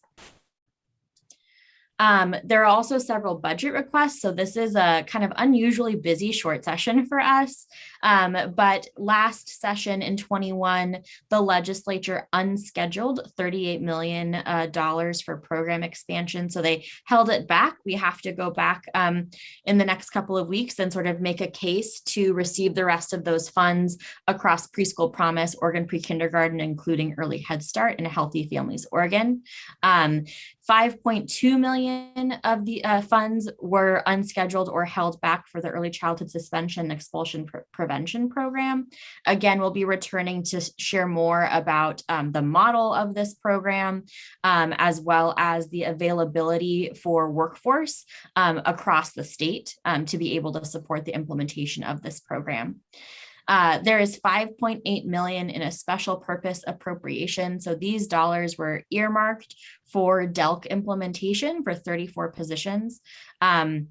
There are also several budget requests. So this is a kind of unusually busy short session for us. But last session in 21, the legislature unscheduled $38 million for program expansion. So they held it back. We have to go back in the next couple of weeks and sort of make a case to receive the rest of those funds across Preschool Promise, Oregon Pre-Kindergarten, including Early Head Start, and Healthy Families Oregon. 5.2 million of the funds were unscheduled or held back for the Early Childhood Suspension and Expulsion Prevention Program. Again, we'll be returning to share more about the model of this program, as well as the availability for workforce across the state to be able to support the implementation of this program. There is $5.8 million in a special purpose appropriation. So these dollars were earmarked for DELC implementation for 34 positions. And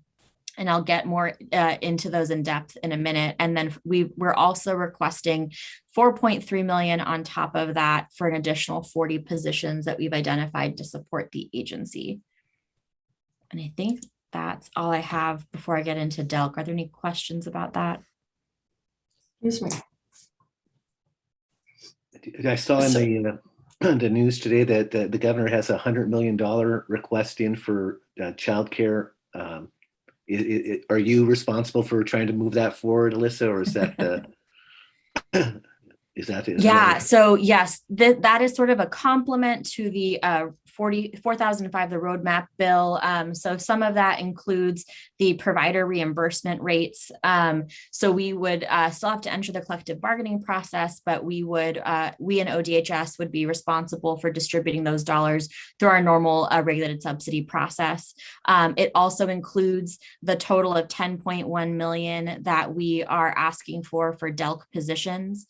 I'll get more into those in depth in a minute. And then we're also requesting $4.3 million on top of that for an additional 40 positions that we've identified to support the agency. And I think that's all I have before I get into DELC. Are there any questions about that? Excuse me. I saw in the news today that the governor has a $100 million request in for childcare. Are you responsible for trying to move that forward, Alyssa, or is that the? Yeah, so yes, that is sort of a complement to the 4005, the roadmap bill. So some of that includes the provider reimbursement rates. So we would still have to enter the collective bargaining process, but we and ODHS would be responsible for distributing those dollars through our normal regulated subsidy process. It also includes the total of $10.1 million that we are asking for DELC positions.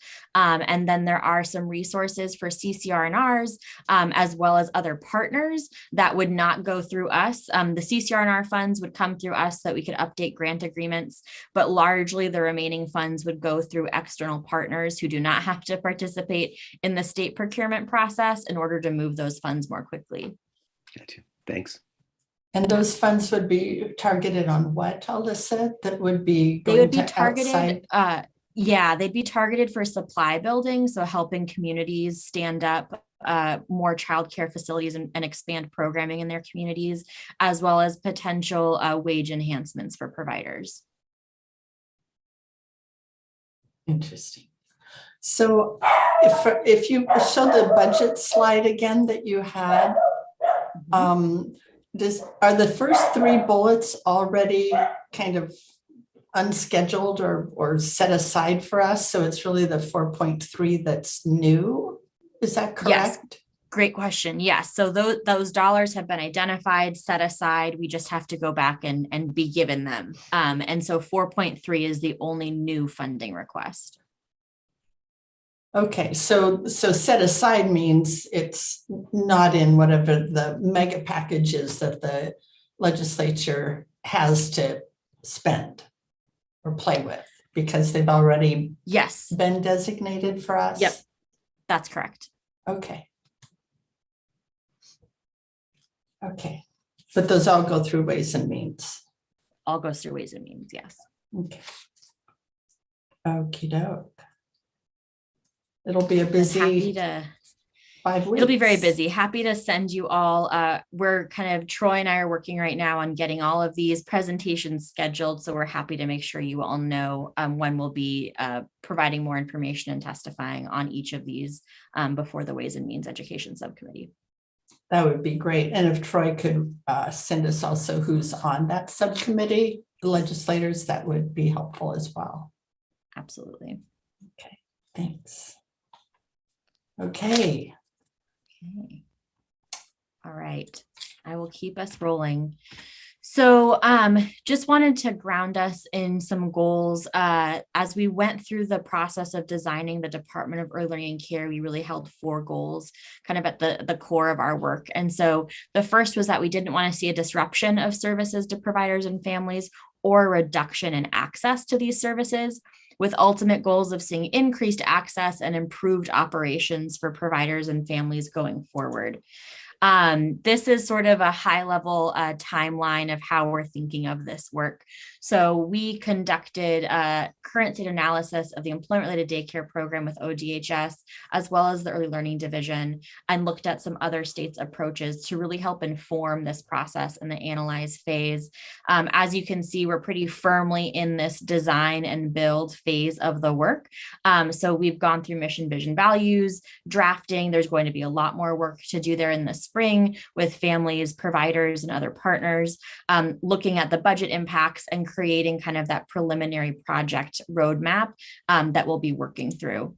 And then there are some resources for CCR&Rs, as well as other partners that would not go through us. The CCR&R funds would come through us so that we could update grant agreements, but largely the remaining funds would go through external partners who do not have to participate in the state procurement process in order to move those funds more quickly. Gotcha. Thanks. And those funds would be targeted on what, Alyssa? That would be They going would be to targeted, outside? yeah, they'd be targeted for supply building, so helping communities stand up more childcare facilities and expand programming in their communities, as well as potential wage enhancements for providers. Interesting. So if you show the budget slide again that you had, are the first three bullets already kind of unscheduled or set aside for us? So it's really the 4.3 that's new. Is that correct? Yes. Great question. Yes. So those dollars have been identified, set aside. We just have to go back and be given them. And so 4.3 is the only new funding request. Okay, so set aside means it's not in whatever the mega package is that the legislature has to spend or play with, because they've already been designated for us? Yep, that's correct. Okay. Okay, but those all go through Ways and Means? All goes through Ways and Means, yes. Okay. Okie doke. It'll be a busy 5 weeks. It'll be very busy. Happy to send you all. We're kind of, Troy and I are working right now on getting all of these presentations scheduled. So we're happy to make sure you all know when we'll be providing more information and testifying on each of these before the Ways and Means Education Subcommittee. That would be great. And if Troy could send us also who's on that subcommittee, the legislators, that would be helpful as well. Absolutely. Okay, thanks. Okay. All right. I will keep us rolling. So just wanted to ground us in some goals. As we went through the process of designing the Department of Early Learning and Care, we really held 4 goals kind of at the core of our work. And so the first was that we didn't want to see a disruption of services to providers and families or a reduction in access to these services, with ultimate goals of seeing increased access and improved operations for providers and families going forward. This is sort of a high-level timeline of how we're thinking of this work. So we conducted a current state analysis of the employment-related daycare program with ODHS, as well as the Early Learning Division, and looked at some other states' approaches to really help inform this process in the analyze phase. As you can see, we're pretty firmly in this design and build phase of the work. So we've gone through mission, vision, values, drafting. There's going to be a lot more work to do there in the spring with families, providers, and other partners, looking at the budget impacts and creating kind of that preliminary project roadmap that we'll be working through.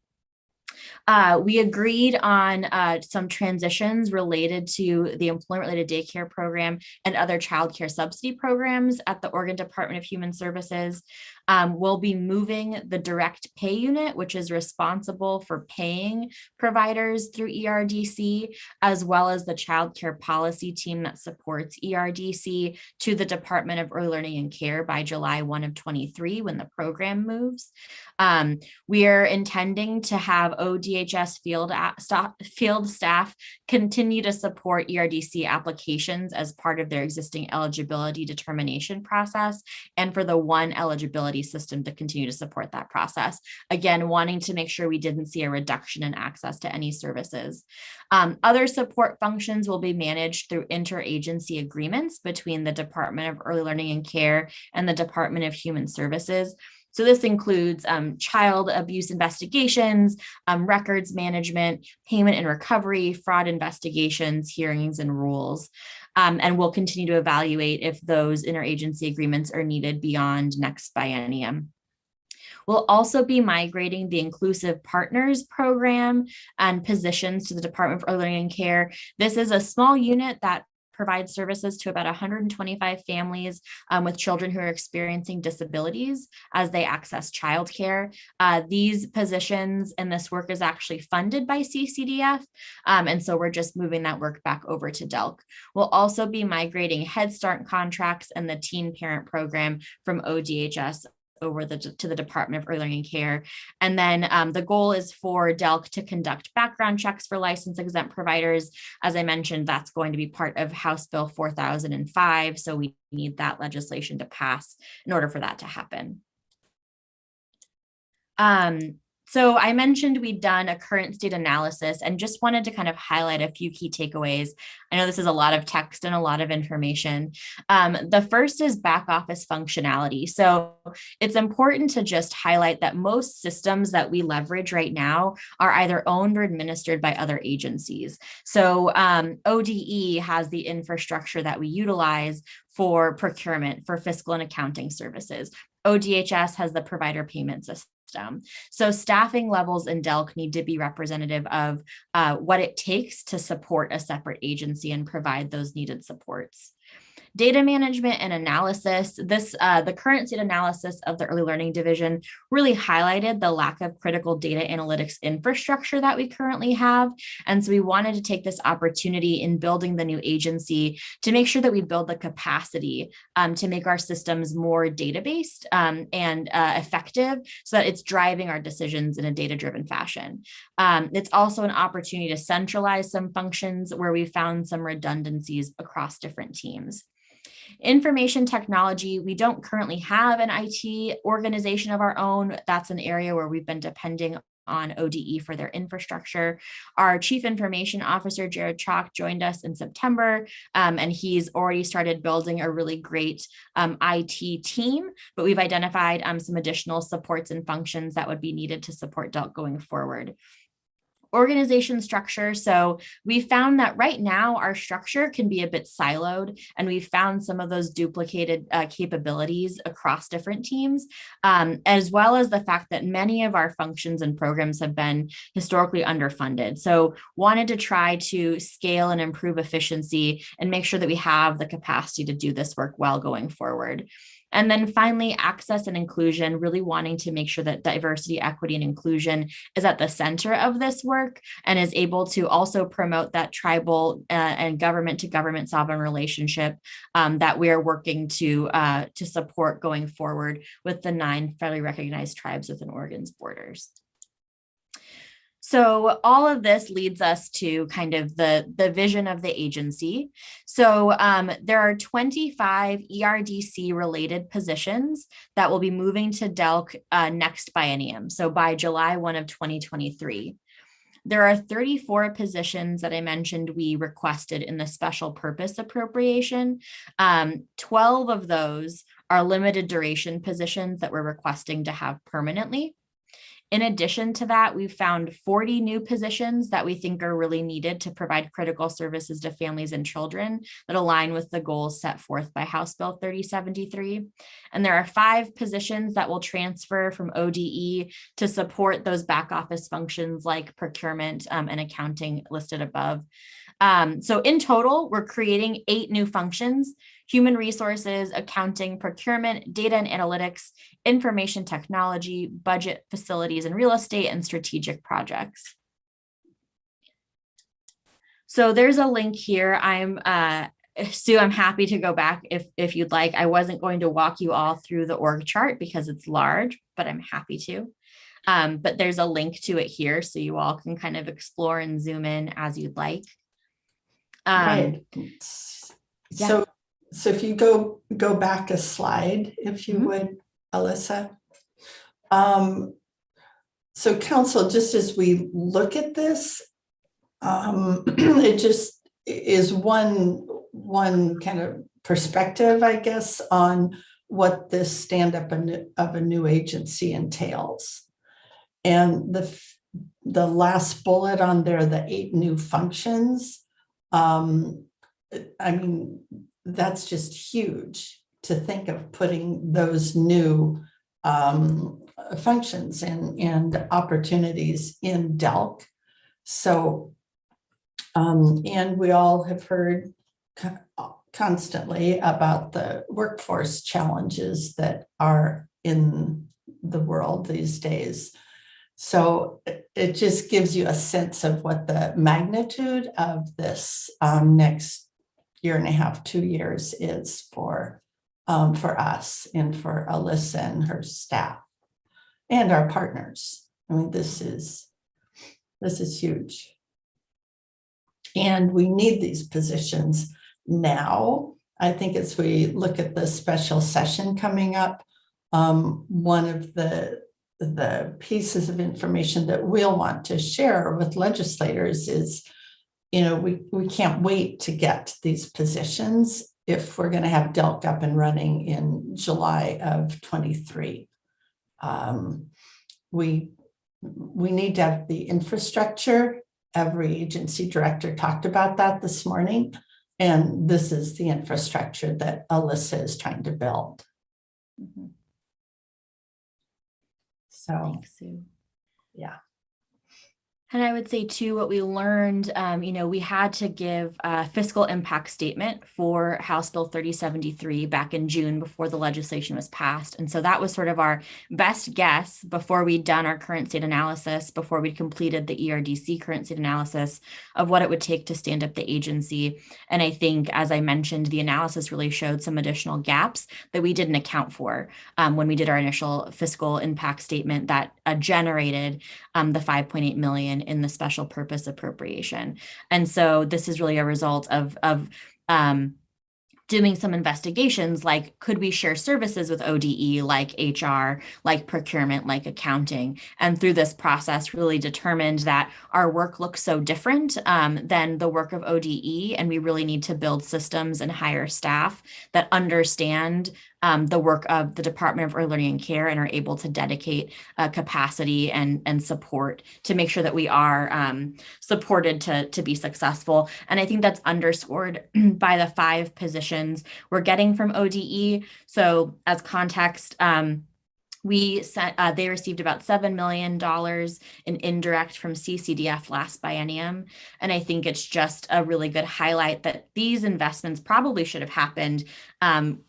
We agreed on some transitions related to the employment-related daycare program and other childcare subsidy programs at the Oregon Department of Human Services. We'll be moving the direct pay unit, which is responsible for paying providers through ERDC, as well as the childcare policy team that supports ERDC, to the Department of Early Learning and Care by July 1 of 23, when the program moves. We are intending to have ODHS field staff continue to support ERDC applications as part of their existing eligibility determination process, and for the one eligibility system to continue to support that process. Again, wanting to make sure we didn't see a reduction in access to any services. Other support functions will be managed through interagency agreements between the Department of Early Learning and Care and the Department of Human Services. So this includes child abuse investigations, records management, payment and recovery, fraud investigations, hearings, and rules. And we'll continue to evaluate if those interagency agreements are needed beyond next biennium. We'll also be migrating the Inclusive Partners program and positions to the Department of Early Learning and Care. This is a small unit that provide services to about 125 families with children who are experiencing disabilities as they access childcare. These positions and this work is actually funded by CCDF. And so we're just moving that work back over to DELC. We'll also be migrating Head Start contracts and the Teen Parent Program from ODHS over to the Department of Early Learning Care. And then the goal is for DELC to conduct background checks for license exempt providers. As I mentioned, that's going to be part of House Bill 4005. So we need that legislation to pass in order for that to happen. So I mentioned we'd done a current state analysis and just wanted to kind of highlight a few key takeaways. I know this is a lot of text and a lot of information. The first is back office functionality. So it's important to just highlight that most systems that we leverage right now are either owned or administered by other agencies. So ODE has the infrastructure that we utilize for procurement, for fiscal and accounting services. ODHS has the provider payment system. So staffing levels in DELC need to be representative of what it takes to support a separate agency and provide those needed supports. Data management and analysis. The current state analysis of the Early Learning Division really highlighted the lack of critical data analytics infrastructure that we currently have. And so we wanted to take this opportunity in building the new agency to make sure that we build the capacity to make our systems more data-based and effective so that it's driving our decisions in a data-driven fashion. It's also an opportunity to centralize some functions where we found some redundancies across different teams. Information technology, we don't currently have an IT organization of our own. That's an area where we've been depending on ODE for their infrastructure. Our Chief Information Officer, Jared Chalk, joined us in September, and he's already started building a really great IT team, but we've identified some additional supports and functions that would be needed to support DELC going forward. Organization structure. So we found that right now our structure can be a bit siloed, and we've found some of those duplicated capabilities across different teams, as well as the fact that many of our functions and programs have been historically underfunded. So wanted to try to scale and improve efficiency and make sure that we have the capacity to do this work well going forward. And then finally, access and inclusion, really wanting to make sure that diversity, equity, and inclusion is at the center of this work and is able to also promote that tribal and government to government sovereign relationship that we are working to support going forward with the 9 federally recognized tribes within Oregon's borders. So all of this leads us to kind of the vision of the agency. So there are 25 ERDC related positions that will be moving to DELC next biennium. So by July 1 of 2023. There are 34 positions that I mentioned we requested in the special purpose appropriation. 12 of those are limited duration positions that we're requesting to have permanently. In addition to that, we've found 40 new positions that we think are really needed to provide critical services to families and children that align with the goals set forth by House Bill 3073. And there are 5 positions that will transfer from ODE to support those back office functions like procurement and accounting listed above. So in total, we're creating 8 new functions: human resources, accounting, procurement, data and analytics, information technology, budget, facilities and real estate, and strategic projects. So there's a link here. Sue, I'm happy to go back if you'd like. I wasn't going to walk you all through the org chart because it's large, but I'm happy to. But there's a link to it here so you all can kind of explore and zoom in as you'd like. Right. Yeah. So if you go back a slide, if you would, Alyssa. So council, just as we look at this, it just is one kind of perspective, I guess, on what this stand-up of a new agency entails. And the last bullet on there, the 8 new functions, I mean, that's just huge to think of putting those new functions and opportunities in DELC. So, and we all have heard constantly about the workforce challenges that are in the world these days. So it just gives you a sense of what the magnitude of this next year and a half, 2 years is for us and for Alyssa and her staff and our partners. I mean, this is huge. And we need these positions now. I think as we look at the special session coming up, one of the pieces of information that we'll want to share with legislators is, we can't wait to get these positions if we're going to have DELC up and running in July of 23. We need to have the infrastructure. Every agency director talked about that this morning. And this is the infrastructure that Alyssa is trying to build. Mhm. So, Thanks, Sue. yeah. And I would say too, what we learned, we had to give a fiscal impact statement for House Bill 3073 back in June before the legislation was passed. And so that was sort of our best guess before we'd done our current state analysis, before we'd completed the ERDC current state analysis of what it would take to stand up the agency. And I think, as I mentioned, the analysis really showed some additional gaps that we didn't account for when we did our initial fiscal impact statement that generated the 5.8 million in the special purpose appropriation. And so this is really a result of doing some investigations, like could we share services with ODE, like HR, like procurement, like accounting, and through this process really determined that our work looks so different than the work of ODE, and we really need to build systems and hire staff that understand the work of the Department of Early Learning and Care and are able to dedicate capacity and support to make sure that we are supported to be successful. And I think that's underscored by the 5 positions we're getting from ODE. So as context, they received about $7 million in indirect from CCDF last biennium. And I think it's just a really good highlight that these investments probably should have happened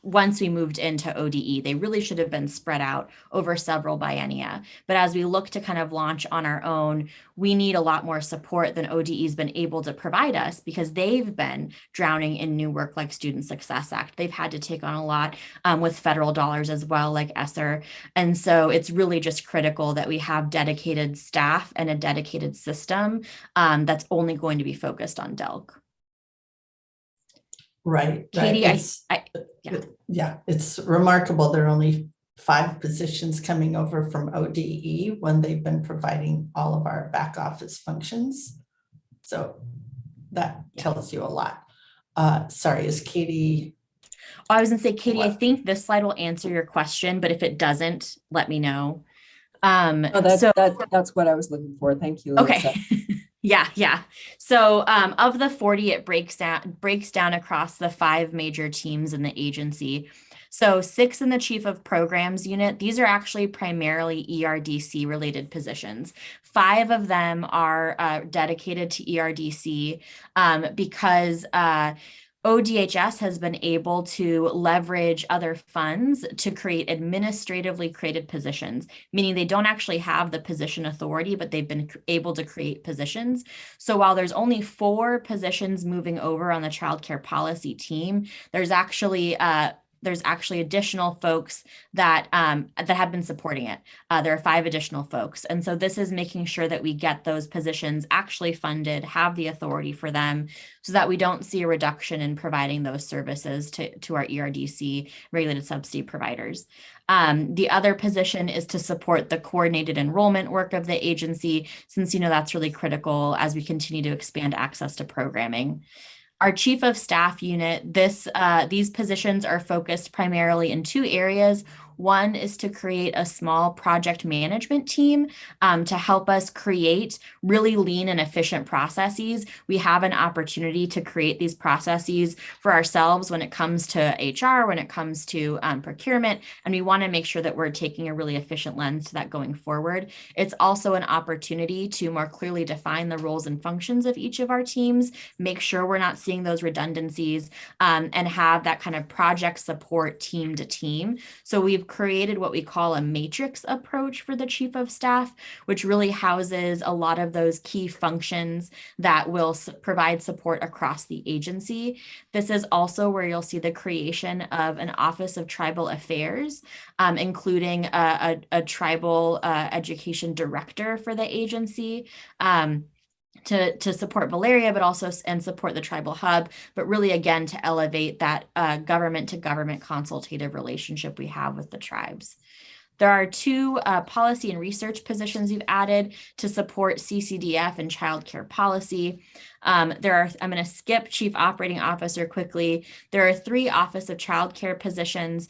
once we moved into ODE. They really should have been spread out over several biennia. But as we look to kind of launch on our own, we need a lot more support than ODE's been able to provide us, because they've been drowning in new work like Student Success Act. They've had to take on a lot with federal dollars as well, like ESSER. And so it's really just critical that we have dedicated staff and a dedicated system that's only going to be focused on DELC. Right. Katie, yeah, it's remarkable. There are only 5 positions coming over from ODE when they've been providing all of our back office functions. So that tells you a lot. Sorry, is Katie? I was gonna say, Katie, I think this slide will answer your question, but if it doesn't, let me know. That's what I was looking for. Thank you, Alyssa. Okay. Yeah. So of the 40, it breaks down across the 5 major teams in the agency. So 6 in the Chief of Programs unit. These are actually primarily ERDC related positions. 5 of them are dedicated to ERDC because ODHS has been able to leverage other funds to create administratively created positions, meaning they don't actually have the position authority, but they've been able to create positions. So while there's only 4 positions moving over on the child care policy team, there's actually additional folks that have been supporting it. There are 5 additional folks. And so this is making sure that we get those positions actually funded, have the authority for them, so that we don't see a reduction in providing those services to our ERDC regulated subsidy providers. The other position is to support the coordinated enrollment work of the agency, since that's really critical as we continue to expand access to programming. Our Chief of Staff unit, these positions are focused primarily in 2 areas. One is to create a small project management team to help us create really lean and efficient processes. We have an opportunity to create these processes for ourselves when it comes to HR, when it comes to procurement, and we want to make sure that we're taking a really efficient lens to that going forward. It's also an opportunity to more clearly define the roles and functions of each of our teams, make sure we're not seeing those redundancies, and have that kind of project support team to team. So we've created what we call a matrix approach for the chief of staff, which really houses a lot of those key functions that will provide support across the agency. This is also where you'll see the creation of an Office of Tribal Affairs, including a tribal education director for the agency. To support Valeria, but also and support the tribal hub, but really again to elevate that government to government consultative relationship we have with the tribes. There are 2 policy and research positions we've added to support CCDF and childcare policy. I'm going to skip Chief Operating Officer quickly. There are 3 Office of Childcare positions.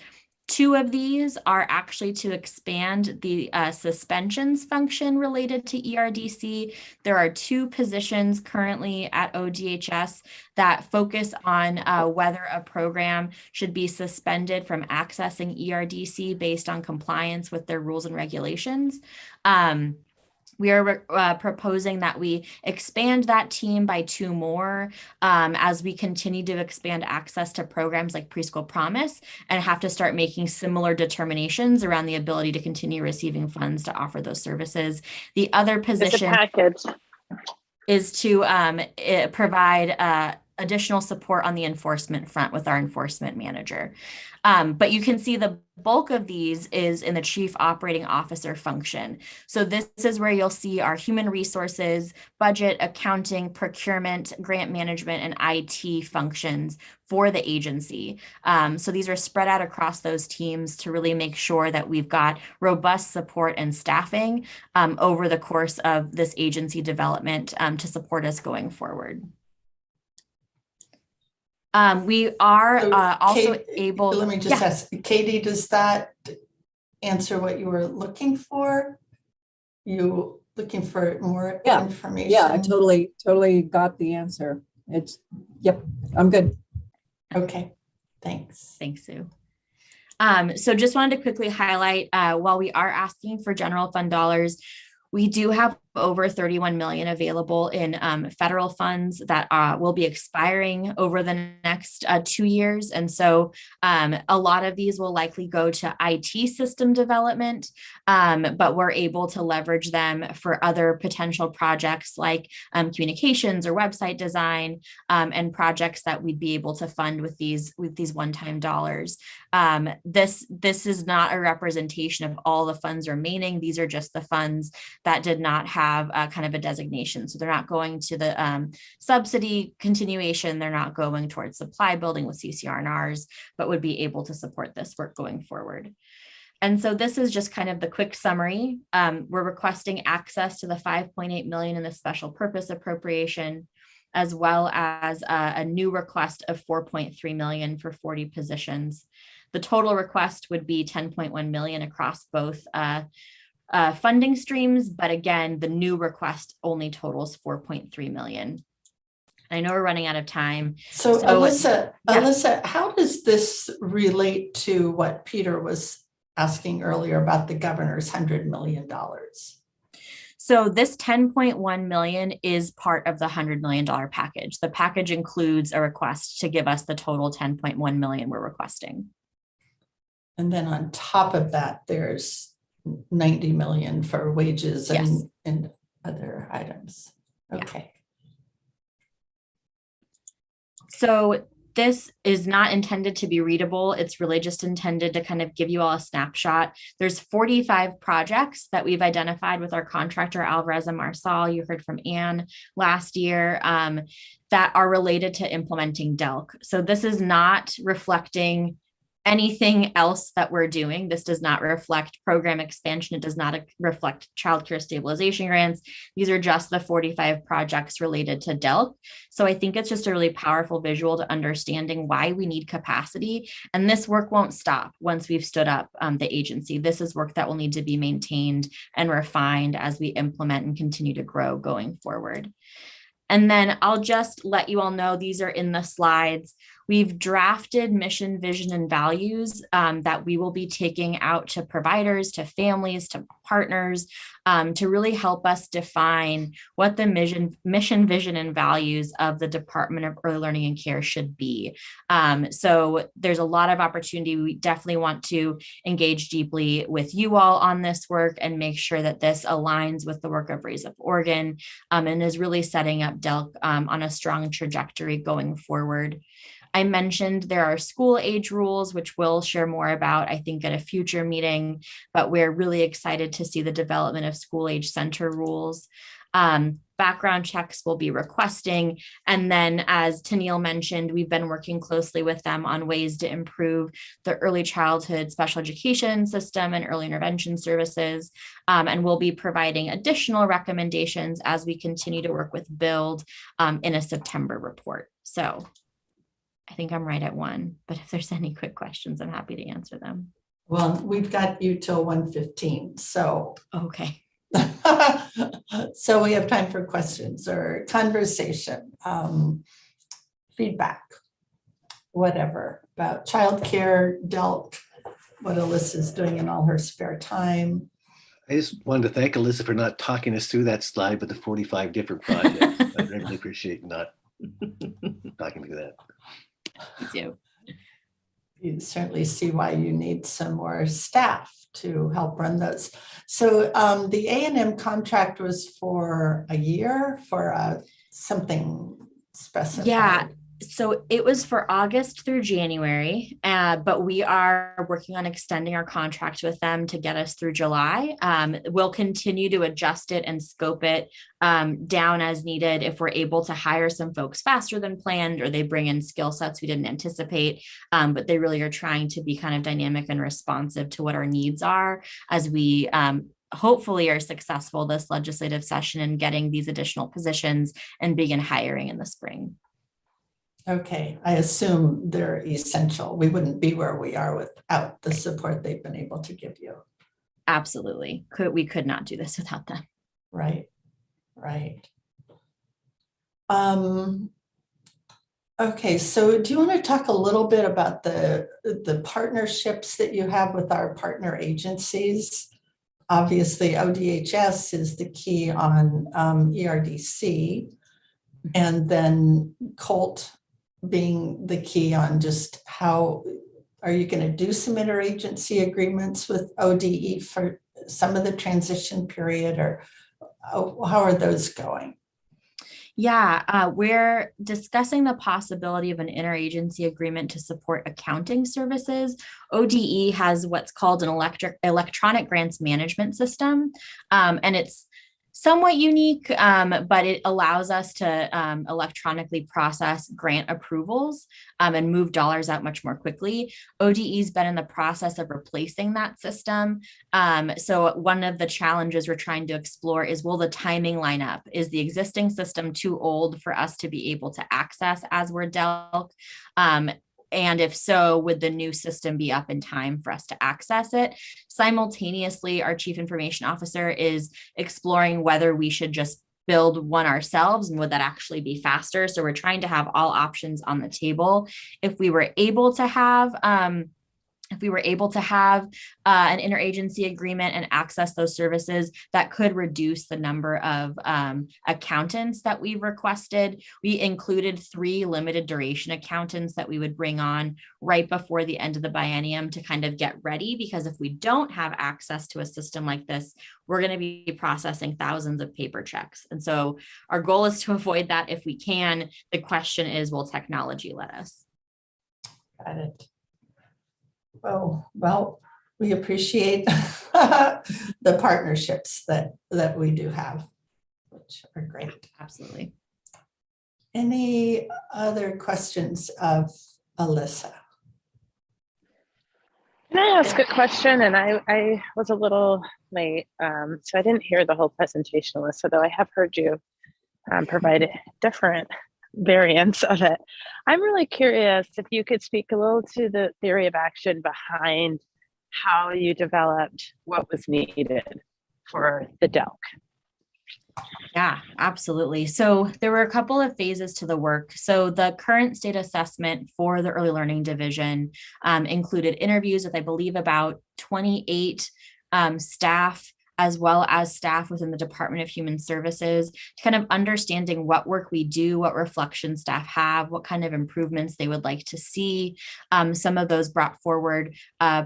2 of these are actually to expand the suspensions function related to ERDC. There are 2 positions currently at ODHS that focus on whether a program should be suspended from accessing ERDC based on compliance with their rules and regulations. We are proposing that we expand that team by 2 more as we continue to expand access to programs like Preschool Promise and have to start making similar determinations around the ability to continue receiving funds to offer those services. The other position is to provide additional support on the enforcement front with our enforcement manager. But you can see the bulk of these is in the Chief Operating Officer function. So this is where you'll see our human resources, budget, accounting, procurement, grant management, and IT functions for the agency. So these are spread out across those teams to really make sure that we've got robust support and staffing over the course of this agency development to support us going forward. We are also able. Let me just ask, Katie, does that answer what you were looking for? You looking for more information? Yeah, I totally got the answer. Yep, I'm good. Okay, thanks. Thanks, Sue. So just wanted to quickly highlight, while we are asking for general fund dollars, we do have over 31 million available in federal funds that will be expiring over the next 2 years. And so a lot of these will likely go to IT system development, but we're able to leverage them for other potential projects like communications or website design and projects that we'd be able to fund with these one-time dollars. This is not a representation of all the funds remaining. These are just the funds that did not have kind of a designation. So they're not going to the subsidy continuation. They're not going towards supply building with CCR&Rs, but would be able to support this work going forward. And so this is just kind of the quick summary. We're requesting access to the 5.8 million in the special purpose appropriation, as well as a new request of 4.3 million for 40 positions. The total request would be 10.1 million across both funding streams, but again, the new request only totals 4.3 million. I know we're running out of time. So Alyssa, how does this relate to what Peter was asking earlier about the governor's $100 million? So this 10.1 million is part of the $100 million package. The package includes a request to give us the total 10.1 million we're requesting. And then on top of that, there's 90 million for wages and other items. Okay. So this is not intended to be readable. It's really just intended to kind of give you all a snapshot. There's 45 projects that we've identified with our contractor, Alvarez and Marsal. You heard from Anne last year, that are related to implementing DELC. So this is not reflecting anything else that we're doing. This does not reflect program expansion. It does not reflect childcare stabilization grants. These are just the 45 projects related to DELC. So I think it's just a really powerful visual to understanding why we need capacity. And this work won't stop once we've stood up the agency. This is work that will need to be maintained and refined as we implement and continue to grow going forward. And then I'll just let you all know, these are in the slides. We've drafted mission, vision, and values that we will be taking out to providers, to families, to partners, to really help us define what the mission, vision, and values of the Department of Early Learning and Care should be. So there's a lot of opportunity. We definitely want to engage deeply with you all on this work and make sure that this aligns with the work of Raise Up Oregon and is really setting up DELC on a strong trajectory going forward. I mentioned there are school age rules, which we'll share more about, I think, at a future meeting, but we're really excited to see the development of school age center rules. Background checks will be requesting. And then, as Tennille mentioned, we've been working closely with them on ways to improve the early childhood special education system and early intervention services. And we'll be providing additional recommendations as we continue to work with BUILD in a September report. So I think I'm right at 1, but if there's any quick questions, I'm happy to answer them. Well, we've got you till 1:15, so. Okay. So we have time for questions or conversation, feedback, whatever, about childcare, DELC, what Alyssa's doing in all her spare time. I just wanted to thank Alyssa for not talking us through that slide with the 45 different projects. I really appreciate not talking through that. Thank you. You certainly see why you need some more staff to help run those. So the A&M contract was for a year for something specified. Yeah. So it was for August through January, but we are working on extending our contract with them to get us through July. We'll continue to adjust it and scope it down as needed if we're able to hire some folks faster than planned, or they bring in skill sets we didn't anticipate. But they really are trying to be kind of dynamic and responsive to what our needs are as we hopefully are successful this legislative session in getting these additional positions and begin hiring in the spring. Okay, I assume they're essential. We wouldn't be where we are without the support they've been able to give you. Absolutely. We could not do this without them. Right, right. Okay, so do you want to talk a little bit about the partnerships that you have with our partner agencies? Obviously, ODHS is the key on ERDC, and then COLT being the key on just how are you going to do some interagency agreements with ODE for some of the transition period, or how are those going? Yeah, we're discussing the possibility of an interagency agreement to support accounting services. ODE has what's called an electronic grants management system, and it's somewhat unique, but it allows us to electronically process grant approvals and move dollars out much more quickly. ODE's been in the process of replacing that system. So one of the challenges we're trying to explore is, will the timing line up? Is the existing system too old for us to be able to access as we're DELC? And if so, would the new system be up in time for us to access it? Simultaneously, our Chief Information Officer is exploring whether we should just build one ourselves, and would that actually be faster? So we're trying to have all options on the table. If we were able to have an interagency agreement and access those services, that could reduce the number of accountants that we've requested. We included 3 limited duration accountants that we would bring on right before the end of the biennium to kind of get ready, because if we don't have access to a system like this, we're going to be processing thousands of paper checks. And so our goal is to avoid that if we can. The question is, will technology let us? Got it. Oh, well, we appreciate the partnerships that we do have, which are great. Absolutely. Any other questions of Alyssa? Can I ask a question? And I was a little late, so I didn't hear the whole presentation, Alyssa, though I have heard you provide different variants of it. I'm really curious if you could speak a little to the theory of action behind how you developed what was needed for the DELC. Yeah, absolutely. So there were a couple of phases to the work. So the current state assessment for the early learning division included interviews with, I believe, about 28 staff, as well as staff within the Department of Human Services, kind of understanding what work we do, what reflections staff have, what kind of improvements they would like to see. Some of those brought forward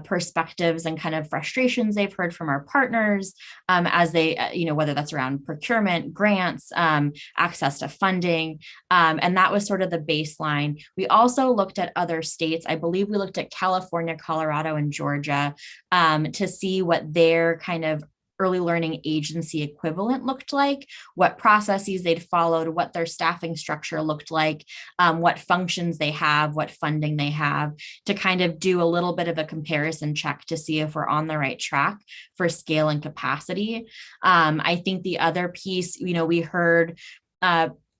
perspectives and kind of frustrations they've heard from our partners as they, whether that's around procurement, grants, access to funding. And that was sort of the baseline. We also looked at other states. I believe we looked at California, Colorado, and Georgia to see what their kind of early learning agency equivalent looked like, what processes they'd followed, what their staffing structure looked like, what functions they have, what funding they have, to kind of do a little bit of a comparison check to see if we're on the right track for scale and capacity. I think the other piece, we heard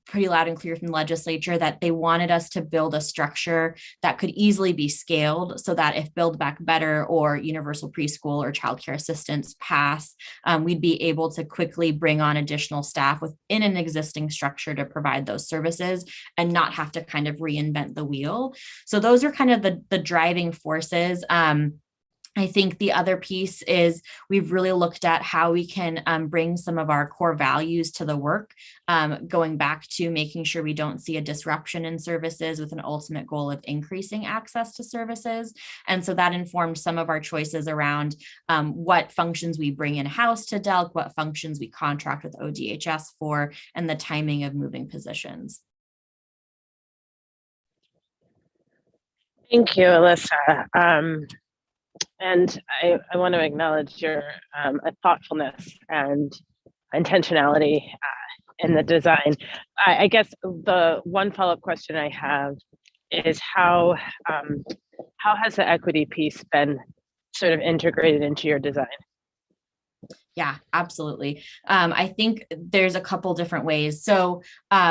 pretty loud and clear from the legislature that they wanted us to build a structure that could easily be scaled so that if Build Back Better or universal preschool or childcare assistance pass, we'd be able to quickly bring on additional staff within an existing structure to provide those services and not have to kind of reinvent the wheel. So those are kind of the driving forces. I think the other piece is we've really looked at how we can bring some of our core values to the work, going back to making sure we don't see a disruption in services with an ultimate goal of increasing access to services. And so that informed some of our choices around what functions we bring in-house to DELC, what functions we contract with ODHS for, and the timing of moving positions. Thank you, Alyssa. And I want to acknowledge your thoughtfulness and intentionality in the design. I guess the one follow-up question I have is how has the equity piece been sort of integrated into your design? Yeah, absolutely. I think there's a couple different ways. So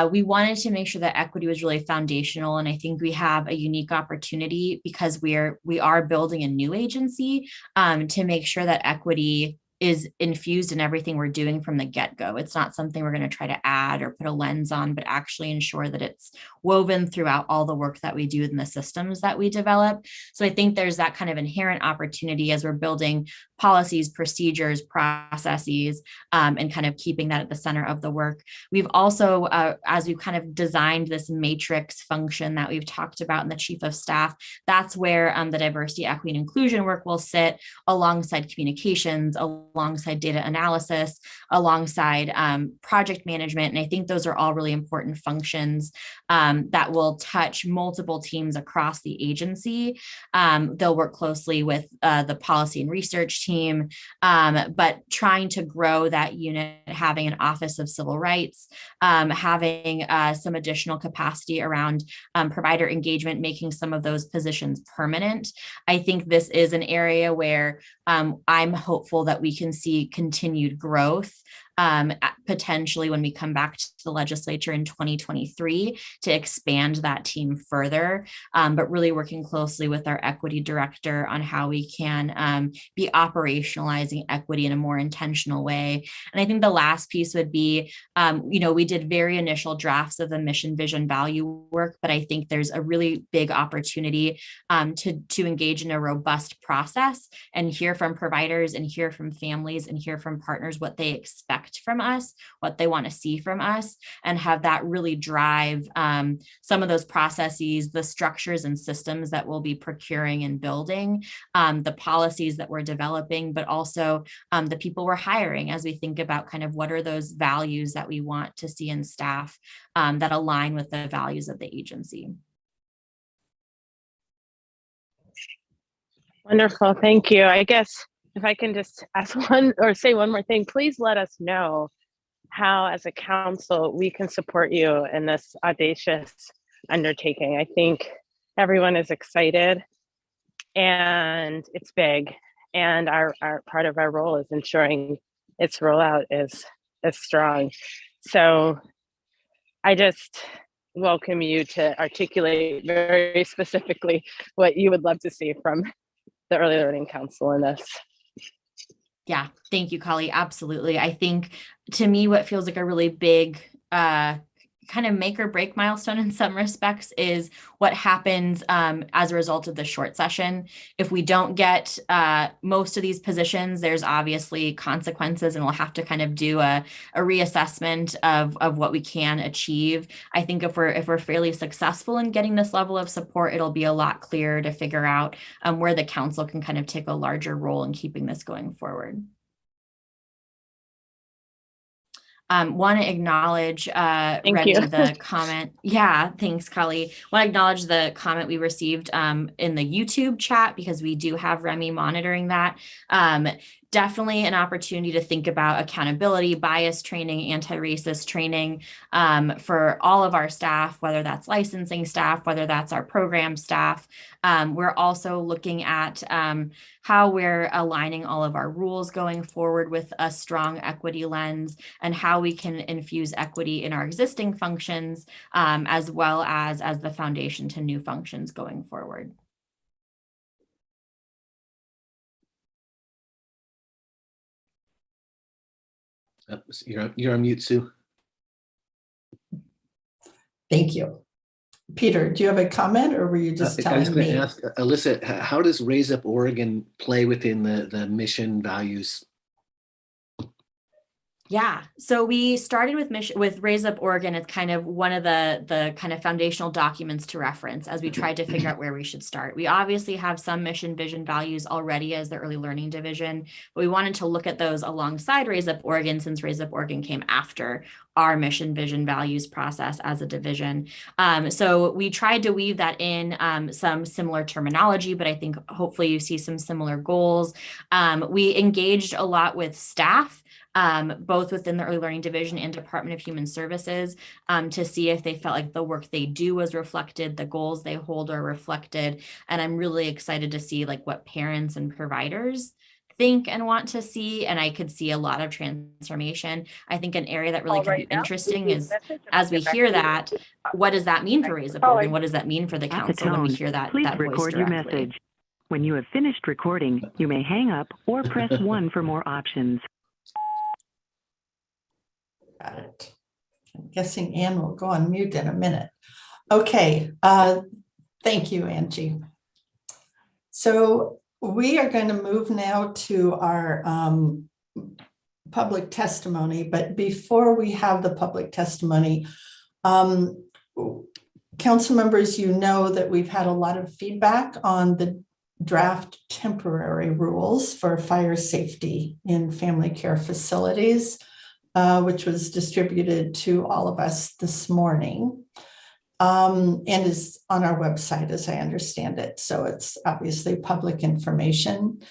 we wanted to make sure that equity was really foundational. And I think we have a unique opportunity because we are building a new agency to make sure that equity is infused in everything we're doing from the get-go. It's not something we're going to try to add or put a lens on, but actually ensure that it's woven throughout all the work that we do in the systems that we develop. So I think there's that kind of inherent opportunity as we're building policies, procedures, processes, and kind of keeping that at the center of the work. We've also, as we've kind of designed this matrix function that we've talked about in the chief of staff, that's where the diversity, equity, and inclusion work will sit alongside communications, alongside data analysis, alongside project management. And I think those are all really important functions that will touch multiple teams across the agency. They'll work closely with the policy and research team, but trying to grow that unit, having an Office of Civil Rights, having some additional capacity around provider engagement, making some of those positions permanent. I think this is an area where I'm hopeful that we can see continued growth potentially when we come back to the legislature in 2023 to expand that team further, but really working closely with our equity director on how we can be operationalizing equity in a more intentional way. And I think the last piece would be, we did very initial drafts of the mission, vision, value work, but I think there's a really big opportunity to engage in a robust process and hear from providers and hear from families and hear from partners what they expect from us, what they want to see from us, and have that really drive some of those processes, the structures and systems that we'll be procuring and building, the policies that we're developing, but also the people we're hiring as we think about kind of what are those values that we want to see in staff that align with the values of the agency. Wonderful, thank you. I guess if I can just ask one or say one more thing, please let us know how, as a council, we can support you in this audacious undertaking. I think everyone is excited and it's big. And our part of our role is ensuring its rollout is strong. So I just welcome you to articulate very specifically what you would love to see from the Early Learning Council in this. Yeah, thank you, Kali. Absolutely. I think to me, what feels like a really big kind of make or break milestone in some respects is what happens as a result of the short session. If we don't get most of these positions, there's obviously consequences, and we'll have to kind of do a reassessment of what we can achieve. I think if we're fairly successful in getting this level of support, it'll be a lot clearer to figure out where the council can kind of take a larger role in keeping this going forward. Want to acknowledge the comment. Yeah, thanks, Kali. Want to acknowledge the comment we received in the YouTube chat, because we do have Remy monitoring that. Definitely an opportunity to think about accountability, bias training, anti-racist training for all of our staff, whether that's licensing staff, whether that's our program staff. We're also looking at how we're aligning all of our rules going forward with a strong equity lens, and how we can infuse equity in our existing functions, as well as the foundation to new functions going forward. You're on mute, Sue. Thank you. Peter, do you have a comment, or were you just telling me? I was going to ask Alyssa, how does Raise Up Oregon play within the mission values? Yeah, so we started with Raise Up Oregon as kind of one of the kind of foundational documents to reference as we tried to figure out where we should start. We obviously have some mission, vision, values already as the early learning division, but we wanted to look at those alongside Raise Up Oregon, since Raise Up Oregon came after our mission, vision, values process as a division. So we tried to weave that in some similar terminology, but I think hopefully you see some similar goals. We engaged a lot with staff, both within the Early Learning Division and Department of Human Services, to see if they felt like the work they do was reflected, the goals they hold are reflected. And I'm really excited to see like what parents and providers think and want to see, and I could see a lot of transformation. I think an area that really could be interesting is, as we hear that, what does that mean for Raise Up Oregon? What does that mean for the council when we hear that voice directly? Please record your message. When you have finished recording, you may hang up or press 1 for more options. Got it. I'm guessing Anne will go on mute in a minute. Okay, thank you, Angie. So we are going to move now to our public testimony, but before we have the public testimony, council members, you know that we've had a lot of feedback on the draft temporary rules for fire safety in family care facilities, which was distributed to all of us this morning, and is on our website, as I understand it. So it's obviously public information.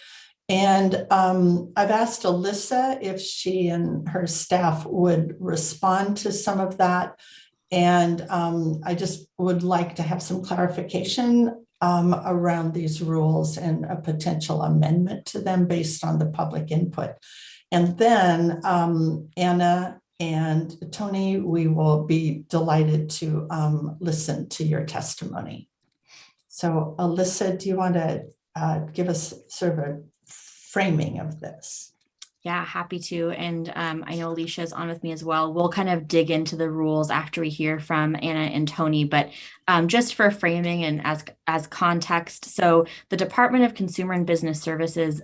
And I've asked Alyssa if she and her staff would respond to some of that. And I just would like to have some clarification around these rules and a potential amendment to them based on the public input. And then Anna and Tony, we will be delighted to listen to your testimony. So Alyssa, do you want to give us sort of a framing of this? Yeah, happy to. And I know Alicia is on with me as well. We'll kind of dig into the rules after we hear from Anna and Tony, but just for framing and as context. So the Department of Consumer and Business Services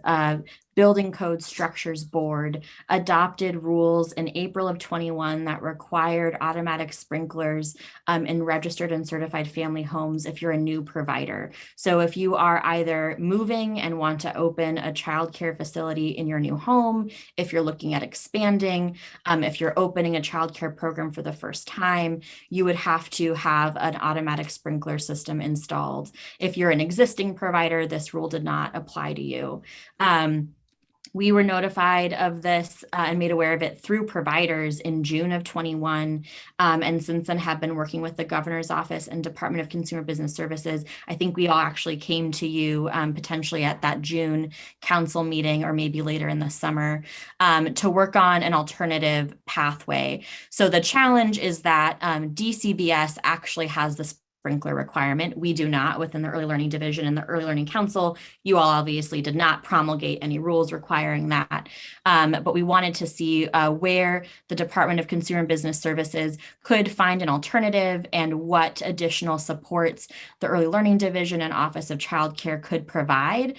Building Code Structures Board adopted rules in April of 21 that required automatic sprinklers in registered and certified family homes if you're a new provider. So if you are either moving and want to open a childcare facility in your new home, if you're looking at expanding, if you're opening a childcare program for the first time, you would have to have an automatic sprinkler system installed. If you're an existing provider, this rule did not apply to you. We were notified of this and made aware of it through providers in June of 21. And since then have been working with the governor's office and Department of Consumer Business Services. I think we all actually came to you potentially at that June council meeting or maybe later in the summer to work on an alternative pathway. So the challenge is that DCBS actually has this sprinkler requirement. We do not within the Early Learning Division and the Early Learning Council. You all obviously did not promulgate any rules requiring that. But we wanted to see where the Department of Consumer and Business Services could find an alternative and what additional supports the Early Learning Division and Office of Child Care could provide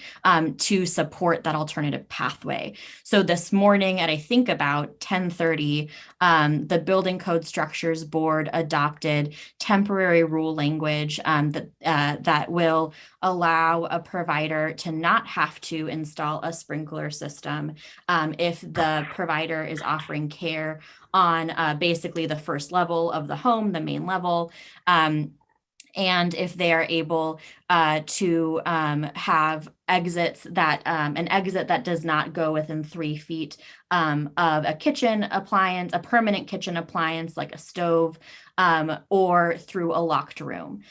to support that alternative pathway. So this morning at I think about 10:30, the Building Code Structures Board adopted temporary rule language that will allow a provider to not have to install a sprinkler system if the provider is offering care on basically the first level of the home, the main level. And if they are able to have exits that an exit that does not go within 3 feet of a kitchen appliance, a permanent kitchen appliance like a stove, or through a locked room.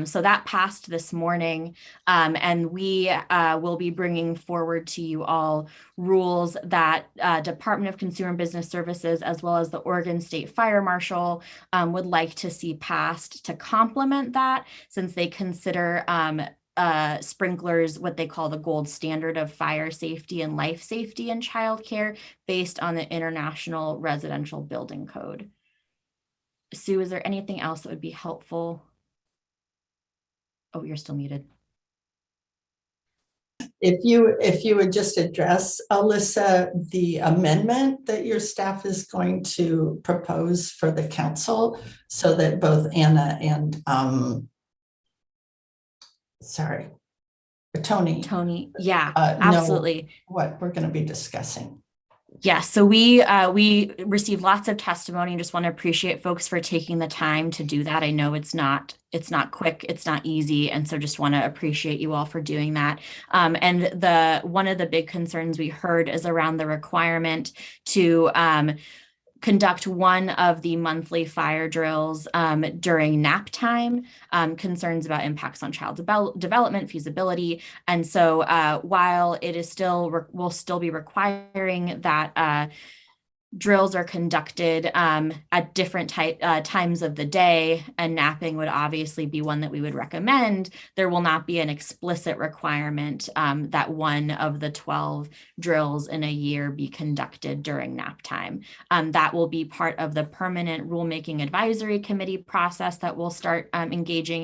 So that passed this morning, and we will be bringing forward to you all rules that Department of Consumer and Business Services, as well as the Oregon State Fire Marshal, would like to see passed to complement that, since they consider sprinklers what they call the gold standard of fire safety and life safety in childcare based on the International Residential Building Code. Sue, is there anything else that would be helpful? Oh, you're still muted. If you would just address, Alyssa, the amendment that your staff is going to propose for the council so that both Anna and Tony, yeah, absolutely. know what we're going to be discussing. Yes, so we received lots of testimony and just want to appreciate folks for taking the time to do that. I know it's not quick, it's not easy, and so just want to appreciate you all for doing that. And one of the big concerns we heard is around the requirement to conduct one of the monthly fire drills during nap time, concerns about impacts on child development, feasibility. And so while it is will still be requiring that drills are conducted at different times of the day, and napping would obviously be one that we would recommend, there will not be an explicit requirement that one of the 12 drills in a year be conducted during nap time. That will be part of the permanent rulemaking advisory committee process that we'll start engaging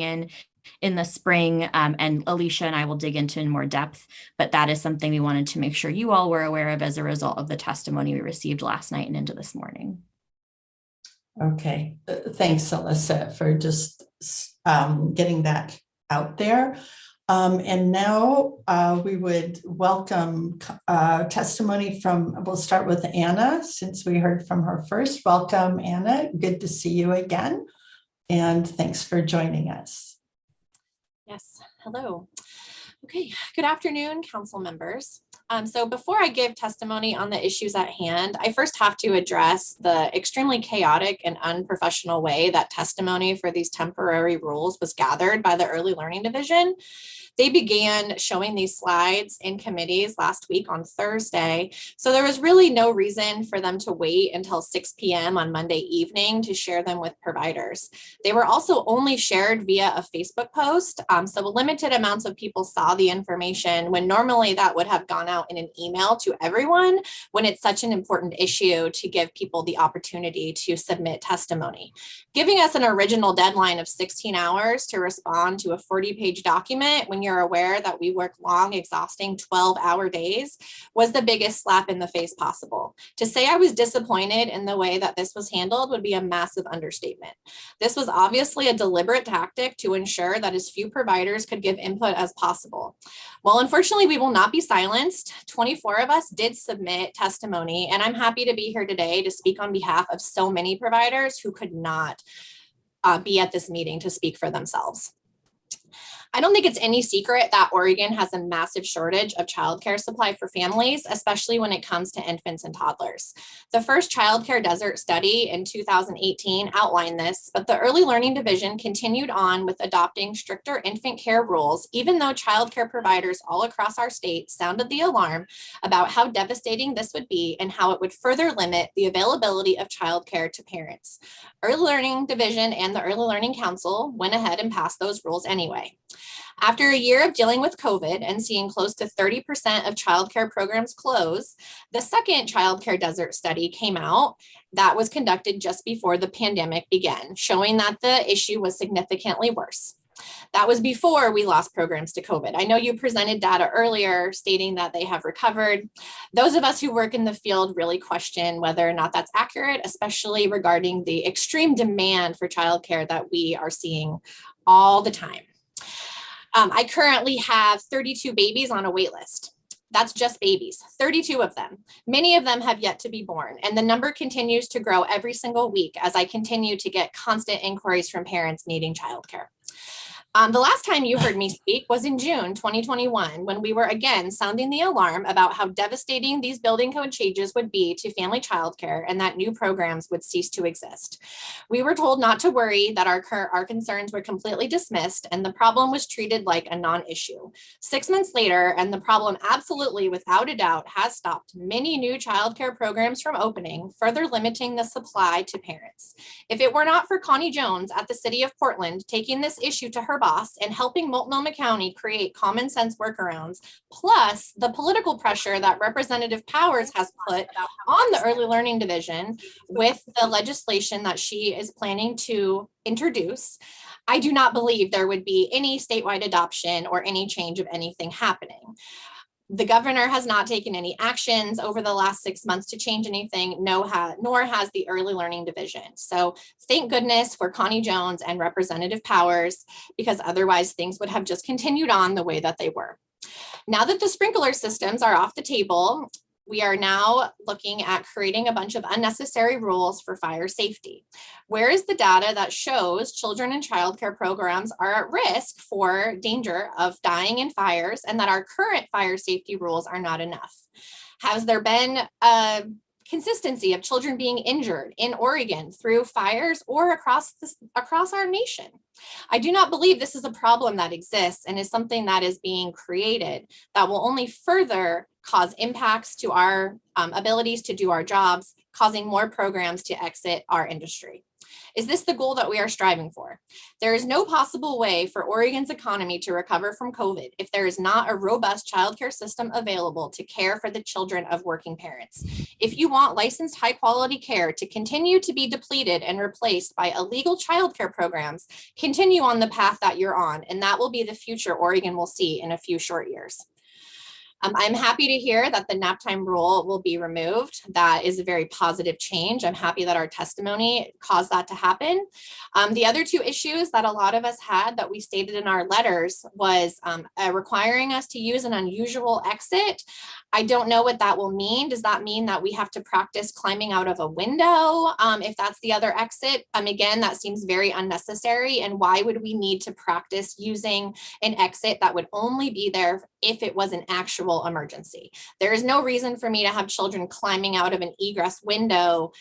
in the spring, and Alicia and I will dig into in more depth, but that is something we wanted to make sure you all were aware of as a result of the testimony we received last night and into this morning. Okay, thanks, Alyssa, for just getting that out there. And now we would welcome testimony we'll start with Anna, since we heard from her first. Welcome, Anna. Good to see you again. And thanks for joining us. Yes, hello. Okay, good afternoon, council members. So before I give testimony on the issues at hand, I first have to address the extremely chaotic and unprofessional way that testimony for these temporary rules was gathered by the Early Learning Division. They began showing these slides in committees last week on Thursday. So there was really no reason for them to wait until 6 p.m. on Monday evening to share them with providers. They were also only shared via a Facebook post. So limited amounts of people saw the information when normally that would have gone out in an email to everyone when it's such an important issue to give people the opportunity to submit testimony. Giving us an original deadline of 16 hours to respond to a 40-page document when you're aware that we work long, exhausting 12-hour days was the biggest slap in the face possible. To say I was disappointed in the way that this was handled would be a massive understatement. This was obviously a deliberate tactic to ensure that as few providers could give input as possible. Well, unfortunately, we will not be silenced. 24 of us did submit testimony, and I'm happy to be here today to speak on behalf of so many providers who could not be at this meeting to speak for themselves. I don't think it's any secret that Oregon has a massive shortage of childcare supply for families, especially when it comes to infants and toddlers. The first childcare desert study in 2018 outlined this, but the Early Learning Division continued on with adopting stricter infant care rules, even though childcare providers all across our state sounded the alarm about how devastating this would be and how it would further limit the availability of childcare to parents. Early Learning Division and the Early Learning Council went ahead and passed those rules anyway. After a year of dealing with COVID and seeing close to 30% of childcare programs close, the second childcare desert study came out that was conducted just before the pandemic began, showing that the issue was significantly worse. That was before we lost programs to COVID. I know you presented data earlier stating that they have recovered. Those of us who work in the field really question whether or not that's accurate, especially regarding the extreme demand for childcare that we are seeing all the time. I currently have 32 babies on a wait list. That's just babies, 32 of them. Many of them have yet to be born, and the number continues to grow every single week as I continue to get constant inquiries from parents needing childcare. The last time you heard me speak was in June 2021, when we were again sounding the alarm about how devastating these building code changes would be to family childcare and that new programs would cease to exist. We were told not to worry, that our concerns were completely dismissed and the problem was treated like a non-issue. 6 months later, and the problem absolutely without a doubt has stopped many new childcare programs from opening, further limiting the supply to parents. If it were not for Connie Jones at the City of Portland taking this issue to her boss and helping Multnomah County create common sense workarounds, plus the political pressure that Representative Powers has put on the Early Learning Division with the legislation that she is planning to introduce, I do not believe there would be any statewide adoption or any change of anything happening. The governor has not taken any actions over the last 6 months to change anything, nor has the Early Learning Division. So thank goodness for Connie Jones and Representative Powers, because otherwise things would have just continued on the way that they were. Now that the sprinkler systems are off the table, we are now looking at creating a bunch of unnecessary rules for fire safety. Where is the data that shows children in childcare programs are at risk for danger of dying in fires and that our current fire safety rules are not enough? Has there been a consistency of children being injured in Oregon through fires or across our nation? I do not believe this is a problem that exists and is something that is being created that will only further cause impacts to our abilities to do our jobs, causing more programs to exit our industry. Is this the goal that we are striving for? There is no possible way for Oregon's economy to recover from COVID if there is not a robust childcare system available to care for the children of working parents. If you want licensed high quality care to continue to be depleted and replaced by illegal childcare programs, continue on the path that you're on, and that will be the future Oregon will see in a few short years. I'm happy to hear that the nap time rule will be removed. That is a very positive change. I'm happy that our testimony caused that to happen. The other two issues that a lot of us had that we stated in our letters was requiring us to use an unusual exit. I don't know what that will mean. Does that mean that we have to practice climbing out of a window if that's the other exit? Again, that seems very unnecessary. And why would we need to practice using an exit that would only be there if it was an actual emergency? There is no reason for me to have children climbing out of an egress window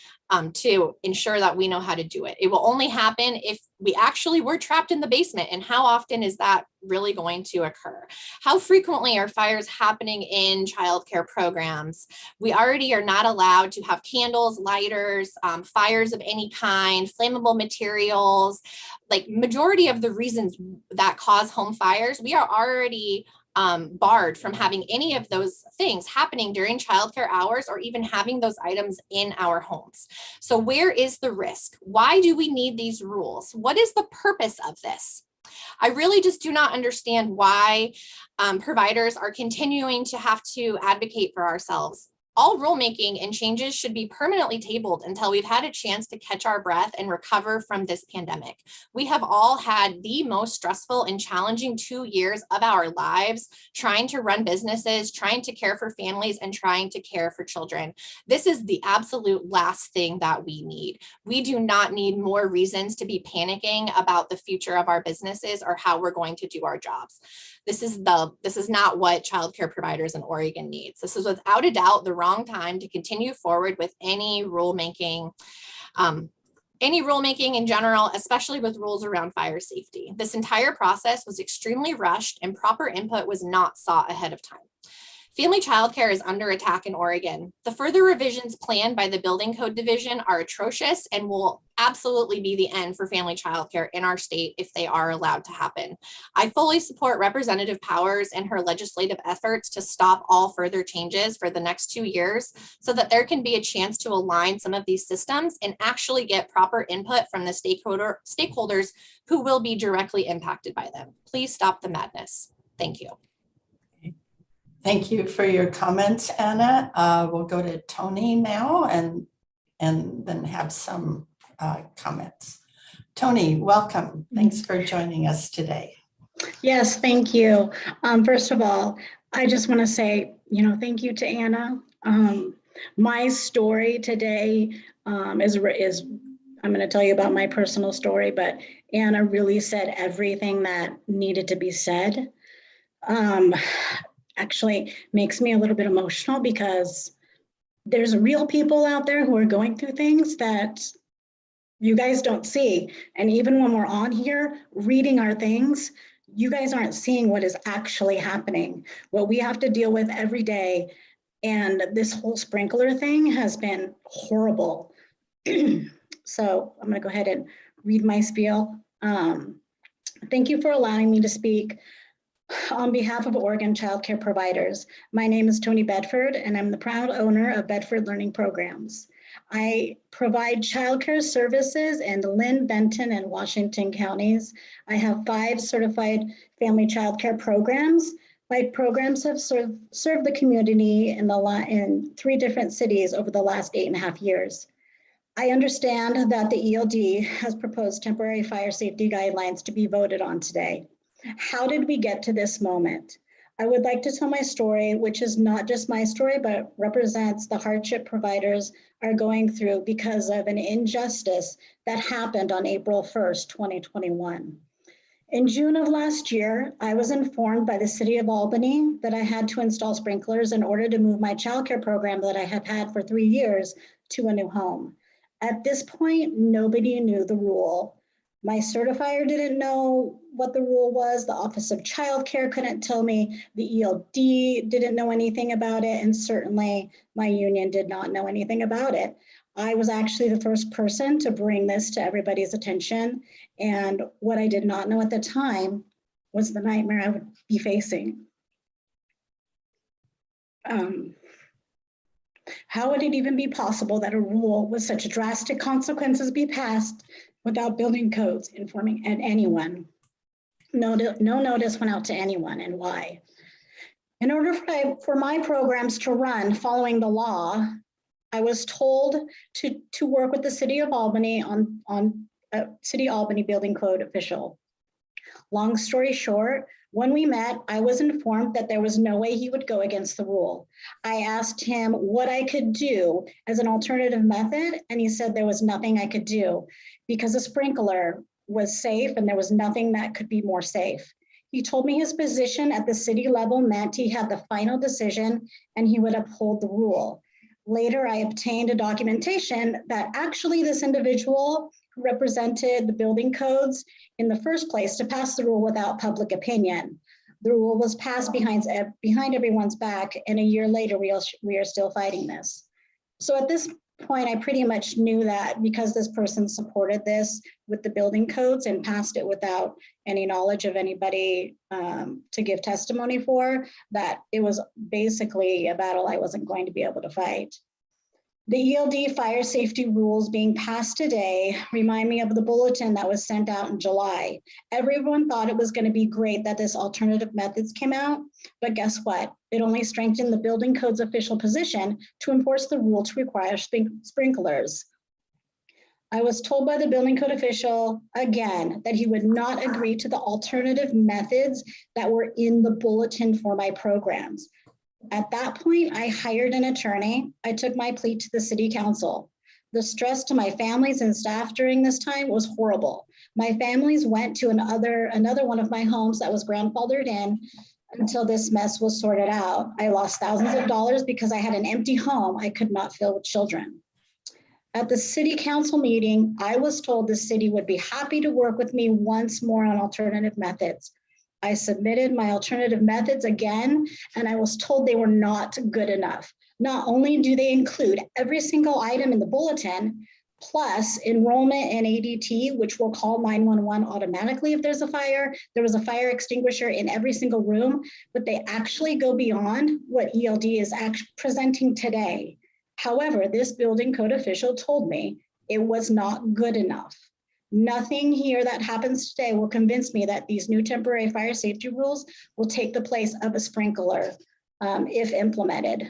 to ensure that we know how to do it. It will only happen if we actually were trapped in the basement. And how often is that really going to occur? How frequently are fires happening in childcare programs? We already are not allowed to have candles, lighters, fires of any kind, flammable materials. Like majority of the reasons that cause home fires, we are already barred from having any of those things happening during childcare hours or even having those items in our homes. So where is the risk? Why do we need these rules? What is the purpose of this? I really just do not understand why providers are continuing to have to advocate for ourselves All rulemaking and changes should be permanently tabled until we've had a chance to catch our breath and recover from this pandemic. We have all had the most stressful and challenging 2 years of our lives, trying to run businesses, trying to care for families, and trying to care for children. This is the absolute last thing that we need. We do not need more reasons to be panicking about the future of our businesses or how we're going to do our jobs. This is not what childcare providers in Oregon needs. This is without a doubt the wrong time to continue forward with any rulemaking in general, especially with rules around fire safety. This entire process was extremely rushed and proper input was not sought ahead of time. Family childcare is under attack in Oregon. The further revisions planned by the Building Code Division are atrocious and will absolutely be the end for family childcare in our state if they are allowed to happen. I fully support Representative Powers and her legislative efforts to stop all further changes for the next 2 years so that there can be a chance to align some of these systems and actually get proper input from the stakeholders who will be directly impacted by them. Please stop the madness. Thank you. Thank you for your comments, Anna. We'll go to Tony now and then have some comments. Tony, welcome. Thanks for joining us today. Yes, thank you. First of all, I just want to say, thank you to Anna. My story today is I'm going to tell you about my personal story, but Anna really said everything that needed to be said. Actually makes me a little bit emotional because there's real people out there who are going through things that you guys don't see. And even when we're on here reading our things, you guys aren't seeing what is actually happening, what we have to deal with every day. And this whole sprinkler thing has been horrible. So I'm going to go ahead and read my spiel. Thank you for allowing me to speak. On behalf of Oregon childcare providers, my name is Tony Bedford, and I'm the proud owner of Bedford Learning Programs. I provide childcare services in Lynn, Benton, and Washington counties. I have 5 certified family childcare programs. My programs have served the community in 3 different cities over the last 8.5 years. I understand that the ELD has proposed temporary fire safety guidelines to be voted on today. How did we get to this moment? I would like to tell my story, which is not just my story, but represents the hardship providers are going through because of an injustice that happened on April 1st, 2021. In June of last year, I was informed by the City of Albany that I had to install sprinklers in order to move my childcare program that I have had for 3 years to a new home. At this point, nobody knew the rule. My certifier didn't know what the rule was. The Office of Child Care couldn't tell me. The ELD didn't know anything about it. And certainly my union did not know anything about it. I was actually the first person to bring this to everybody's attention. And what I did not know at the time was the nightmare I would be facing. How would it even be possible that a rule with such drastic consequences be passed without building codes informing anyone? No notice went out to anyone, and why? In order for my programs to run following the law, I was told to work with the City of Albany on City Albany Building Code official. Long story short, when we met, I was informed that there was no way he would go against the rule. I asked him what I could do as an alternative method, and he said there was nothing I could do because a sprinkler was safe and there was nothing that could be more safe. He told me his position at the city level meant he had the final decision and he would uphold the rule. Later, I obtained a documentation that actually this individual who represented the building codes in the first place to pass the rule without public opinion. The rule was passed behind everyone's back, and a year later, we are still fighting this. So at this point, I pretty much knew that because this person supported this with the building codes and passed it without any knowledge of anybody to give testimony for, that it was basically a battle I wasn't going to be able to fight. The ELD fire safety rules being passed today remind me of the bulletin that was sent out in July. Everyone thought it was going to be great that this alternative methods came out, but guess what? It only strengthened the building code's official position to enforce the rule to require sprinklers. I was told by the building code official again that he would not agree to the alternative methods that were in the bulletin for my programs. At that point, I hired an attorney. I took my plea to the city council. The stress to my families and staff during this time was horrible. My families went to another one of my homes that was grandfathered in until this mess was sorted out. I lost thousands of dollars because I had an empty home I could not fill with children. At the city council meeting, I was told the city would be happy to work with me once more on alternative methods. I submitted my alternative methods again, and I was told they were not good enough. Not only do they include every single item in the bulletin, plus enrollment in ADT, which will call 911 automatically if there's a fire. There was a fire extinguisher in every single room, but they actually go beyond what ELD is actually presenting today. However, this building code official told me it was not good enough. Nothing here that happens today will convince me that these new temporary fire safety rules will take the place of a sprinkler if implemented.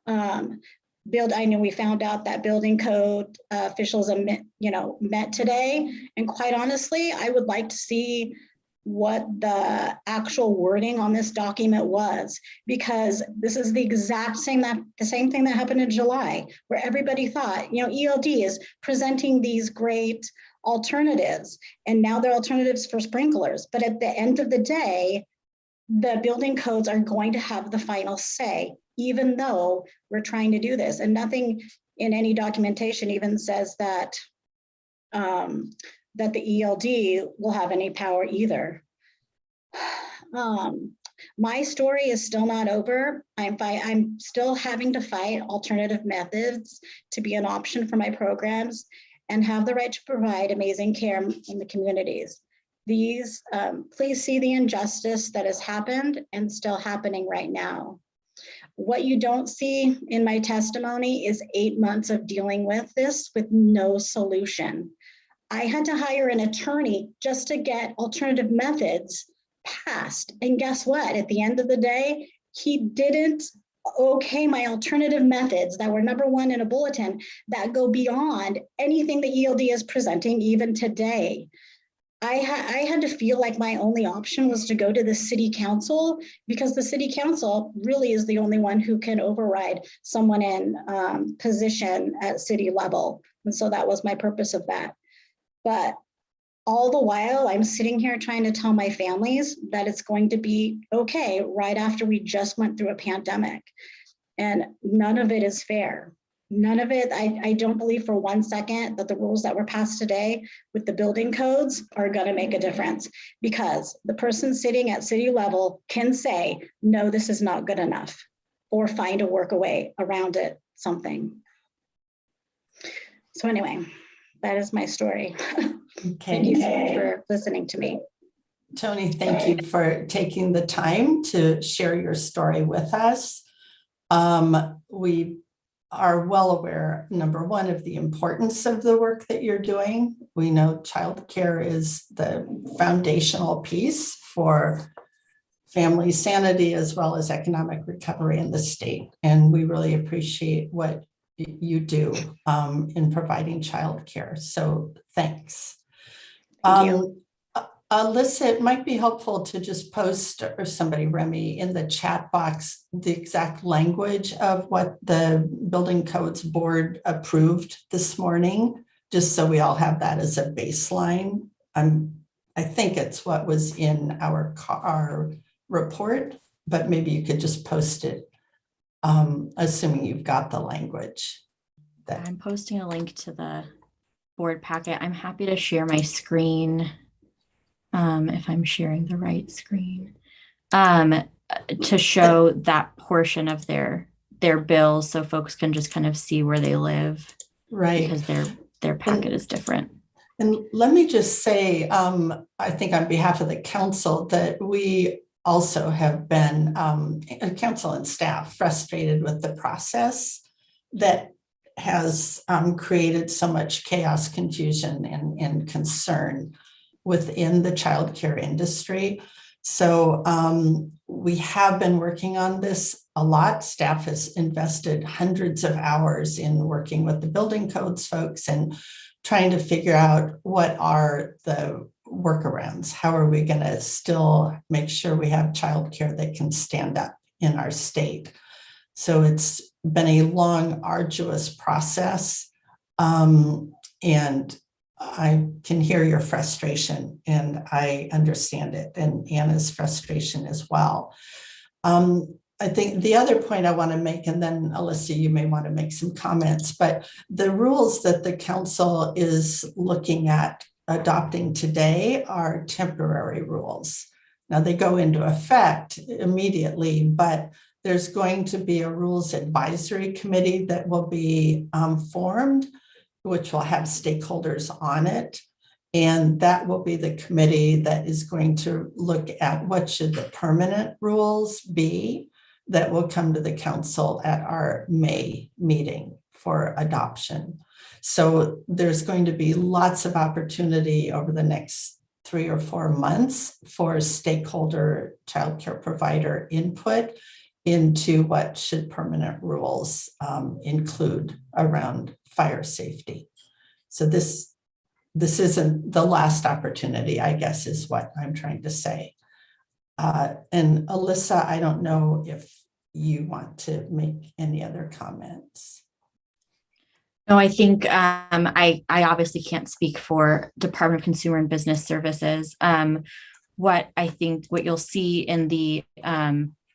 I know we found out that building code officials met today, and quite honestly, I would like to see what the actual wording on this document was, because this is the same thing that happened in July, where everybody thought, ELD is presenting these great alternatives, and now they're alternatives for sprinklers. But at the end of the day, the building codes are going to have the final say, even though we're trying to do this. And nothing in any documentation even says that that the ELD will have any power either. My story is still not over. I'm still having to fight alternative methods to be an option for my programs and have the right to provide amazing care in the communities. Please see the injustice that has happened and still happening right now. What you don't see in my testimony is 8 months of dealing with this with no solution. I had to hire an attorney just to get alternative methods passed. And guess what? At the end of the day, he didn't okay my alternative methods that were number one in a bulletin that go beyond anything the ELD is presenting even today. I had to feel like my only option was to go to the city council, because the city council really is the only one who can override someone in position at city level. And so that was my purpose of that. But all the while, I'm sitting here trying to tell my families that it's going to be okay right after we just went through a pandemic. And none of it is fair. None of it, I don't believe for 1 second that the rules that were passed today with the building codes are going to make a difference, because the person sitting at city level can say, no, this is not good enough, or find a workaway around it, something. So anyway, that is my story. Okay. Thank you so much for listening to me. Tony, thank you for taking the time to share your story with us. We are well aware, number one, of the importance of the work that you're doing. We know childcare is the foundational piece for family sanity as well as economic recovery in the state. And we really appreciate what you do in providing childcare. So thanks. Thank you. Alyssa, it might be helpful to just post, or somebody, Remy, in the chat box, the exact language of what the Building Codes Board approved this morning, just so we all have that as a baseline. I think it's what was in our report, but maybe you could just post it, assuming you've got the language. I'm posting a link to the board packet. I'm happy to share my screen. If I'm sharing the right screen, to show that portion of their bills, so folks can just kind of see where they live, right? Because their packet is different. And let me just say, I think on behalf of the council, that we also have been, council and staff, frustrated with the process that has created so much chaos, confusion, and concern within the childcare industry. So we have been working on this a lot. Staff has invested hundreds of hours in working with the building codes folks and trying to figure out what are the workarounds. How are we going to still make sure we have childcare that can stand up in our state? So it's been a long, arduous process. And I can hear your frustration, and I understand it, and Anna's frustration as well. I think the other point I want to make, and then Alyssa, you may want to make some comments, but the rules that the council is looking at adopting today are temporary rules. Now they go into effect immediately, but there's going to be a rules advisory committee that will be formed, which will have stakeholders on it. And that will be the committee that is going to look at what should the permanent rules be that will come to the council at our May meeting for adoption. So there's going to be lots of opportunity over the next 3 or 4 months for stakeholder childcare provider input into what should permanent rules include around fire safety. So this isn't the last opportunity, I guess, is what I'm trying to say. And Alyssa, I don't know if you want to make any other comments. No, I think I obviously can't speak for Department of Consumer and Business Services. What you'll see in the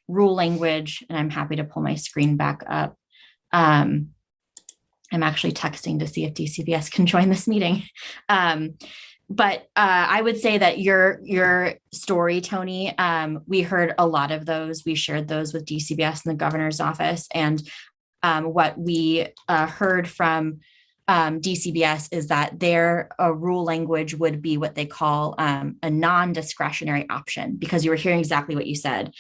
rule language, and I'm happy to pull my screen back up. I'm actually texting to see if DCBS can join this meeting. But I would say that your story, Tony, we heard a lot of those. We shared those with DCBS and the governor's office. And what we heard from DCBS is that their rule language would be what they call a non-discretionary option, because you were hearing exactly what you said.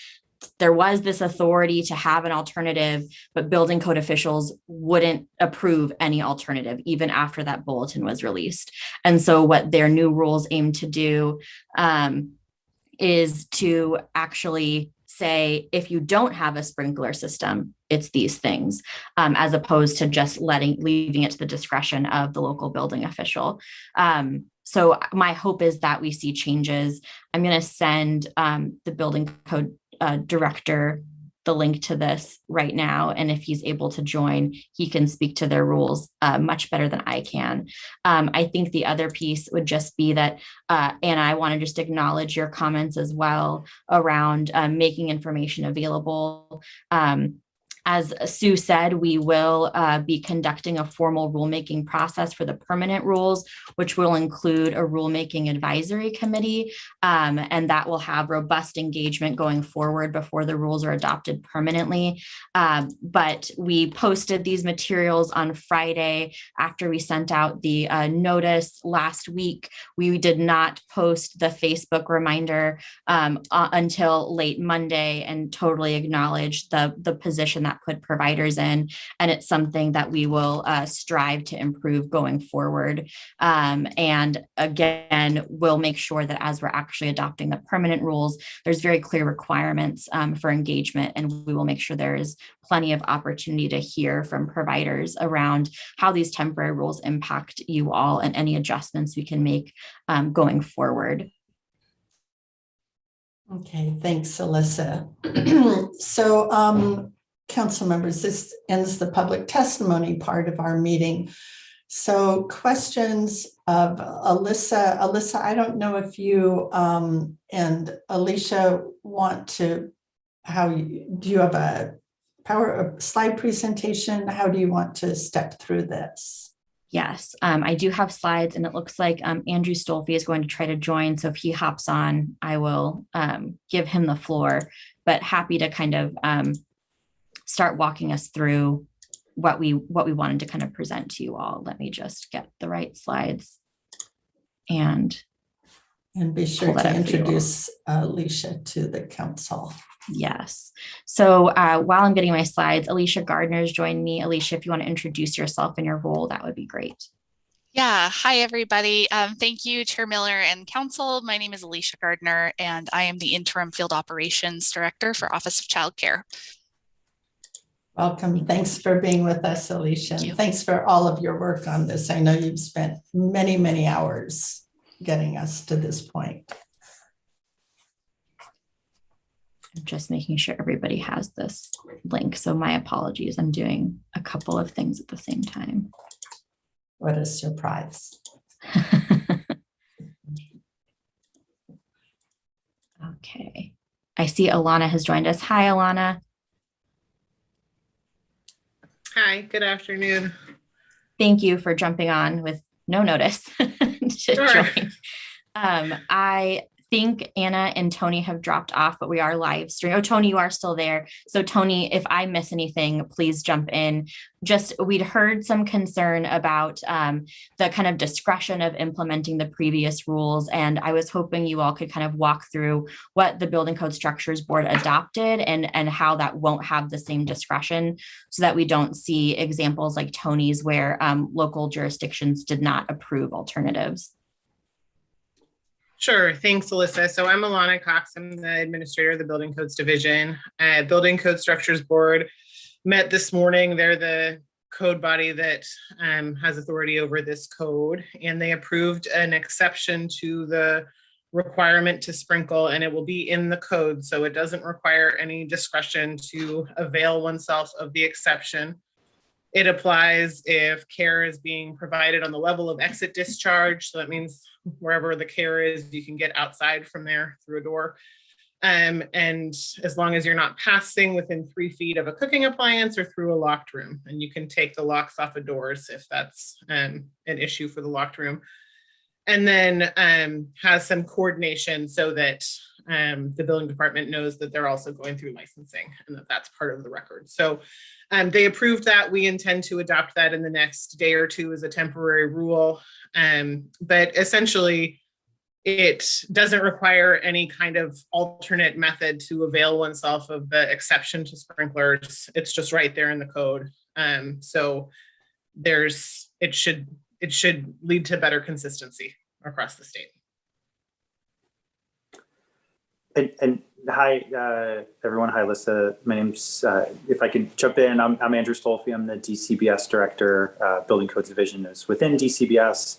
There was this authority to have an alternative, but building code officials wouldn't approve any alternative, even after that bulletin was released. And so what their new rules aim to do is to actually say, if you don't have a sprinkler system, it's these things, as opposed to just leaving it to the discretion of the local building official. So my hope is that we see changes. I'm going to send the building code director the link to this right now. And if he's able to join, he can speak to their rules much better than I can. I think the other piece would just be that, and I want to just acknowledge your comments as well around making information available. As Sue said, we will be conducting a formal rulemaking process for the permanent rules, which will include a rulemaking advisory committee, and that will have robust engagement going forward before the rules are adopted permanently. But we posted these materials on Friday after we sent out the notice last week. We did not post the Facebook reminder until late Monday, and totally acknowledge the position that put providers in, and it's something that we will strive to improve going forward. And again, we'll make sure that as we're actually adopting the permanent rules, there's very clear requirements for engagement, and we will make sure there is plenty of opportunity to hear from providers around how these temporary rules impact you all and any adjustments we can make going forward. Okay, thanks, Alyssa. So, council members, this ends the public testimony part of our meeting. So questions of Alyssa. Alyssa, I don't know if you and Alicia want to, do you have a slide presentation? How do you want to step through this? Yes, I do have slides, and it looks like Andrew Stolfi is going to try to join. So if he hops on, I will give him the floor, but happy to kind of start walking us through what we wanted to kind of present to you all. Let me just get the right slides. And And be sure pull that to up for you all. introduce Alicia to the council. Yes. So while I'm getting my slides, Alicia Gardner's joined me. Alicia, if you want to introduce yourself and your role, that would be great. Yeah, hi everybody. Thank you, Chair Miller and Council. My name is Alicia Gardner, and I am the Interim Field Operations Director for Office of Child Care. Welcome. Thanks for being with us, Alicia. And thanks for all of your work on this. I know you've spent many, many hours getting us to this point. I'm just making sure everybody has this link. So my apologies. I'm doing a couple of things at the same time. What a surprise. Okay. I see Alana has joined us. Hi, Alana. Hi, good afternoon. Thank you for jumping on with no notice to join. I think Anna and Tony have dropped off, but we are live streaming. Oh, Tony, you are still there. So Tony, if I miss anything, please jump in. We'd heard some concern about the kind of discretion of implementing the previous rules. And I was hoping you all could kind of walk through what the Building Code Structures Board adopted and how that won't have the same discretion, so that we don't see examples like Tony's where local jurisdictions did not approve alternatives. Sure, thanks, Alyssa. So I'm Alana Cox. I'm the administrator of the Building Codes Division. Building Code Structures Board met this morning. They're the code body that has authority over this code, and they approved an exception to the requirement to sprinkle, and it will be in the code. So it doesn't require any discretion to avail oneself of the exception. It applies if care is being provided on the level of exit discharge. So that means wherever the care is, you can get outside from there through a door. And as long as you're not passing within 3 feet of a cooking appliance or through a locked room, and you can take the locks off of doors if that's an issue for the locked room. And then has some coordination so that the building department knows that they're also going through licensing and that that's part of the record. So they approved that. We intend to adopt that in the next day or two as a temporary rule. But essentially, it doesn't require any kind of alternate method to avail oneself of the exception to sprinklers. It's just right there in the code. So it should lead to better consistency across the state. And hi, everyone. Hi, Alyssa. My name's, if I can jump in, I'm Andrew Stolfi. I'm the DCBS Director. Building Codes Division is within DCBS.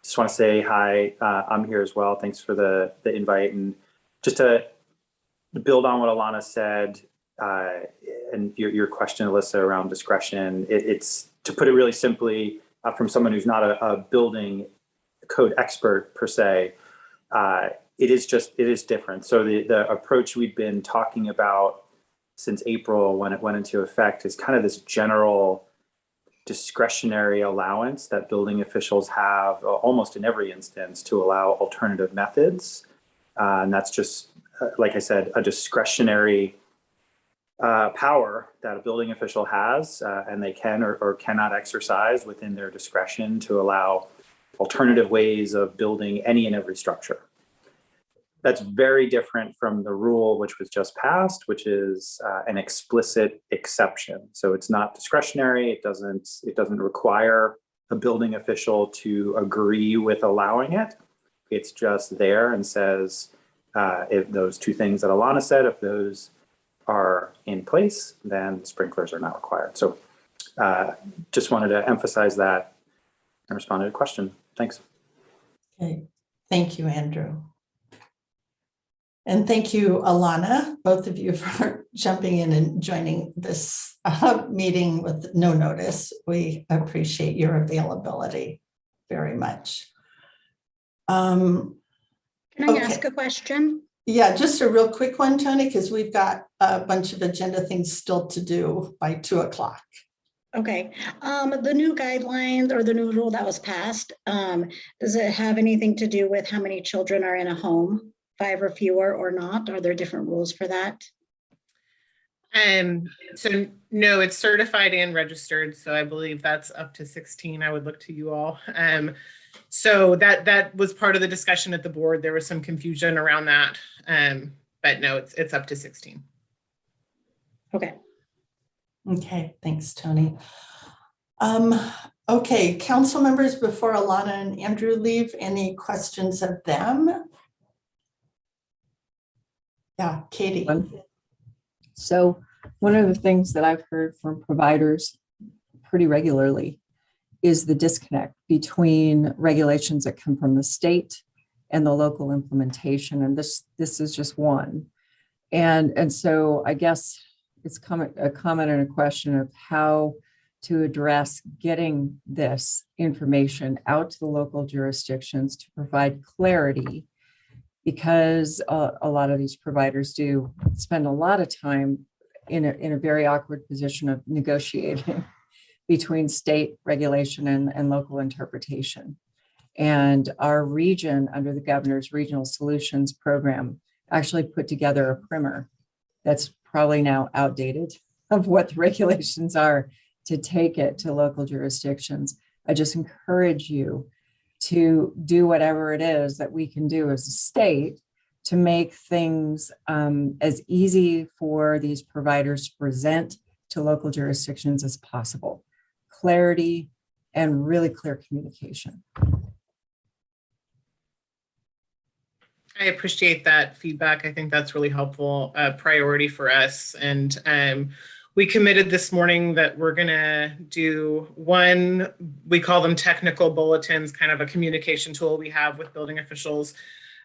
Just want to say hi. I'm here as well. Thanks for the invite. And just to build on what Alana said, and your question, Alyssa, around discretion, it's to put it really simply, from someone who's not a building code expert per se, it is different. So the approach we've been talking about since April when it went into effect is kind of this general discretionary allowance that building officials have almost in every instance to allow alternative methods. And that's just, like I said, a discretionary power that a building official has, and they can or cannot exercise within their discretion to allow alternative ways of building any and every structure. That's very different from the rule which was just passed, which is an explicit exception. So it's not discretionary. It doesn't require a building official to agree with allowing it. It's just there and says, if those two things that Alana said, if those are in place, then sprinklers are not required. So just wanted to emphasize that and respond to the question. Thanks. Okay, thank you, Andrew. And thank you, Alana, both of you for jumping in and joining this meeting with no notice. We appreciate your availability very much. Can I ask a question? Yeah, just a real quick one, Tony, because we've got a bunch of agenda things still to do by 2 o'clock. Okay, the new guidelines or the new rule that was passed, does it have anything to do with how many children are in a home, 5 or fewer or not? Are there different rules for that? So no, it's certified and registered. So I believe that's up to 16. I would look to you all. So that was part of the discussion at the board. There was some confusion around that. But no, it's up to 16. Okay. Okay, thanks, Tony. Okay, council members, before Alana and Andrew leave, any questions of them? Yeah, Katie. So one of the things that I've heard from providers pretty regularly is the disconnect between regulations that come from the state and the local implementation. And this is just one. And so I guess it's a comment and a question of how to address getting this information out to the local jurisdictions to provide clarity, because a lot of these providers do spend a lot of time in a very awkward position of negotiating between state regulation and local interpretation. And our region, under the Governor's Regional Solutions Program, actually put together a primer that's probably now outdated of what the regulations are to take it to local jurisdictions. I just encourage you to do whatever it is that we can do as a state to make things as easy for these providers to present to local jurisdictions as possible. Clarity and really clear communication. I appreciate that feedback. I think that's really helpful, priority for us. And we committed this morning that we're gonna do one, we call them technical bulletins, kind of a communication tool we have with building officials.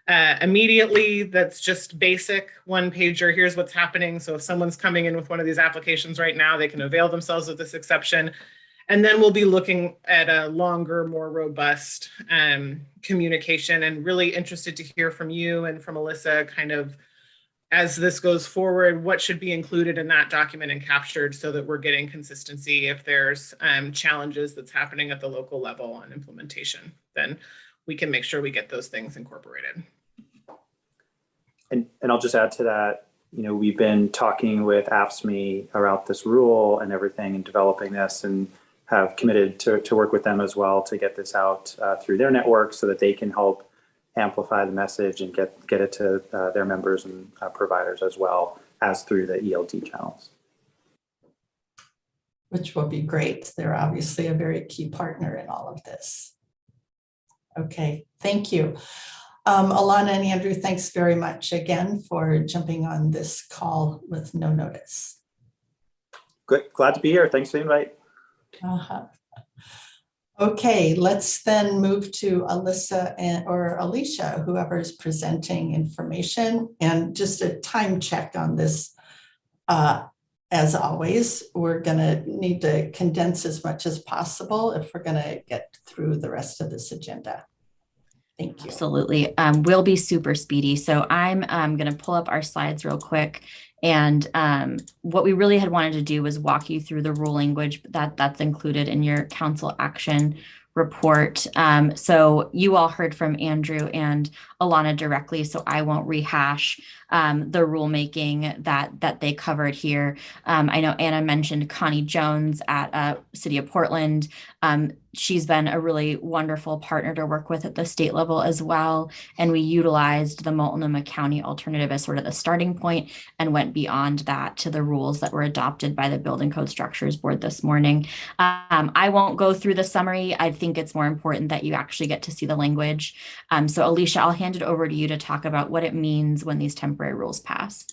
Immediately, that's just basic one pager. Here's what's happening. So if someone's coming in with one of these applications right now, they can avail themselves of this exception. And then we'll be looking at a longer, more robust communication, and really interested to hear from you and from Alyssa, kind of as this goes forward, what should be included in that document and captured so that we're getting consistency. If there's challenges that's happening at the local level on implementation, then we can make sure we get those things incorporated. And I'll just add to that, we've been talking with Ifsps about this rule and everything and developing this, and have committed to work with them as well to get this out through their network so that they can help amplify the message and get it to their members and providers as well as through the ELD channels. Which will be great. They're obviously a very key partner in all of this. Okay, thank you. Alana and Andrew, thanks very much again for jumping on this call with no notice. Good, glad to be here. Thanks for the invite. Okay, let's then move to Alyssa or Alicia, whoever's presenting information. And just a time check on this. As always, we're going to need to condense as much as possible if we're going to get through the rest of this agenda. Thank you. Absolutely. We'll be super speedy. So I'm going to pull up our slides real quick. And what we really had wanted to do was walk you through the rule language that's included in your council action report. So you all heard from Andrew and Alana directly, so I won't rehash the rulemaking that they covered here. I know Anna mentioned Connie Jones at City of Portland. She's been a really wonderful partner to work with at the state level as well. And we utilized the Multnomah County alternative as sort of the starting point and went beyond that to the rules that were adopted by the Building Code Structures Board this morning. I won't go through the summary. I think it's more important that you actually get to see the language. So Alicia, I'll hand it over to you to talk about what it means when these temporary rules pass.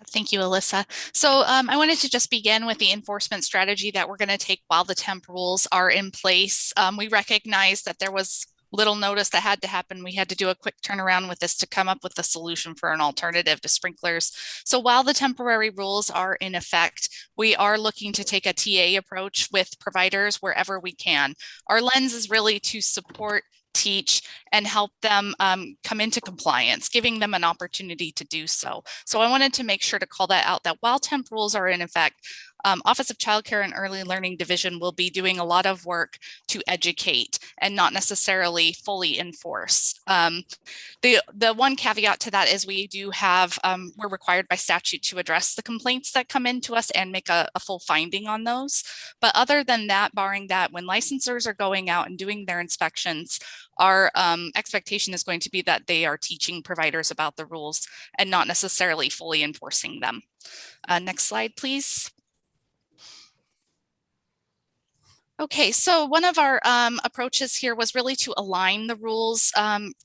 Thank you, Alyssa. So I wanted to just begin with the enforcement strategy that we're going to take while the temp rules are in place. We recognize that there was little notice that had to happen. We had to do a quick turnaround with this to come up with a solution for an alternative to sprinklers. So while the temporary rules are in effect, we are looking to take a TA approach with providers wherever we can. Our lens is really to support, teach, and help them come into compliance, giving them an opportunity to do so. So I wanted to make sure to call that out, that while temp rules are in effect, Office of Child Care and Early Learning Division will be doing a lot of work to educate and not necessarily fully enforce. The one caveat to that is we do have, we're required by statute to address the complaints that come in to us and make a full finding on those. But other than that, barring that, when licensors are going out and doing their inspections, our expectation is going to be that they are teaching providers about the rules and not necessarily fully enforcing them. Next slide, please. Okay, so one of our approaches here was really to align the rules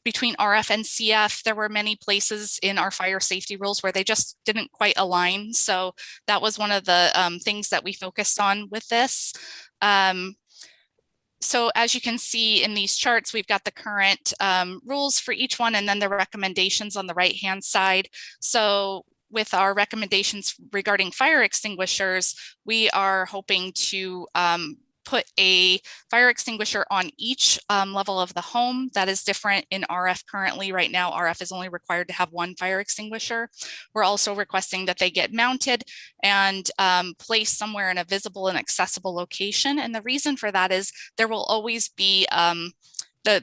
between RF and CF. There were many places in our fire safety rules where they just didn't quite align. So that was one of the things that we focused on with this. So as you can see in these charts, we've got the current rules for each one and then the recommendations on the right-hand side. So with our recommendations regarding fire extinguishers, we are hoping to put a fire extinguisher on each level of the home. That is different in RF currently. Right now, RF is only required to have one fire extinguisher. We're also requesting that they get mounted and placed somewhere in a visible and accessible location. And the reason for that is there will always be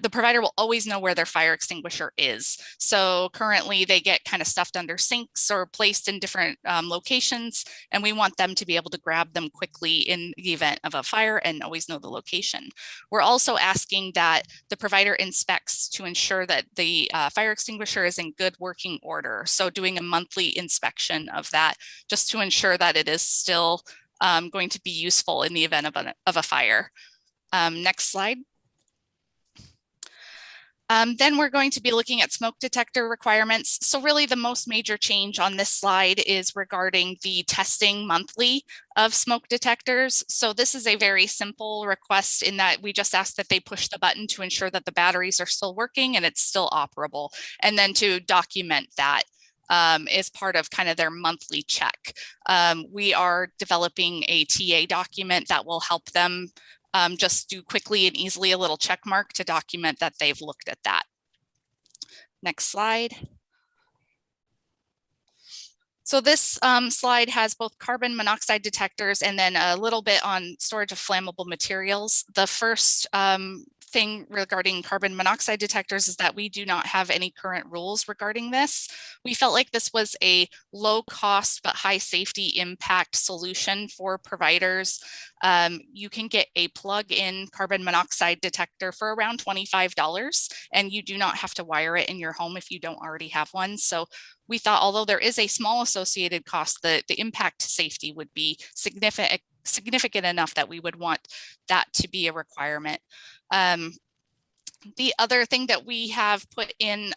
the provider will always know where their fire extinguisher is. So currently they get kind of stuffed under sinks or placed in different locations, and we want them to be able to grab them quickly in the event of a fire and always know the location. We're also asking that the provider inspects to ensure that the fire extinguisher is in good working order. So doing a monthly inspection of that just to ensure that it is still going to be useful in the event of a fire. Next slide. Then we're going to be looking at smoke detector requirements. So really the most major change on this slide is regarding the testing monthly of smoke detectors. So this is a very simple request in that we just ask that they push the button to ensure that the batteries are still working and it's still operable, and then to document that is part of kind of their monthly check. We are developing a TA document that will help them just do quickly and easily a little check mark to document that they've looked at that. Next slide. So this slide has both carbon monoxide detectors and then a little bit on storage of flammable materials. The first thing regarding carbon monoxide detectors is that we do not have any current rules regarding this. We felt like this was a low cost but high safety impact solution for providers. You can get a plug-in carbon monoxide detector for around $25, and you do not have to wire it in your home if you don't already have one. So we thought, although there is a small associated cost, the impact to safety would be significant enough that we would want that to be a requirement. The other thing that we have put in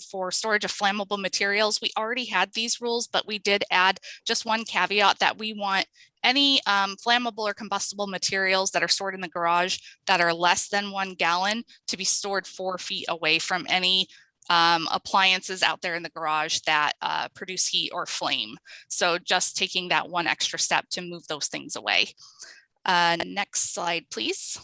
for storage of flammable materials, we already had these rules, but we did add just one caveat that we want any flammable or combustible materials that are stored in the garage that are less than 1 gallon to be stored 4 feet away from any appliances out there in the garage that produce heat or flame. So just taking that one extra step to move those things away. Next slide, please.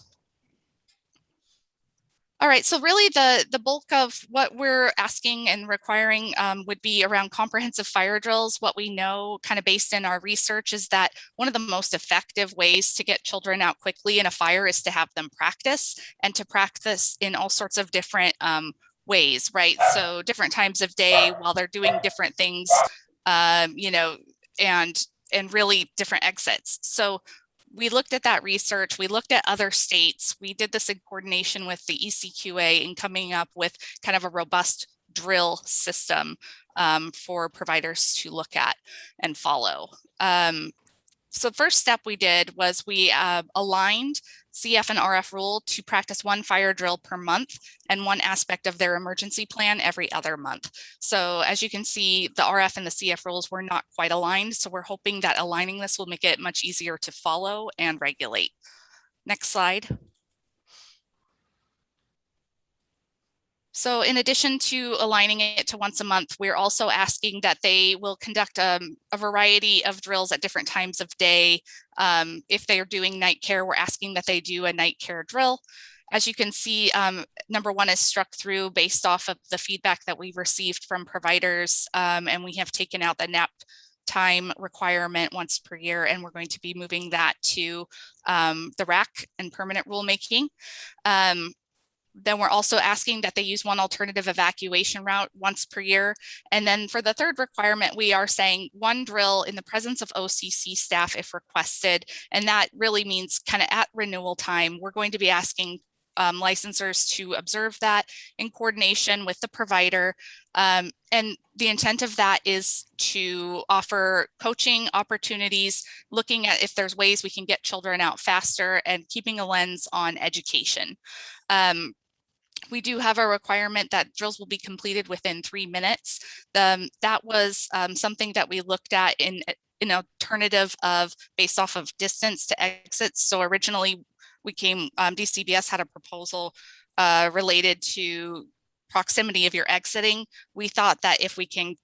All right, so really the bulk of what we're asking and requiring would be around comprehensive fire drills. What we know kind of based in our research is that one of the most effective ways to get children out quickly in a fire is to have them practice, and to practice in all sorts of different ways, right? So different times of day while they're doing different things, you know, and really different exits. So we looked at that research, we looked at other states, we did this in coordination with the ECQA in coming up with kind of a robust drill system for providers to look at and follow. So the first step we did was we aligned CF and RF rule to practice 1 fire drill per month and 1 aspect of their emergency plan every other month. So as you can see, the RF and the CF rules were not quite aligned. So we're hoping that aligning this will make it much easier to follow and regulate. Next slide. So in addition to aligning it to once a month, we're also asking that they will conduct a variety of drills at different times of day. If they are doing night care, we're asking that they do a night care drill. As you can see, number 1 is struck through based off of the feedback that we've received from providers, and we have taken out the nap time requirement once per year, and we're going to be moving that to the RAC and permanent rulemaking. Then we're also asking that they use one alternative evacuation route once per year. And then for the third requirement, we are saying one drill in the presence of OCC staff if requested. And that really means kind of at renewal time, we're going to be asking licensors to observe that in coordination with the provider. And the intent of that is to offer coaching opportunities, looking at if there's ways we can get children out faster, and keeping a lens on education. We do have a requirement that drills will be completed within 3 minutes. That was something that we looked at in an alternative of based off of distance to exits. So originally DCBS had a proposal related to proximity of your exiting. We thought that if we can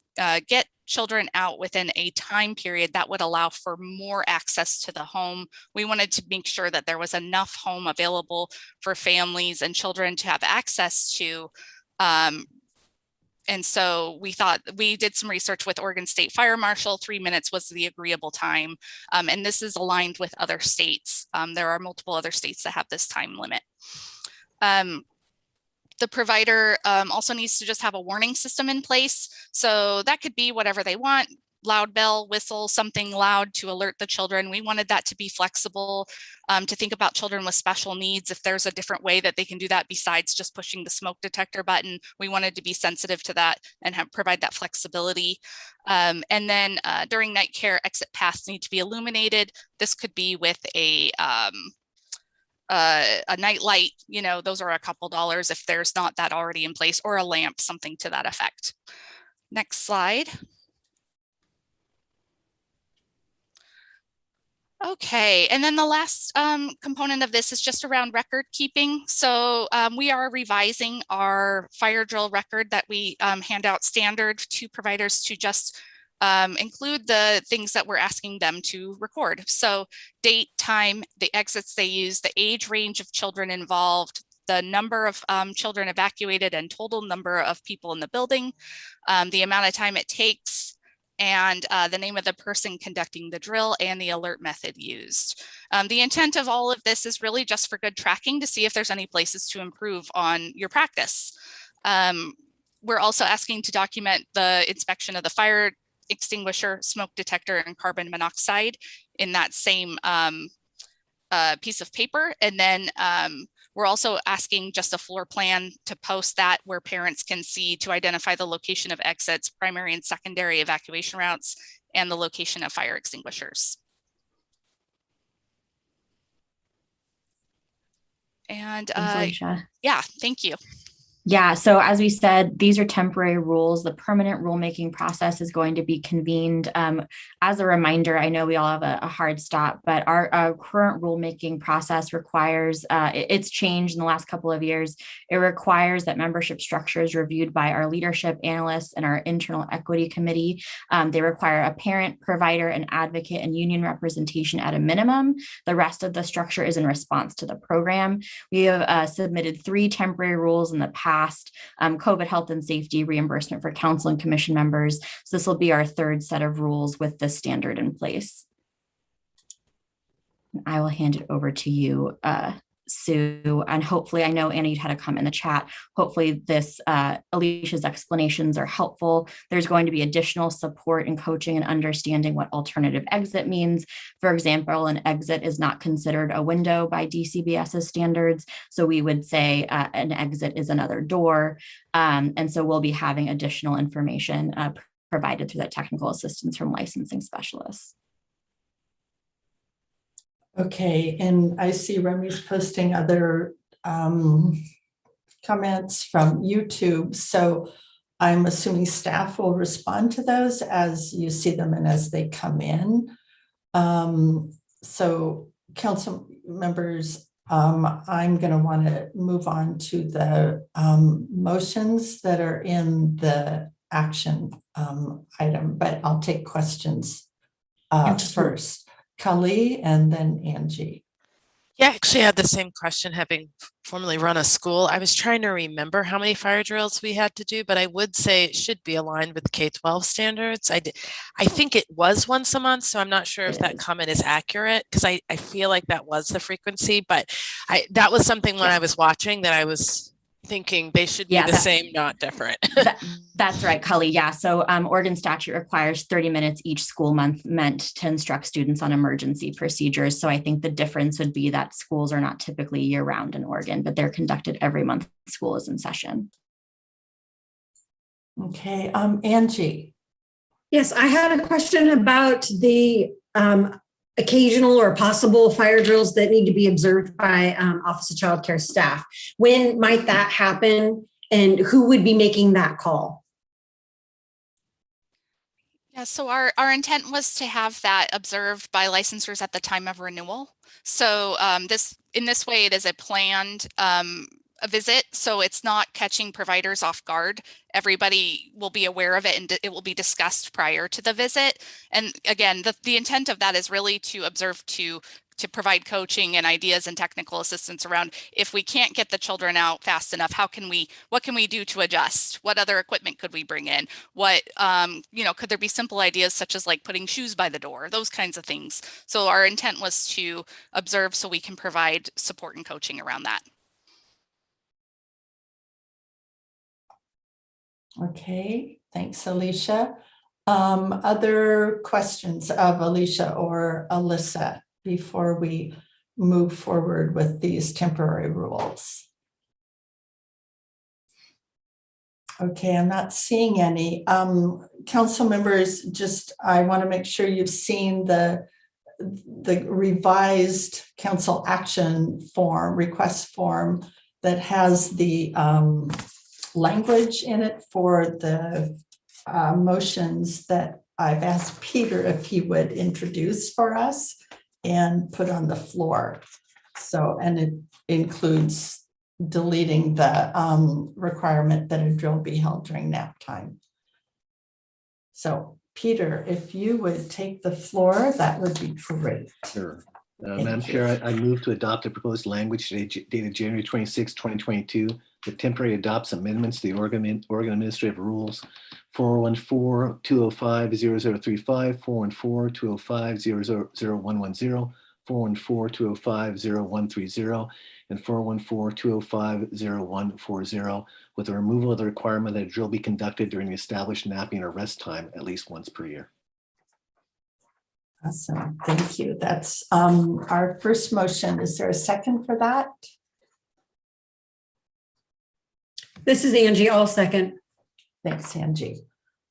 get children out within a time period, that would allow for more access to the home. We wanted to make sure that there was enough home available for families and children to have access to. And so we thought, we did some research with Oregon State Fire Marshal. 3 minutes was the agreeable time. And this is aligned with other states. There are multiple other states that have this time limit. The provider also needs to just have a warning system in place. So that could be whatever they want, loud bell, whistle, something loud to alert the children. We wanted that to be flexible, to think about children with special needs. If there's a different way that they can do that besides just pushing the smoke detector button, we wanted to be sensitive to that and provide that flexibility. And then during night care, exit paths need to be illuminated. This could be with a night light, those are a couple dollars if there's not that already in place, or a lamp, something to that effect. Next slide. Okay, and then the last component of this is just around record keeping. So we are revising our fire drill record that we hand out standard to providers to just include the things that we're asking them to record. So date, time, the exits they use, the age range of children involved, the number of children evacuated and total number of people in the building, the amount of time it takes, and the name of the person conducting the drill and the alert method used. The intent of all of this is really just for good tracking to see if there's any places to improve on your practice. We're also asking to document the inspection of the fire extinguisher, smoke detector, and carbon monoxide in that same piece of paper. And then we're also asking just a floor plan to post that where parents can see to identify the location of exits, primary and secondary evacuation routes, and the location of fire extinguishers. And yeah, thank you. Yeah, so as we said, these are temporary rules. The permanent rulemaking process is going to be convened. As a reminder, I know we all have a hard stop, but our current rulemaking process requires, it's changed in the last couple of years. It requires that membership structure is reviewed by our leadership analysts and our internal equity committee. They require a parent, provider, and advocate and union representation at a minimum. The rest of the structure is in response to the program. We have submitted 3 temporary rules in the past. COVID health and safety, reimbursement for council and commission members. So this will be our 3rd set of rules with the standard in place. I will hand it over to you, Sue, and hopefully, I know Anna, you had a comment in the chat. Hopefully this, Alicia's explanations are helpful. There's going to be additional support and coaching and understanding what alternative exit means. For example, an exit is not considered a window by DCBS's standards. So we would say an exit is another door. And so we'll be having additional information provided through that technical assistance from licensing specialists. Okay, and I see Remy's posting other comments from YouTube. So I'm assuming staff will respond to those as you see them and as they come in. So council members, I'm going to want to move on to the motions that are in the action item, but I'll take questions first. Kali and then Angie. Yeah, actually, I had the same question having formerly run a school. I was trying to remember how many fire drills we had to do, but I would say it should be aligned with K-12 standards. I think it was once a month, so I'm not sure if that comment is accurate because I feel like that was the frequency, but that was something when I was watching that I was thinking they should be the same, not different. That's right, Cully. Yeah. So Oregon statute requires 30 minutes each school month meant to instruct students on emergency procedures. So I think the difference would be that schools are not typically year round in Oregon, but they're conducted every month school is in session. Okay, Angie. Yes, I had a question about the occasional or possible fire drills that need to be observed by Office of Child Care staff. When might that happen and who would be making that call? Yeah, so our intent was to have that observed by licensors at the time of renewal. So in this way, it is a planned a visit, so it's not catching providers off guard. Everybody will be aware of it and it will be discussed prior to the visit. And again, the intent of that is really to observe, to provide coaching and ideas and technical assistance around if we can't get the children out fast enough, what can we do to adjust? What other equipment could we bring in? What, could there be simple ideas such as like putting shoes by the door, those kinds of things. So our intent was to observe so we can provide support and coaching around that. Okay, thanks, Alicia. Other questions of Alicia or Alyssa before we move forward with these temporary rules? Okay, I'm not seeing any. Council members, I want to make sure you've seen the revised council action form, request form that has the language in it for the motions that I've asked Peter if he would introduce for us and put on the floor. So, and it includes deleting the requirement that a drill be held during nap time. So Peter, if you would take the floor, that would be great. Sure. Madam Chair, I move to adopt the proposed language dated January 26, 2022, that temporarily adopts amendments to the Oregon Administrative Rules 414-205-0035, 414-205-00110, 414-205-0130, and 414-205-0140, with the removal of the requirement that a drill be conducted during the established napping or rest time at least once per year. Awesome, thank you. That's our first motion. Is there a second for that? This is Angie, I'll second. Thanks, Angie.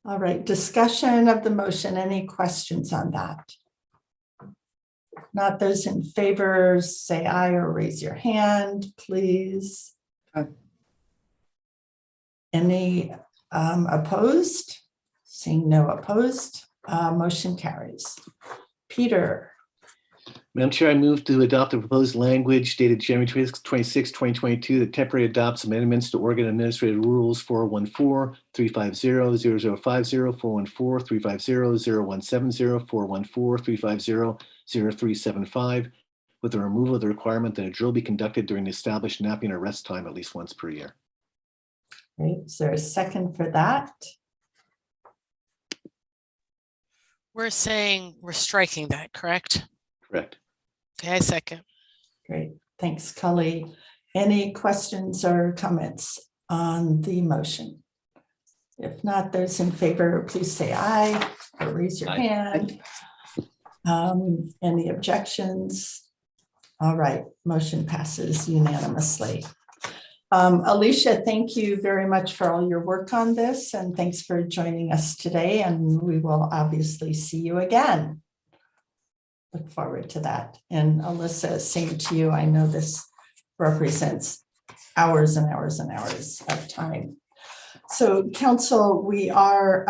All right, discussion of the motion. Any questions on that? If not, those in favor, say aye or raise your hand, please. Any opposed? Seeing no opposed, motion carries. Peter. Madam Chair, I move to adopt the proposed language dated January 26, 2022, that temporarily adopts amendments to Oregon Administrative Rules 414-350-0050, 414-350-0170, 414-350-0375, with the removal of the requirement that a drill be conducted during the established napping or rest time at least once per year. Great. Is there a second for that? We're saying we're striking that, correct? Correct. Okay, I second. Great, thanks, Cully. Any questions or comments on the motion? If not, those in favor, please say aye or raise your hand. Any objections? All right, motion passes unanimously. Alicia, thank you very much for all your work on this, and thanks for joining us today, and we will obviously see you again. Look forward to that. And Alyssa, same to you. I know this represents hours and hours and hours of time. So Council, we are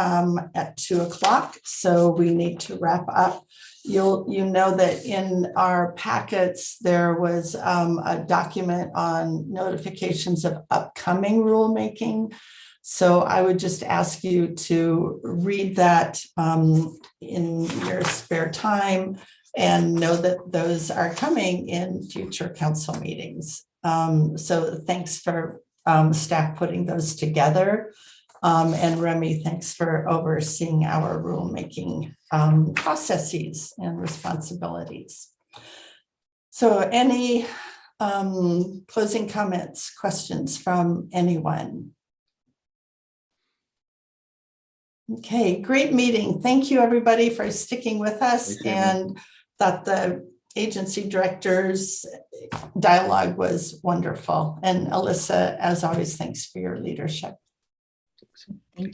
at 2 o'clock, so we need to wrap up. You know that in our packets, there was a document on notifications of upcoming rulemaking. So I would just ask you to read that in your spare time. and know that those are coming in future council meetings. So thanks for staff putting those together. And Remy, thanks for overseeing our rulemaking processes and responsibilities. So any closing comments, questions from anyone? Okay, great meeting. Thank you, everybody, for sticking with us. Thanks, everyone. And thought the agency directors dialogue was wonderful. And Alyssa, as always, thanks for your leadership. Thank you.